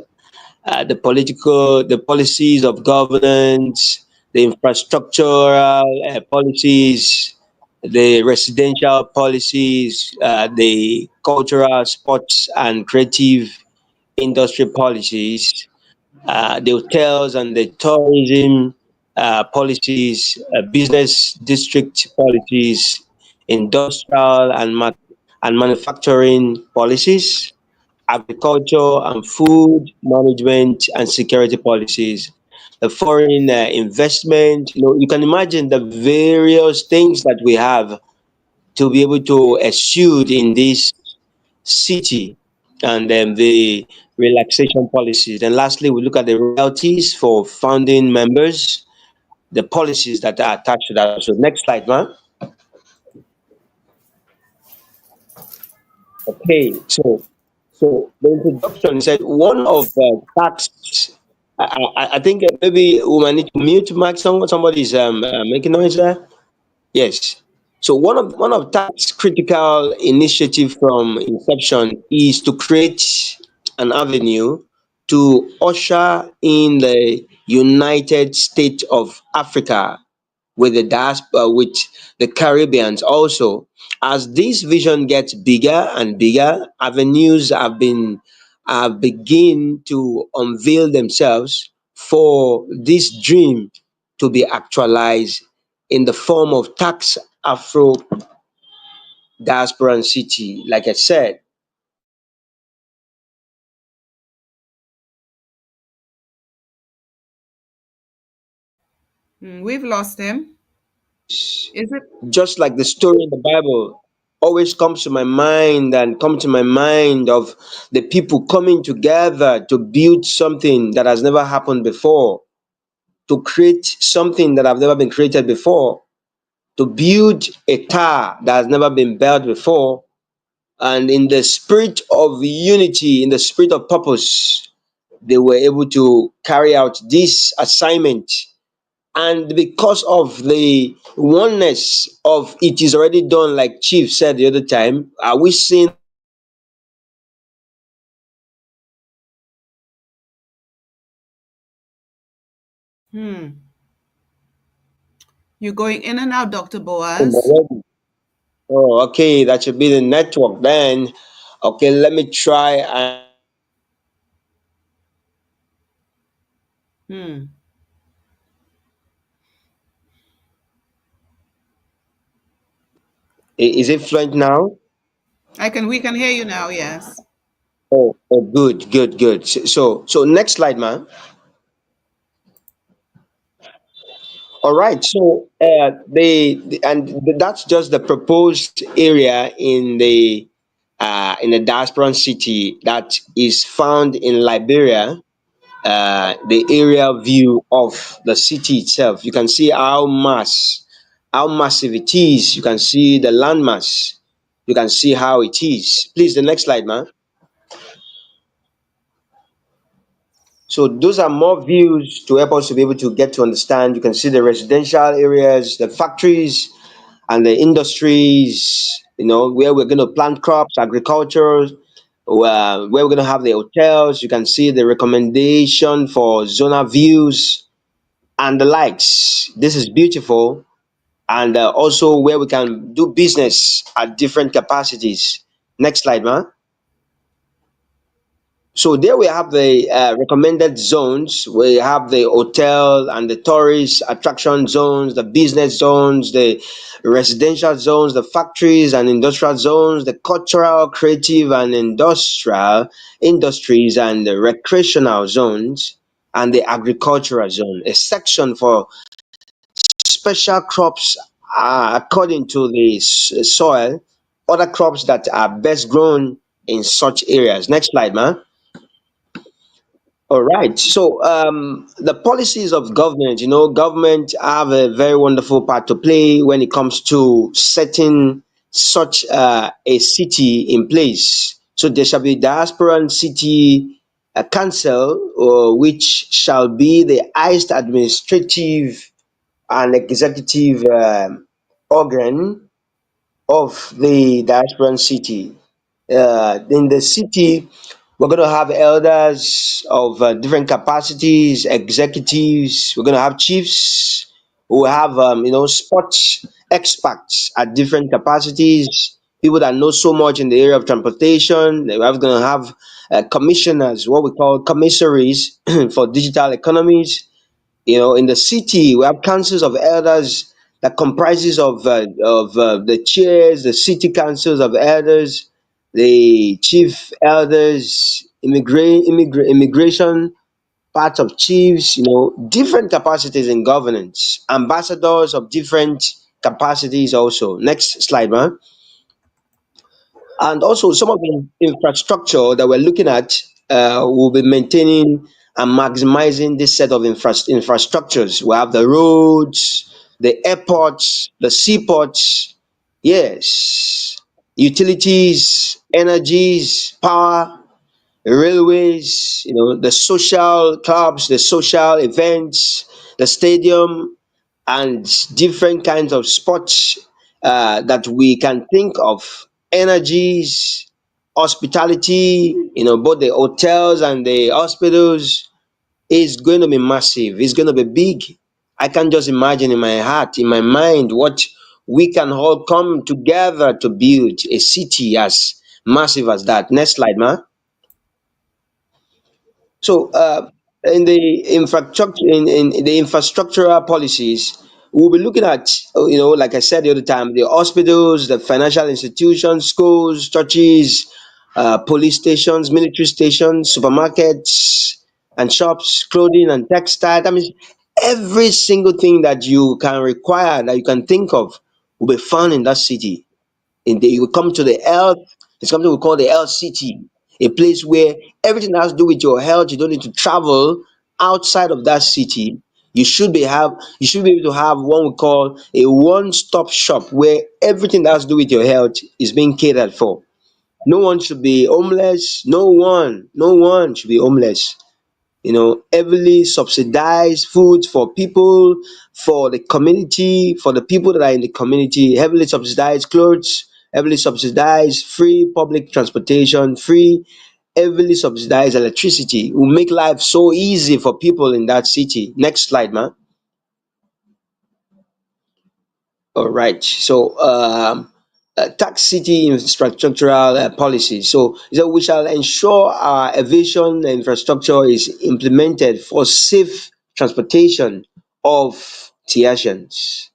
the policies of governance, the infrastructural policies, the residential policies, the cultural, sports, and creative industry policies, the hotels and the tourism policies, business district policies, industrial and manufacturing policies, agriculture and food management and security policies, the foreign investment. You can imagine the various things that we have to be able to eschew in this city, and then the relaxation policies. And lastly, we look at the royalties for founding members, the policies that are attached to that. So next slide, man. Okay, so the introduction said one of the tax. I think maybe we might need to mute Mike. Somebody's making noise there. Yes. So one of tax critical initiative from inception is to create an avenue to usher in the United States of Africa with the diaspora, with the Caribbeans also. As this vision gets bigger and bigger, avenues have begin to unveil themselves for this dream to be actualized in the form of tax Afro diasporan city. Like I said, We've lost him. Is it? just like the story in the Bible always comes to my mind and come to my mind of the people coming together to build something that has never happened before, to create something that have never been created before, to build a tower that has never been built before, and in the spirit of unity, in the spirit of purpose, they were able to carry out this assignment. And because of the oneness of it is already done, like Chief said the other time, are we seeing Hmm. You're going in and out, Dr. Boaz. already? Oh, okay, that should be the network then. Okay, let me try. And Hmm. is it fluent now? We can hear you now, yes. Oh, good, good, good. So next slide, man. All right. So that's just the proposed area in the diasporan city that is found in Liberia. The area view of the city itself. You can see how massive it is. You can see the landmass. You can see how it is. Please, the next slide, man. So those are more views to help us to be able to get to understand. You can see the residential areas, the factories, and the industries. Where we're going to plant crops, agriculture, where we're going to have the hotels. You can see the recommendation for zonal views and the likes. This is beautiful, and also where we can do business at different capacities. Next slide, man. So there we have the recommended zones. We have the hotel and the tourist attraction zones, the business zones, the residential zones, the factories and industrial zones, the cultural, creative and industrial industries and the recreational zones, and the agricultural zone. A section for special crops according to the soil, other crops that are best grown in such areas. Next slide, man. All right. So the policies of government, government have a very wonderful part to play when it comes to setting such a city in place. So there shall be diasporan city council, which shall be the highest administrative and executive organ of the diasporan city. In the city, we're going to have elders of different capacities, executives. We're going to have chiefs who have, sports experts at different capacities. People that know so much in the area of transportation. We're going to have commissioners, what we call commissaries for digital economies. In the city, we have councils of elders that comprises of the chairs, the city councils of elders, the chief elders, immigration part of chiefs, different capacities in governance, ambassadors of different capacities also. Next slide, man. And also some of the infrastructure that we're looking at will be maintaining and maximizing this set of infrastructures. We have the roads, the airports, the seaports, yes, utilities, energies, power, railways, the social clubs, the social events, the stadium, and different kinds of sports that we can think of, energies, hospitality, both the hotels and the hospitals is going to be massive. It's going to be big. I can just imagine in my heart, in my mind, what we can all come together to build a city as massive as that. Next slide, man. So, in the infrastructure, in the infrastructural policies, we'll be looking at, like I said the other time, the hospitals, the financial institutions, schools, churches, police stations, military stations, supermarkets and shops, clothing and textile. That means every single thing that you can require, that you can think of, will be found in that city. You will come to the health. It's something we call the health city, a place where everything that has to do with your health, you don't need to travel outside of that city. You should be able to have what we call a one-stop shop where everything that has to do with your health is being catered for. No one should be homeless. No one should be homeless. Heavily subsidized food for people, for the community, for the people that are in the community, heavily subsidized clothes, heavily subsidized free public transportation, free heavily subsidized electricity will make life so easy for people in that city. Next slide, man. All right. So, tax city infrastructural policies. So we shall ensure our aviation infrastructure is implemented for safe transportation of Tiasians.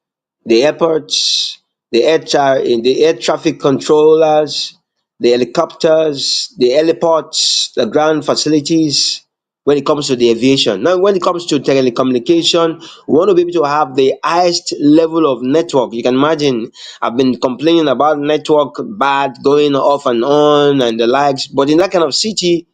The airports, the air traffic controllers, the helicopters, the heliports, the ground facilities, when it comes to the aviation. Now, when it comes to telecommunication, we want to be able to have the highest level of network. You can imagine, I've been complaining about network bad, going off and on and the likes, but in that kind of city,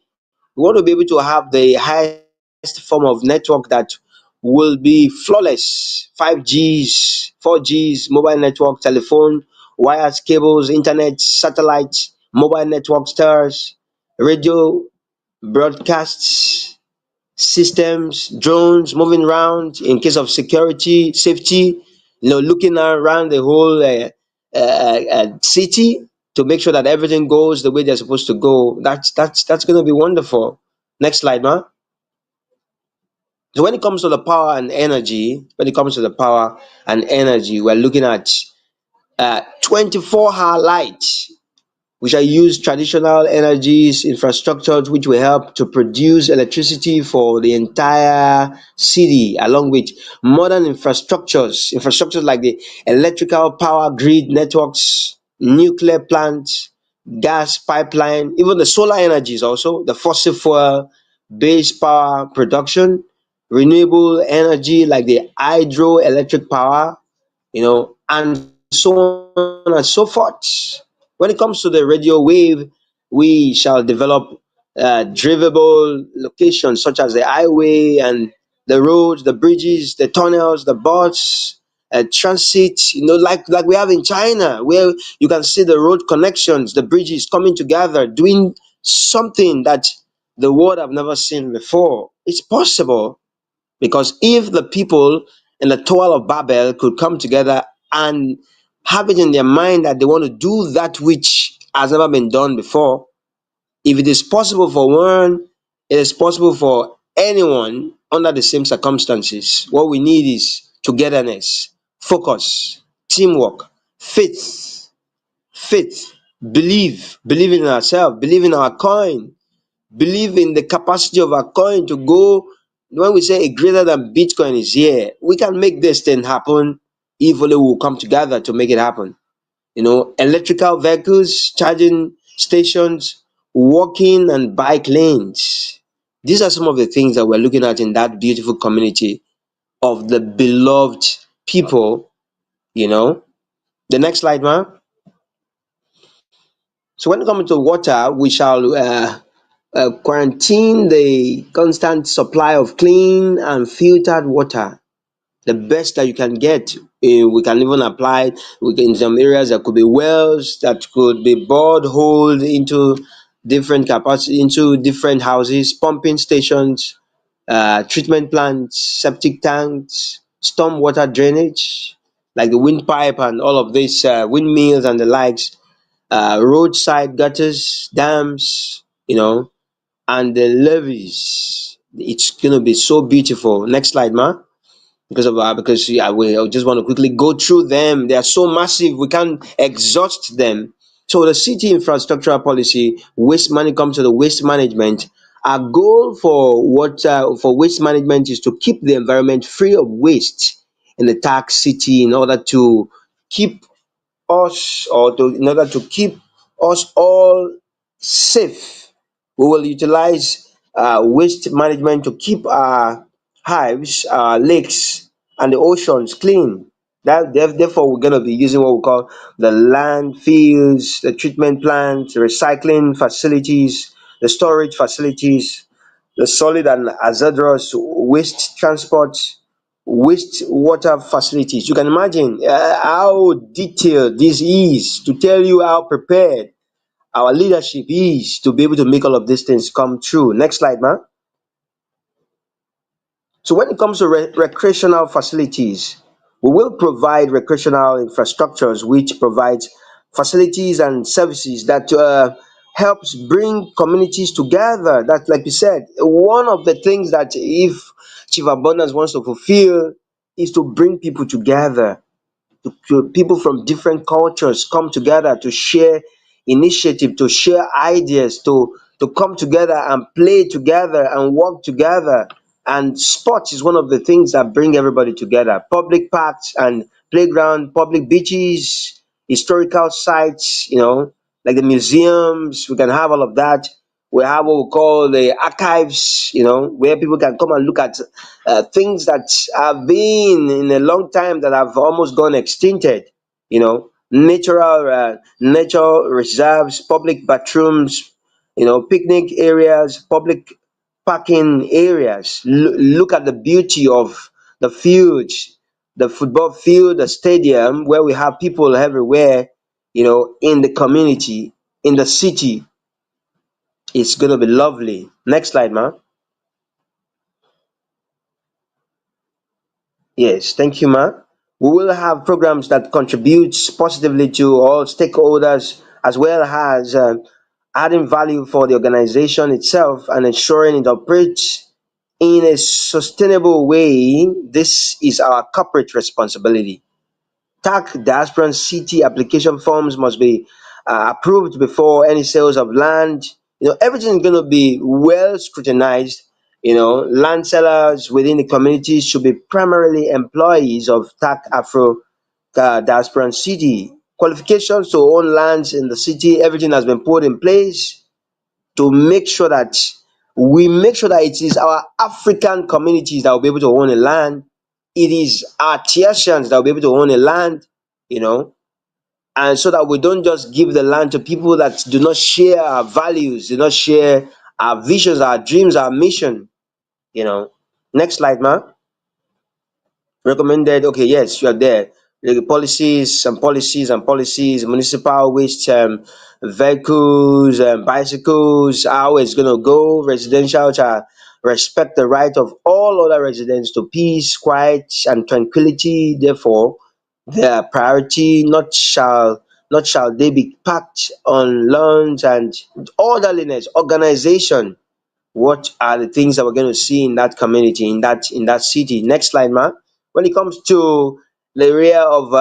we want to be able to have the highest form of network that will be flawless. 5Gs, 4Gs, mobile network, telephone, wires, cables, internet, satellites, mobile network stars, radio broadcasts, systems, drones moving around in case of security, safety, looking around the whole city to make sure that everything goes the way they're supposed to go. That's going to be wonderful. Next slide, ma. So when it comes to the power and energy, we're looking at 24-hour light. We shall use traditional energies infrastructures which will help to produce electricity for the entire city, along with modern infrastructures like the electrical power grid networks, nuclear plants, gas pipeline, even the solar energies also, the fossil fuel based power production, renewable energy like the hydroelectric power, and so on and so forth. When it comes to the radio wave, we shall develop drivable locations such as the highway and the roads, the bridges, the tunnels, the bus, transit, like we have in China, where you can see the road connections, the bridges coming together, doing something that the world have never seen before. It's possible because if the people in the Tower of Babel could come together and have it in their mind that they want to do that which has never been done before, if it is possible for one, it is possible for anyone under the same circumstances. What we need is togetherness, focus, teamwork, faith, believe in ourselves, believe in our coin, believe in the capacity of our coin to go. When we say a greater than Bitcoin is here, we can make this thing happen if only we'll come together to make it happen. Electrical vehicles, charging stations, walking and bike lanes. These are some of the things that we're looking at in that beautiful community of the beloved people. The next slide, man. So when it comes to water, we shall quarantine the constant supply of clean and filtered water, the best that you can get. We can even apply, in some areas there could be wells that could be bored holed into different capacity, into different houses, pumping stations, treatment plants, septic tanks, storm water drainage, like the windpipe and all of these windmills and the likes, roadside gutters, dams, and the levees. It's gonna be so beautiful. Next slide, ma. Because yeah, I just want to quickly go through them. They are so massive, we can't exhaust them. So the city infrastructural policy, waste money comes to the waste management. Our goal for waste management is to keep the environment free of waste in the tax city in order to keep in order to keep us all safe. We will utilize waste management to keep our hives, our lakes, and the oceans clean. Therefore, we're going to be using what we call the landfills, the treatment plants, the recycling facilities, the storage facilities, the solid and hazardous waste transport, wastewater facilities. You can imagine how detailed this is to tell you how prepared our leadership is to be able to make all of these things come true. Next slide, man. So when it comes to recreational facilities, we will provide recreational infrastructures which provides facilities and services that helps bring communities together. That, like you said, one of the things that if Chief Abundance wants to fulfill is to bring people together, to people from different cultures come together to share initiative, to share ideas, to come together and play together and work together. And sports is one of the things that bring everybody together. Public parks and playground, public beaches, historical sites, like the museums, we can have all of that. We have what we call the archives, where people can come and look at things that have been in a long time that have almost gone extincted. Nature reserves, public bathrooms, picnic areas, public parking areas. Look at the beauty of the fields, the football field, the stadium, where we have people everywhere, in the community, in the city. It's going to be lovely. Next slide, man. Yes, thank you, Ma. We will have programs that contribute positively to all stakeholders as well as adding value for the organization itself and ensuring it operates in a sustainable way. This is our corporate responsibility. TAC Diasporan City application forms must be approved before any sales of land. Everything is going to be well scrutinized. Land sellers within the community should be primarily employees of TAC Afro Diasporan City. Qualifications to own lands in the city, everything has been put in place to make sure that it is our African communities that will be able to own a land. It is our Tiasians that will be able to own a land, you know, and so that we don't just give the land to people that do not share our values, do not share our visions, our dreams, our mission. Next slide, ma. Recommended, okay, yes, you are there. The policies, municipal waste vehicles, bicycles, how it's going to go. Residential shall respect the right of all other residents to peace, quiet, and tranquility. Therefore, their priority not shall they be packed on lawns and orderliness, organization. What are the things that we're going to see in that community, in that city? Next slide, ma. When it comes to the area of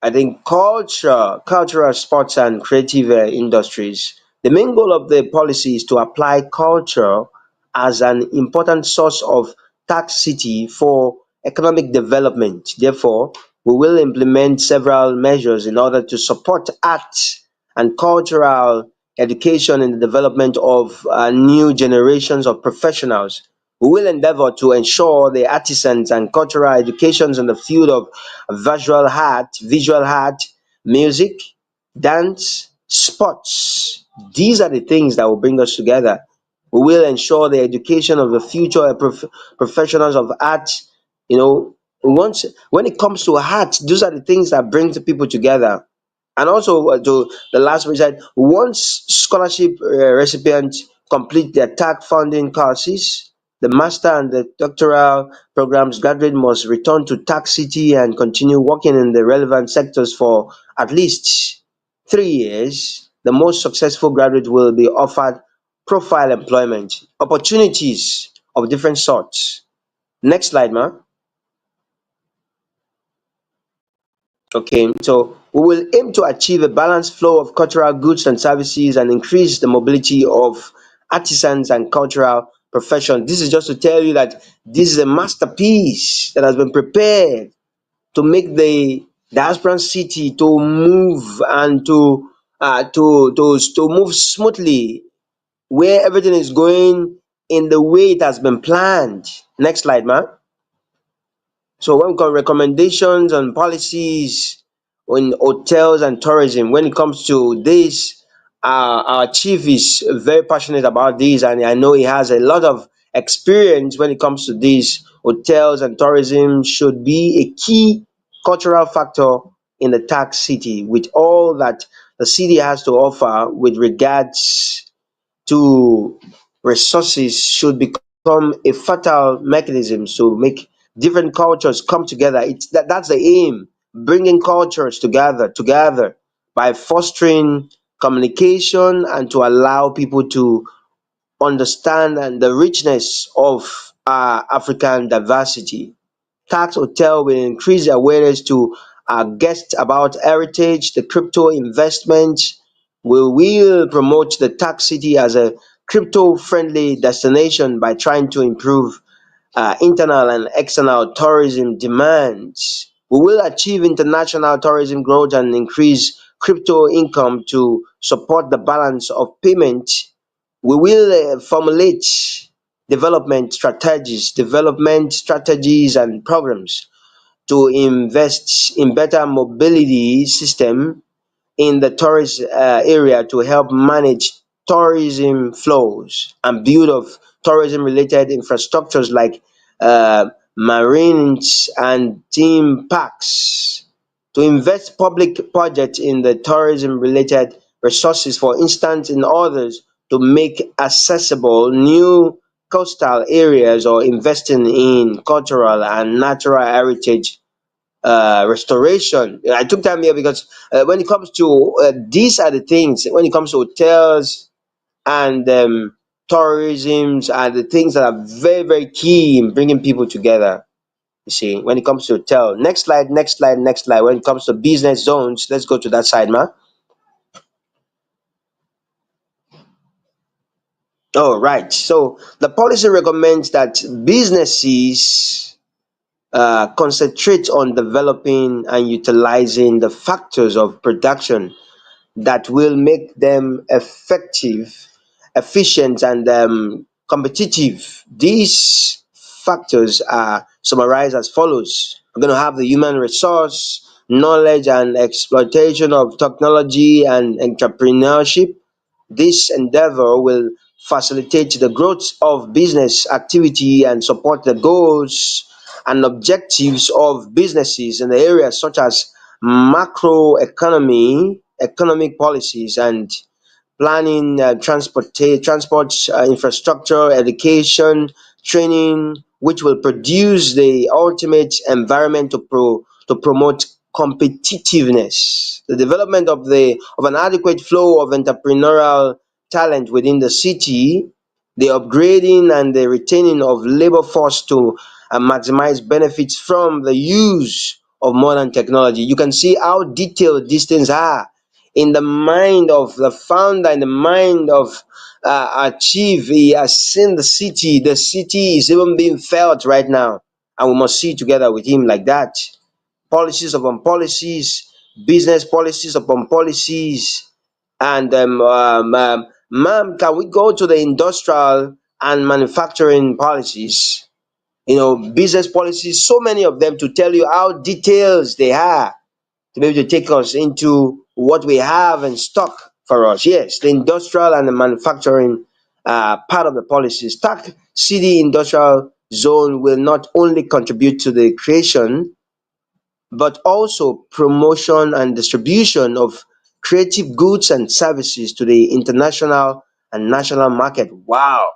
I think cultural, sports, and creative industries. The main goal of the policy is to apply culture as an important source of tax city for economic development. Therefore, we will implement several measures in order to support arts and cultural education in the development of new generations of professionals. We will endeavor to ensure the artisans and cultural educations in the field of visual art, music, dance, sports. These are the things that will bring us together. We will ensure the education of the future professionals of art. Once when it comes to art, those are the things that bring the people together. And also to the last result, once scholarship recipients complete their TAC funding courses, the master and the doctoral programs graduate must return to TAC City and continue working in the relevant sectors for at least 3 years. The most successful graduate will be offered profile employment opportunities of different sorts. Next slide, ma. Okay, so we will aim to achieve a balanced flow of cultural goods and services and increase the mobility of artisans and cultural professions. This is just to tell you that this is a masterpiece that has been prepared to make the diasporan city to move and to move smoothly, where everything is going in the way it has been planned. Next slide, ma. So when we got recommendations and policies in hotels and tourism, when it comes to this, our chief is very passionate about this, and I know he has a lot of experience when it comes to this. Hotels and tourism should be a key cultural factor in the tax city, with all that the city has to offer with regards to resources should become a fertile mechanism to make different cultures come together. That's the aim, bringing cultures together by fostering communication and to allow people to understand and the richness of African diversity. Tax Hotel will increase awareness to our guests about heritage, the crypto investment. We will promote the tax city as a crypto friendly destination by trying to improve internal and external tourism demands. We will achieve international tourism growth and increase crypto income to support the balance of payment. We will formulate development strategies and programs to invest in better mobility system in the tourist area to help manage tourism flows and build of tourism related infrastructures like marines and theme parks, to invest public projects in the tourism related resources, for instance, in others to make accessible new coastal areas or investing in cultural and natural heritage restoration. I took time here because when it comes to these are the things, when it comes to hotels and tourism are the things that are very, very key in bringing people together. You see, when it comes to hotel. Next slide, next slide, next slide. When it comes to business zones, let's go to that side, ma. All right. So the policy recommends that businesses concentrate on developing and utilizing the factors of production that will make them effective, efficient, and competitive. These factors are summarized as follows. We're going to have the human resource, knowledge and exploitation of technology and entrepreneurship. This endeavor will facilitate the growth of business activity and support the goals and objectives of businesses in the areas such as macroeconomy, economic policies, and planning, transport infrastructure, education, training, which will produce the ultimate environment to promote competitiveness. The development of an adequate flow of entrepreneurial talent within the city, the upgrading and the retaining of labor force to maximize benefits from the use of modern technology. You can see how detailed these things are in the mind of the founder, in the mind of Chief. He has seen the city. The city is even being felt right now, and we must see together with him like that. Policies upon policies, business policies upon policies, and ma'am, can we go to the industrial and manufacturing policies? You know, business policies, so many of them to tell you how details they are to be able to take us into what we have in stock for us. Yes, the industrial and the manufacturing part of the policies. TAC City Industrial Zone will not only contribute to the creation but also promotion and distribution of creative goods and services to the international and national market. Wow.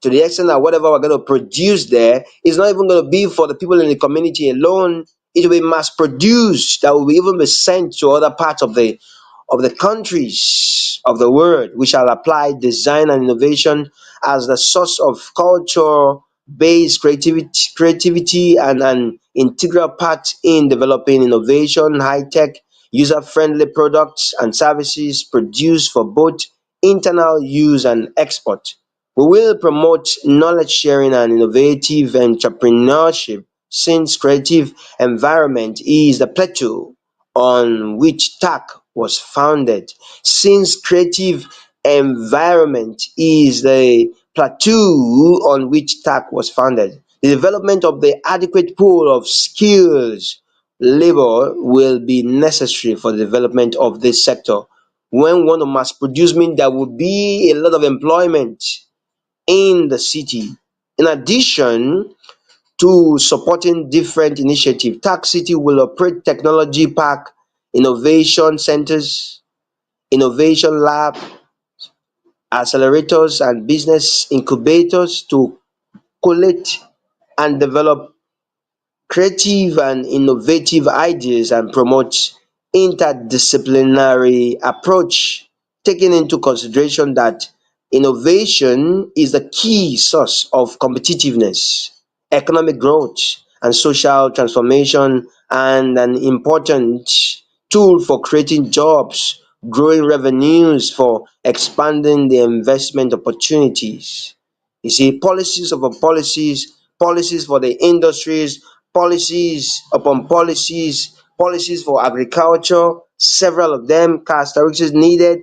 To the extent that whatever we're going to produce there is not even going to be for the people in the community alone. It will be mass produced that will even be sent to other parts of the countries of the world. We shall apply design and innovation as the source of culture based creativity and an integral part in developing innovation, high tech, user friendly products and services produced for both internal use and export. We will promote knowledge sharing and innovative entrepreneurship since creative environment is the plateau on which TAC was founded. Since creative environment is the plateau on which TAC was founded, the development of the adequate pool of skills labor will be necessary for the development of this sector. When we want to mass produce means there will be a lot of employment in the city. In addition to supporting different initiatives, TAC City will operate technology park, innovation centers, innovation lab, accelerators, and business incubators to collect and develop creative and innovative ideas and promote interdisciplinary approach, taking into consideration that innovation is the key source of competitiveness, economic growth, and social transformation, and an important tool for creating jobs, growing revenues, for expanding the investment opportunities. You see, policies upon policies, policies for the industries, policies upon policies, policies for agriculture, several of them, characteristics needed.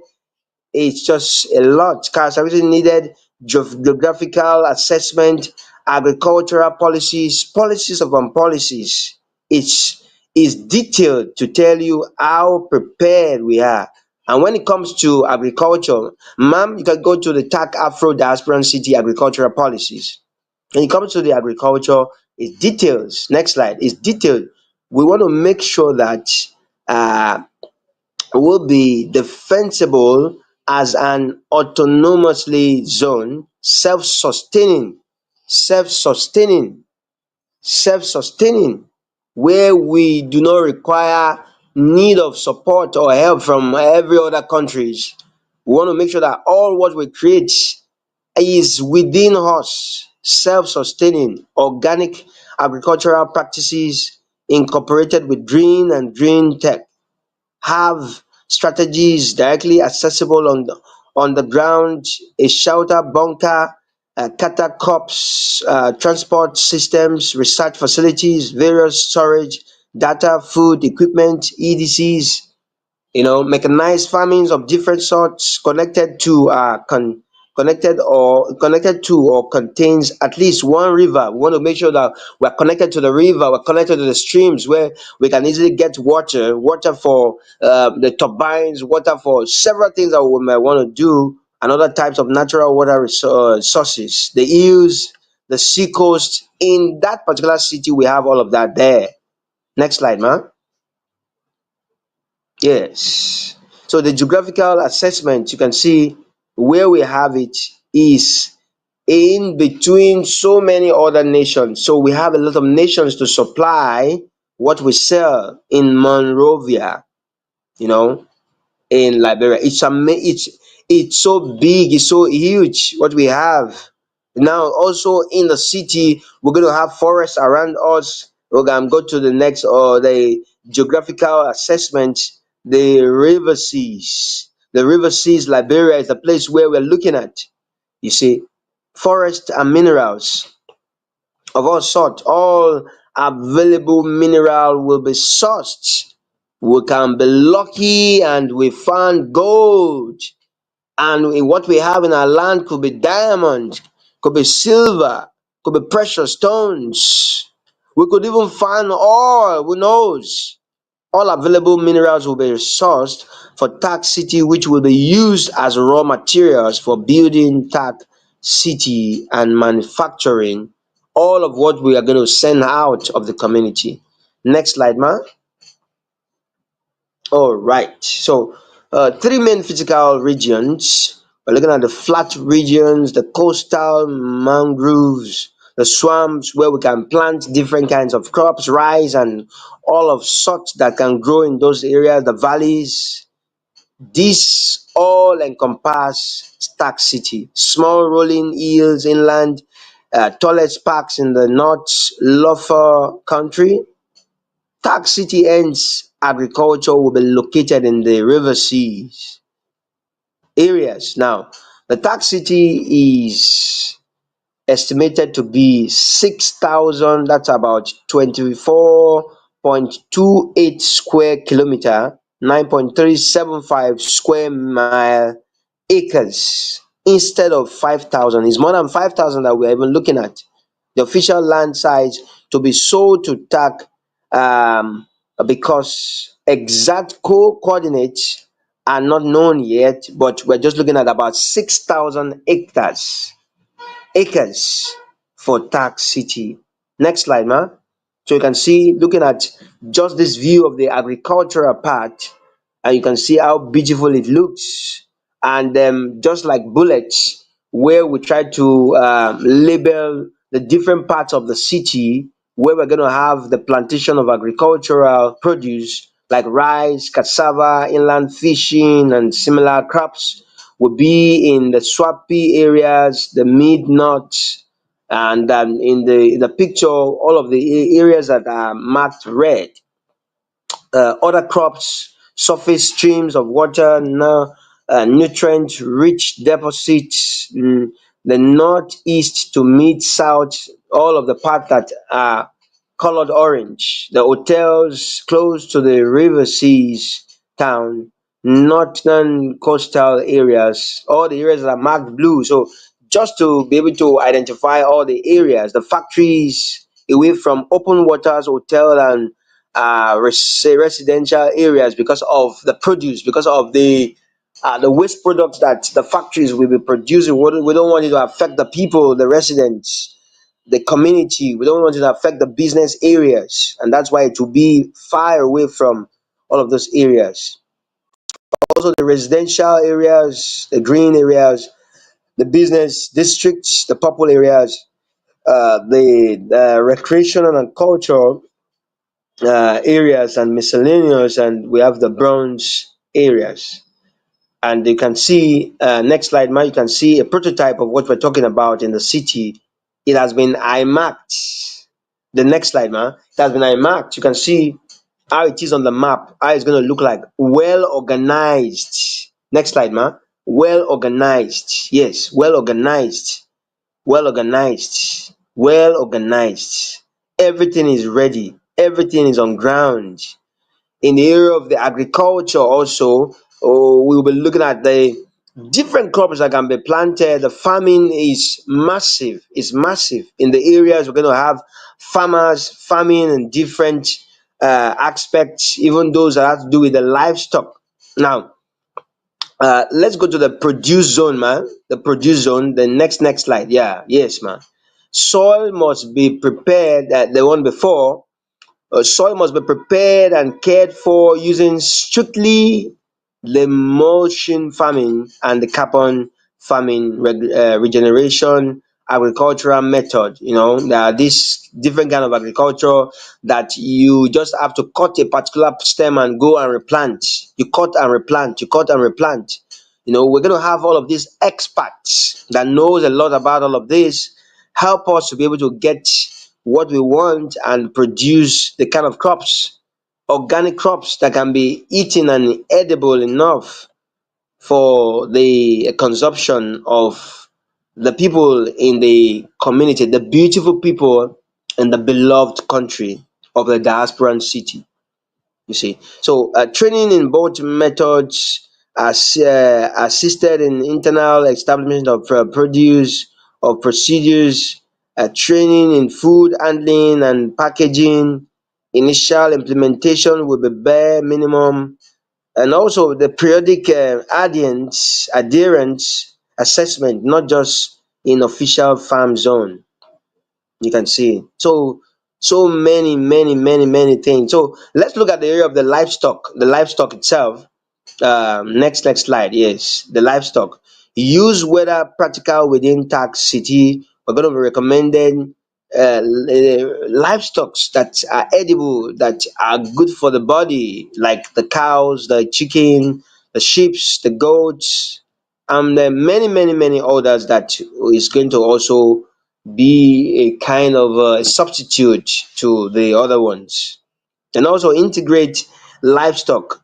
It's just a lot. Characteristics needed, geographical assessment, agricultural policies, policies upon policies. It's is detailed to tell you how prepared we are. And when it comes to agriculture, ma'am, you can go to the TAC Afrodiasporan City agricultural policies. When it comes to the agriculture, it details. Next slide. It's detailed. We want to make sure that uh, will be defensible as an autonomously zone, self-sustaining self-sustaining, self-sustaining, where we do not require need of support or help from every other countries. We want to make sure that all what we create is within us, self-sustaining, organic agricultural practices incorporated with green and green tech, have strategies directly accessible on the ground, a shelter bunker, catacomps, transport systems, research facilities, various storage, data, food, equipment, EDCs, mechanized farmings of different sorts, connected to or contains at least one river. We want to make sure that we're connected to the river, we're connected to the streams where we can easily get water for the turbines, water for several things that we might want to do, and other types of natural water sources. The hills, the sea coast. In that particular city, we have all of that there. Next slide, man. Yes. So the geographical assessment, you can see where we have it is in between so many other nations. So we have a lot of nations to supply what we sell in Monrovia, you know in Liberia. It's so big, it's so huge what we have. Now also in the city, we're going to have forests around us. We're going to go to the next or the geographical assessment. The river seas. The river seas, Liberia is the place where we're looking at. You see, forest and minerals of all sorts, all available mineral will be sourced. We can be lucky and we find gold. And what we have in our land could be diamond, could be silver, could be precious stones. We could even find oil, who knows? All available minerals will be sourced for TACC City, which will be used as raw materials for building TACC City and manufacturing all of what we are going to send out of the community. Next slide, ma. All right. So, three main physical regions. We're looking at the flat regions, the coastal mangroves, the swamps where we can plant different kinds of crops, rice, and all of sorts that can grow in those areas, the valleys. This all encompass Stark City, small rolling hills inland, tallest parks in the North Lofer country. Tax City ends agriculture will be located in the river seas areas. Now, the tax city is estimated to be 6,000, that's about 24.28 square kilometer, 9.375 square mile acres instead of 5,000. It's more than 5,000 that we're even looking at. The official land size to be sold to TAC, um, because exact coordinates are not known yet, but we're just looking at about 6,000 acres for Tax City. Next slide, ma. So you can see, looking at just this view of the agricultural part, and you can see how beautiful it looks. And just like bullets, where we try to label the different parts of the city where we're going to have the plantation of agricultural produce like rice, cassava, inland fishing, and similar crops will be in the swampy areas, the mid north, and in the picture, all of the areas that are marked red, other crops, surface streams of water, nutrient rich deposits, the northeast to mid south, all of the part that are colored orange, the hotels close to the river seas town, northern coastal areas, all the areas that are marked blue. So just to be able to identify all the areas, the factories away from open waters, hotel, and residential areas, because of the produce, because of the waste products that the factories will be producing. We don't want it to affect the people, the residents, the community. We don't want it to affect the business areas, and that's why it will be far away from all of those areas. Also, the residential areas, the green areas, the business districts, the purple areas, the recreational and cultural areas and miscellaneous, and we have the bronze areas. And you can see, next slide, ma, you can see a prototype of what we're talking about in the city. It has been eye marked. The next slide, ma, it has been eye marked. You can see how it is on the map, how it's going to look like. Well organized. Next slide, ma. Well organized. Yes, well organized. Well organized. Well organized. Everything is ready. Everything is on ground. In the area of the agriculture also, we'll be looking at the different crops that can be planted. The farming is massive. It's massive. In the areas, we're going to have farmers farming in different aspects, even those that have to do with the livestock. Now, let's go to the produce zone, man. The produce zone, the next slide. Yeah, yes, man. Soil must be prepared, the one before. Soil must be prepared and cared for using strictly the emulsion farming and the carbon farming regeneration agricultural method. There are these different kind of agriculture that you just have to cut a particular stem and go and replant. You cut and replant, you cut and replant. We're going to have all of these experts that knows a lot about all of this help us to be able to get what we want and produce the kind of crops, organic crops that can be eaten and edible enough for the consumption of the people in the community, the beautiful people in the beloved country of the diasporan city. You see, so training in both methods, assisted in internal establishment of produce, of procedures, training in food handling and packaging. Initial implementation will be bare minimum, and also the periodic adherence assessment, not just in official farm zone. You can see. So many things. So let's look at the area of the livestock itself. Next slide. Yes, the livestock. Use whether practical within tax city. We're going to be recommending livestock that are edible, that are good for the body, like the cows, the chicken, the sheep, the goats, and many others that is going to also be a kind of a substitute to the other ones. And also integrate livestock.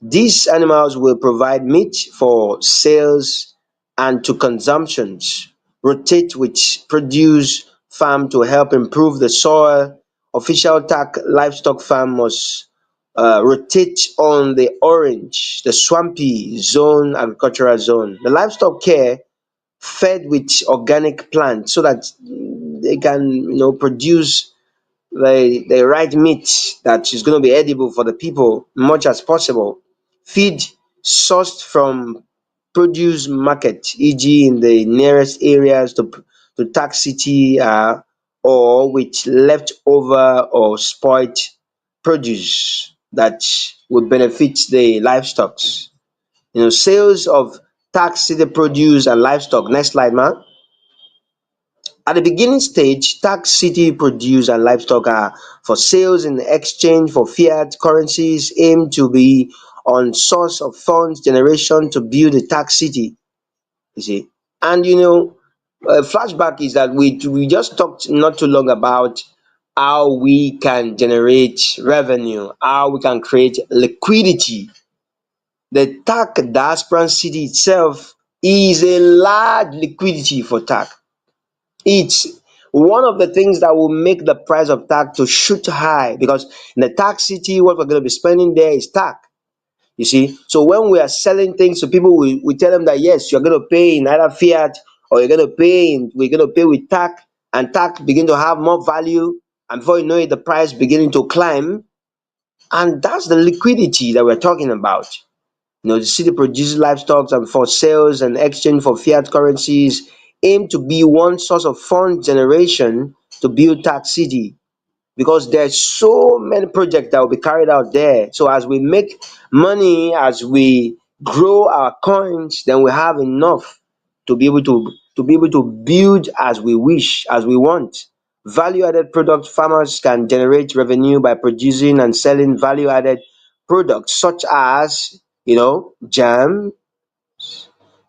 These animals will provide meat for sales and to consumptions. Rotate with produce farm to help improve the soil. Official TAC livestock farm must rotate on the orange, the swampy zone, agricultural zone. The livestock care fed with organic plants so that they can produce the right meat that is going to be edible for the people much as possible. Feed sourced from produce market, e.g. in the nearest areas to tax city, or with leftover or spoiled produce that would benefit the livestock. Sales of tax city produce and livestock. Next slide, man. At the beginning stage, tax city produce and livestock are for sales in exchange for fiat currencies, aim to be on source of funds generation to build a tax city. You see, and flashback is that we just talked not too long about how we can generate revenue, how we can create liquidity. The TAC diasporan city itself is a large liquidity for TAC. It's one of the things that will make the price of TAC to shoot high, because in the tax city, what we're going to be spending there is TAC. You see, so when we are selling things to people, we tell them that yes, you're going to pay in either fiat or we're going to pay with TAC, and TAC begin to have more value, and before you know it, the price beginning to climb, and that's the liquidity that we're talking about. The city produces livestock and for sales and exchange for fiat currencies, aim to be one source of fund generation to build tax city, because there's so many projects that will be carried out there. So as we make money, as we grow our coins, then we have enough to be able to to be able to build as we wish, as we want. Value added product farmers can generate revenue by producing and selling value added products such as, jam,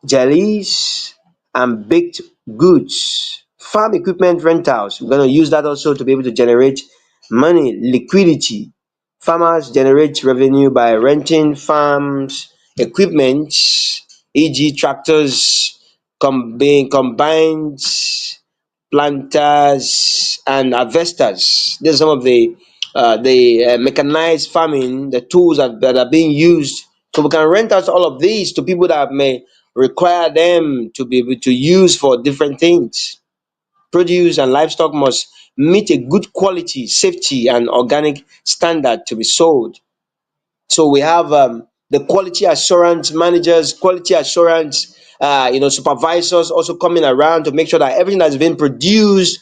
jellies, and baked goods. Farm equipment rentals, we're going to use that also to be able to generate money. Liquidity, farmers generate revenue by renting farms equipment, e.g., tractors, combined planters, and harvesters. These are some of the mechanized farming, the tools that are being used. So we can rent out all of these to people that may require them to be able to use for different things. Produce and livestock must meet a good quality, safety, and organic standard to be sold. So we have the quality assurance managers, quality assurance, supervisors also coming around to make sure that everything that's been produced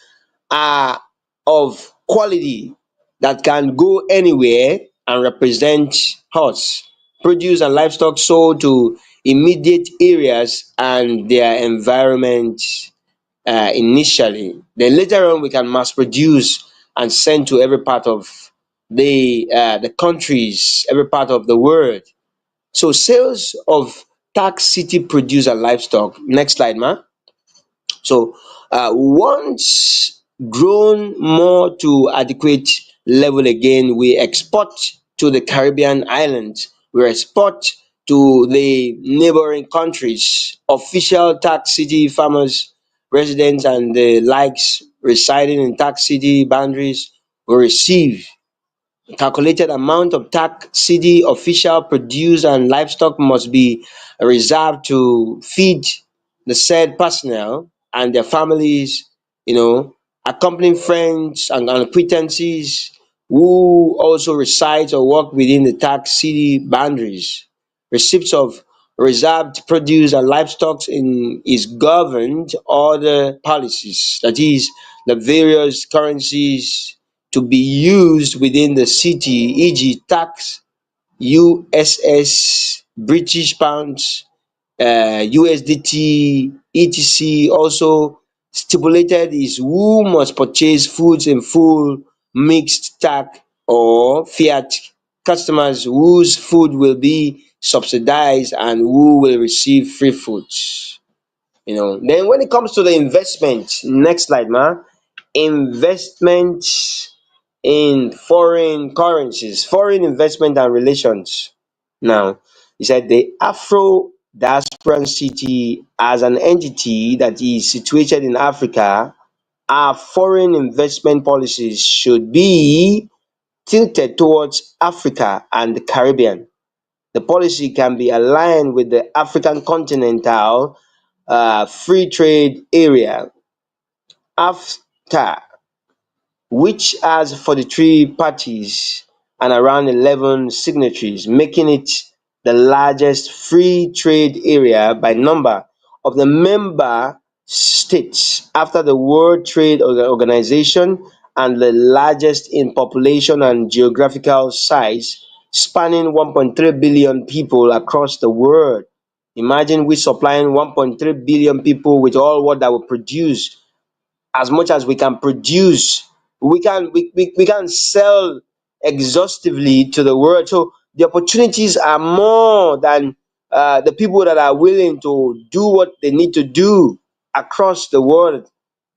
are of quality that can go anywhere and represent us. Produce and livestock sold to immediate areas and their environment initially. Then later on, we can mass produce and send to every part of the countries, every part of the world. So sales of tax city produce and livestock. Next slide, ma. So once grown more to adequate level again, we export to the Caribbean islands. We export to the neighboring countries. Official tax city farmers, residents, and the likes residing in tax city boundaries will receive calculated amount of TACC official produce and livestock must be reserved to feed the said personnel and their families, accompanying friends and acquaintances who also reside or work within the TACC boundaries. Receipts of reserved produce and livestock is governed other policies, that is, the various currencies to be used within the city, e.g., tax, USS, British pounds, USDT, etc. Also stipulated is who must purchase foods in full, mixed tax or fiat, customers whose food will be subsidized and who will receive free foods. Then when it comes to the investment, next slide, ma. Investment in foreign currencies, foreign investment and relations. Now, he said the Afro-Diasporan City as an entity that is situated in Africa, our foreign investment policies should be tilted towards Africa and the Caribbean. The policy can be aligned with the African Continental Free Trade Area, AfCFTA, which has 43 parties and around 11 signatories, making it the largest free trade area by number of the member states after the World Trade Organization, and the largest in population and geographical size, spanning 1.3 billion people across the world. Imagine we supplying 1.3 billion people with all what that we produce. As much as we can produce, we can sell exhaustively to the world. So the opportunities are more than the people that are willing to do what they need to do across the world.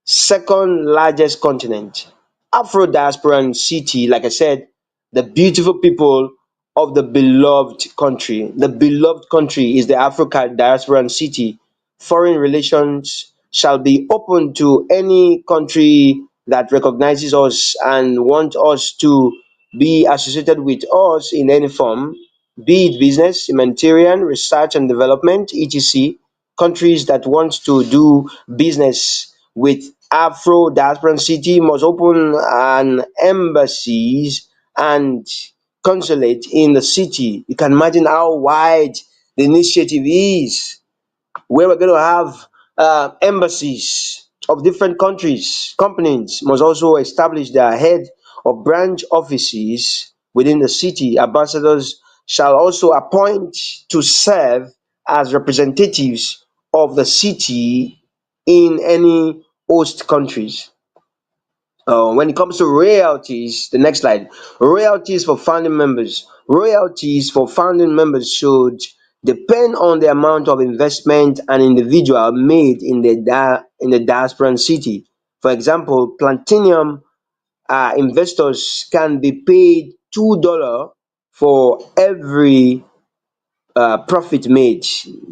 Second largest continent. Afro-diasporan city, like I said, the beautiful people of the beloved country. The beloved country is the Africa diasporan city. Foreign relations shall be open to any country that recognizes us and want us to be associated with us in any form, be it business, humanitarian, research and development, etc. Countries that want to do business with Afro Diasporan City must open an embassies and consulate in the city. You can imagine how wide the initiative is, where we're going to have embassies of different countries. Companies must also establish their head or branch offices within the city. Ambassadors shall also appoint to serve as representatives of the city in any host countries. When it comes to royalties, the next slide, royalties for founding members. Royalties for founding members should depend on the amount of investment an individual made in the diasporan city. For example, platinum investors can be paid $2 for every profit made.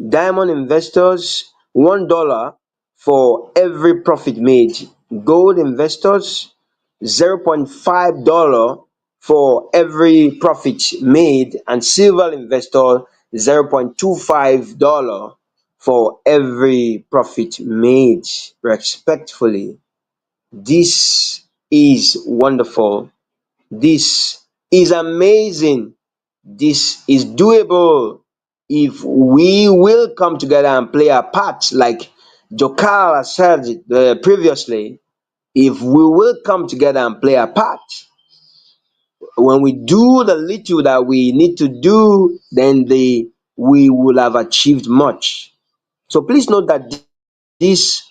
Diamond investors, $1 for every profit made. Gold investors, $0.5 for every profit made. And silver investor, $0.25 for every profit made. Respectfully, this is wonderful. This is amazing. This is doable if we will come together and play a part, like Jokal has said previously. If we will come together and play a part, when we do the little that we need to do, then we will have achieved much. So please note that these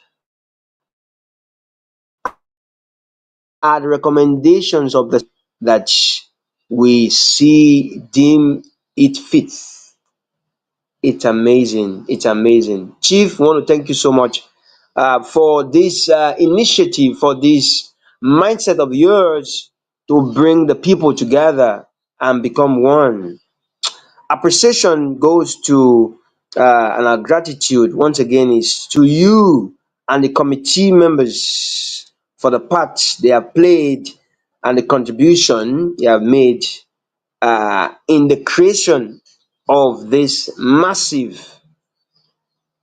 are the recommendations of the that we see deem it fits. It's amazing. It's amazing. Chief, I want to thank you so much for this initiative, for this mindset of yours to bring the people together and become one. Appreciation goes to, and our gratitude once again is to you and the committee members for the part they have played and the contribution they have made in the creation of this massive,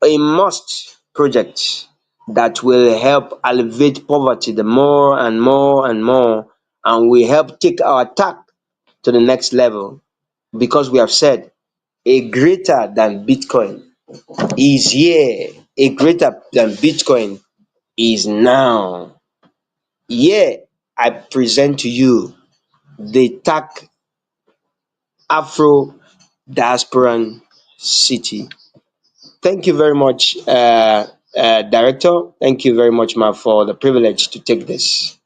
a must project that will help alleviate poverty the more and more and more, and will help take our attack to the next level, because we have said a greater than Bitcoin is here, a greater than Bitcoin is now. Here, I present to you the TAC Afro Diasporan City. Thank you very much, Director. Thank you very much, Ma, for the privilege to take this.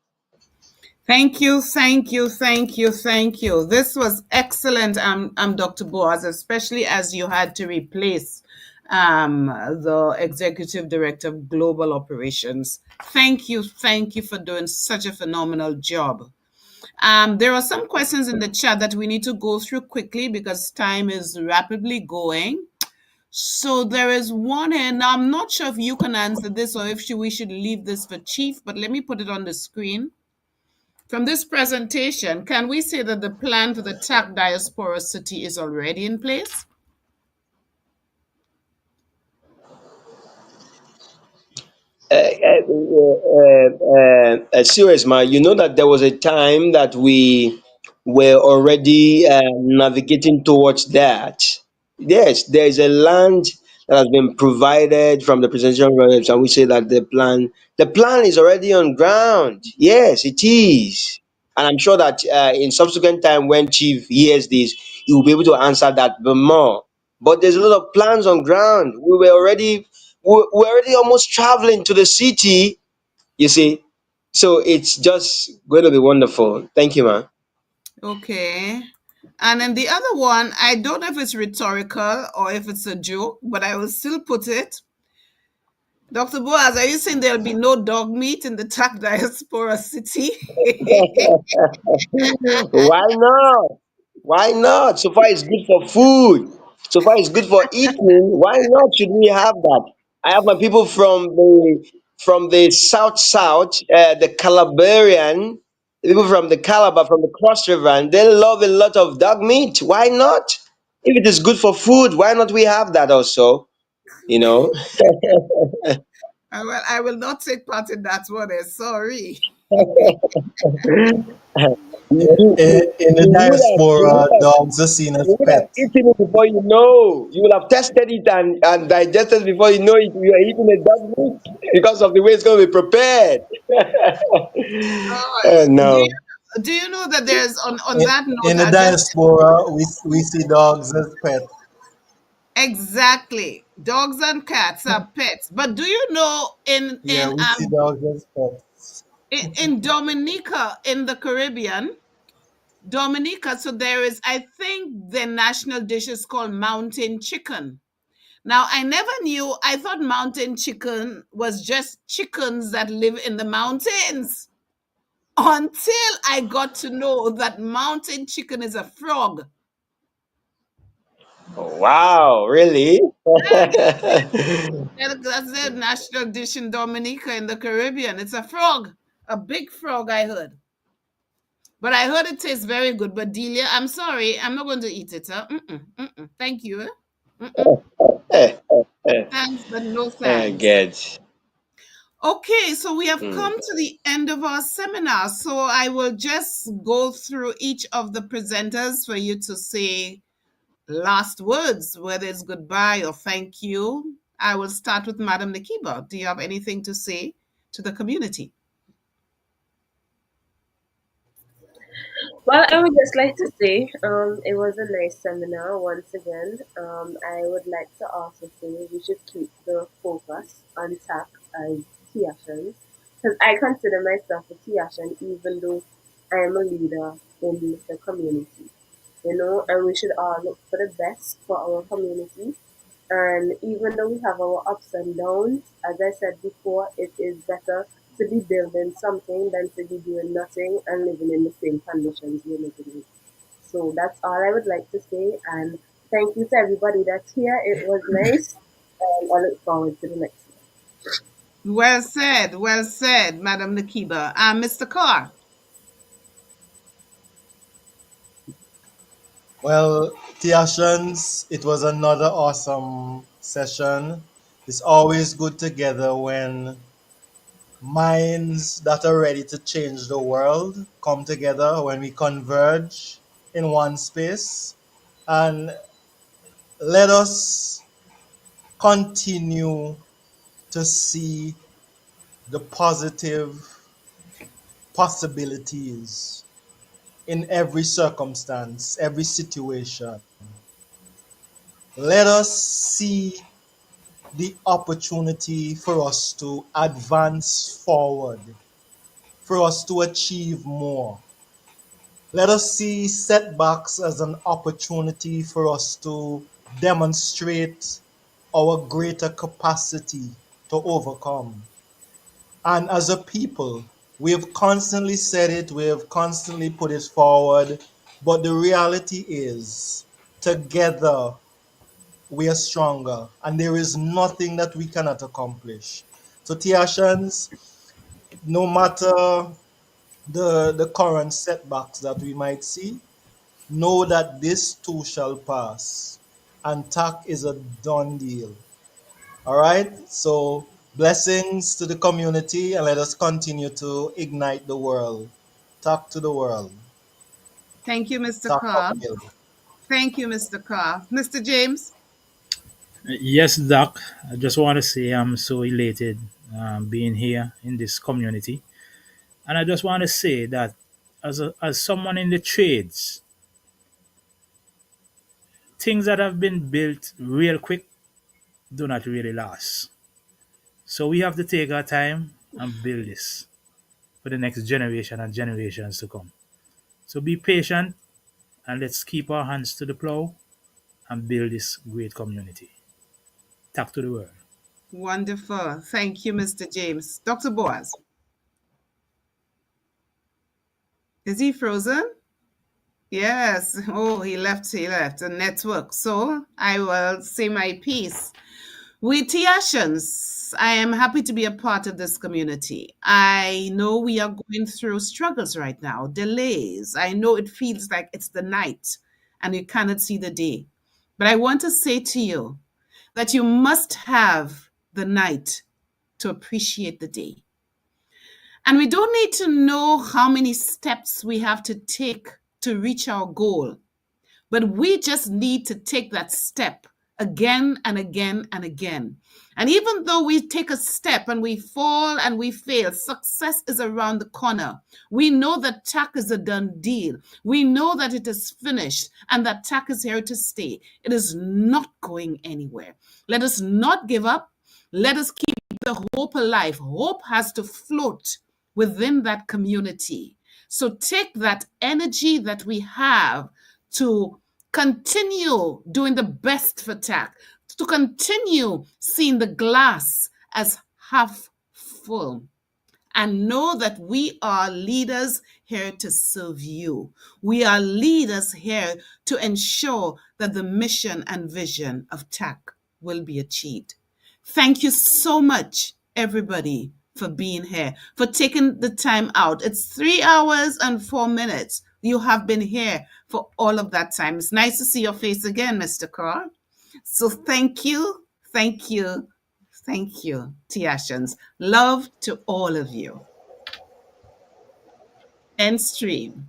Thank you, thank you, thank you, thank you. This was excellent, Dr. Boaz, especially as you had to replace the Executive Director of Global Operations. Thank you for doing such a phenomenal job. There are some questions in the chat that we need to go through quickly because time is rapidly going. So there is one here. Now, I'm not sure if you can answer this or if we should leave this for Chief, but let me put it on the screen. From this presentation, can we say that the plan for the TACC Diaspora City is already in place? Serious, man, you know that there was a time that we were already navigating towards that. Yes, there is a land that has been provided from the presidential reps, and we say that the plan is already on ground. Yes, it is, and I'm sure that in subsequent time when Chief hears this, he will be able to answer that more. But there's a lot of plans on ground. We're already almost traveling to the city, you see. So it's just going to be wonderful. Thank you, man. Okay. And then the other one, I don't know if it's rhetorical or if it's a joke, but I will still put it. Dr. Boaz, are you saying there'll be no dog meat in the TACC Diaspora City? Why not? Why not? So far, it's good for food. So far, it's good for eating. Why not? Should we have that? I have my people from the south, the Calabarian, the people from the Calabar, from the Cross River, and they love a lot of dog meat. Why not? If it is good for food, why not we have that also? You know. I will not take part in that one. Sorry. In the You diaspora, would have dogs are seen You as would have pets. eaten it before you know. You would have tested it and digested before you know it. You are eating a dog meat because of the way it's going to be prepared. Do No. you know that there's on In, that in note, the I just diaspora, we see dogs as pets. exactly. Dogs and cats are pets. But do you know Yeah, we see dogs as pets. in Dominica in the Caribbean, Dominica, so there is, I think the national dish is called mountain chicken. Now, I never knew, I thought mountain chicken was just chickens that live in the mountains until I got to know that mountain chicken is a frog. Wow, really? That's the national dish in Dominica in the Caribbean. It's a frog, a big frog, I heard. But I heard it tastes very good. But Delia, I'm sorry, I'm not going to eat it. Huh? Thank you. Mm-mm. Thanks, but no thanks. Good. Okay, so we have Hmm. come to the end of our seminar. So I will just go through each of the presenters for you to say last words, whether it's goodbye or thank you. I will start with Madam Nikiba. Do you have anything to say to the community? Well, I would just like to say it was a nice seminar once again. I would like to also say we should keep the focus on TAC as Tiashans because I consider myself a Tiashan even though I am a leader in the community. And we should all look for the best for our community. And even though we have our ups and downs, as I said before, it is better to be building something than to be doing nothing and living in the same conditions we're living in. So that's all I would like to say. And thank you to everybody that's here. It was nice. And I look forward to the next Well said, Madam Nikiba. Mr. Carr. Well, Tiashans, it was another awesome session. It's always good together when minds that are ready to change the world come together, when we converge in one space. And let us continue to see the positive possibilities in every circumstance, every situation. Let us see the opportunity for us to advance forward, for us to achieve more. Let us see setbacks as an opportunity for us to demonstrate our greater capacity to overcome. And as a people, we have constantly said it, we have constantly put it forward, but the reality is, together we are stronger, and there is nothing that we cannot accomplish. So, Tiashans, no matter the current setbacks that we might see, know that this too shall pass, and TAC is a done deal. All right. So blessings to the community, and let us continue to ignite the world. Talk to the world. Thank you, Mr. Talk Carr. uphill. Thank you, Mr. Carr. Mr. James. Yes, Doc. I just want to say I'm so elated being here in this community. And I just want to say that as someone in the trades, things that have been built real quick do not really last. So we have to take our time and build this for the next generation and generations to come. So be patient and let's keep our hands to the plow and build this great community. Talk to the world. Wonderful. Thank you, Mr. James. Dr. Boaz. Is he frozen? Yes. Oh, he left. He left. A network. So I will say my piece. We Tiashans, I am happy to be a part of this community. I know we are going through struggles right now, delays. I know it feels like it's the night and you cannot see the day. But I want to say to you that you must have the night to appreciate the day. And we don't need to know how many steps we have to take to reach our goal, but we just need to take that step again and again and again. And even though we take a step and we fall and we fail, success is around the corner. We know that TACC is a done deal. We know that it is finished and that TACC is here to stay. It is not going anywhere. Let us not give up. Let us keep the hope alive. Hope has to float within that community. So take that energy that we have to continue doing the best for TACC, to continue seeing the glass as half full, and know that we are leaders here to serve you. We are leaders here to ensure that the mission and vision of TACC will be achieved. Thank you so much, everybody, for being here, for taking the time out. It's 3 hours and 4 minutes. You have been here for all of that time. It's nice to see your face again, Mr. Carr. So thank you, thank you, thank you, Tiashans. Love to all of you. End stream.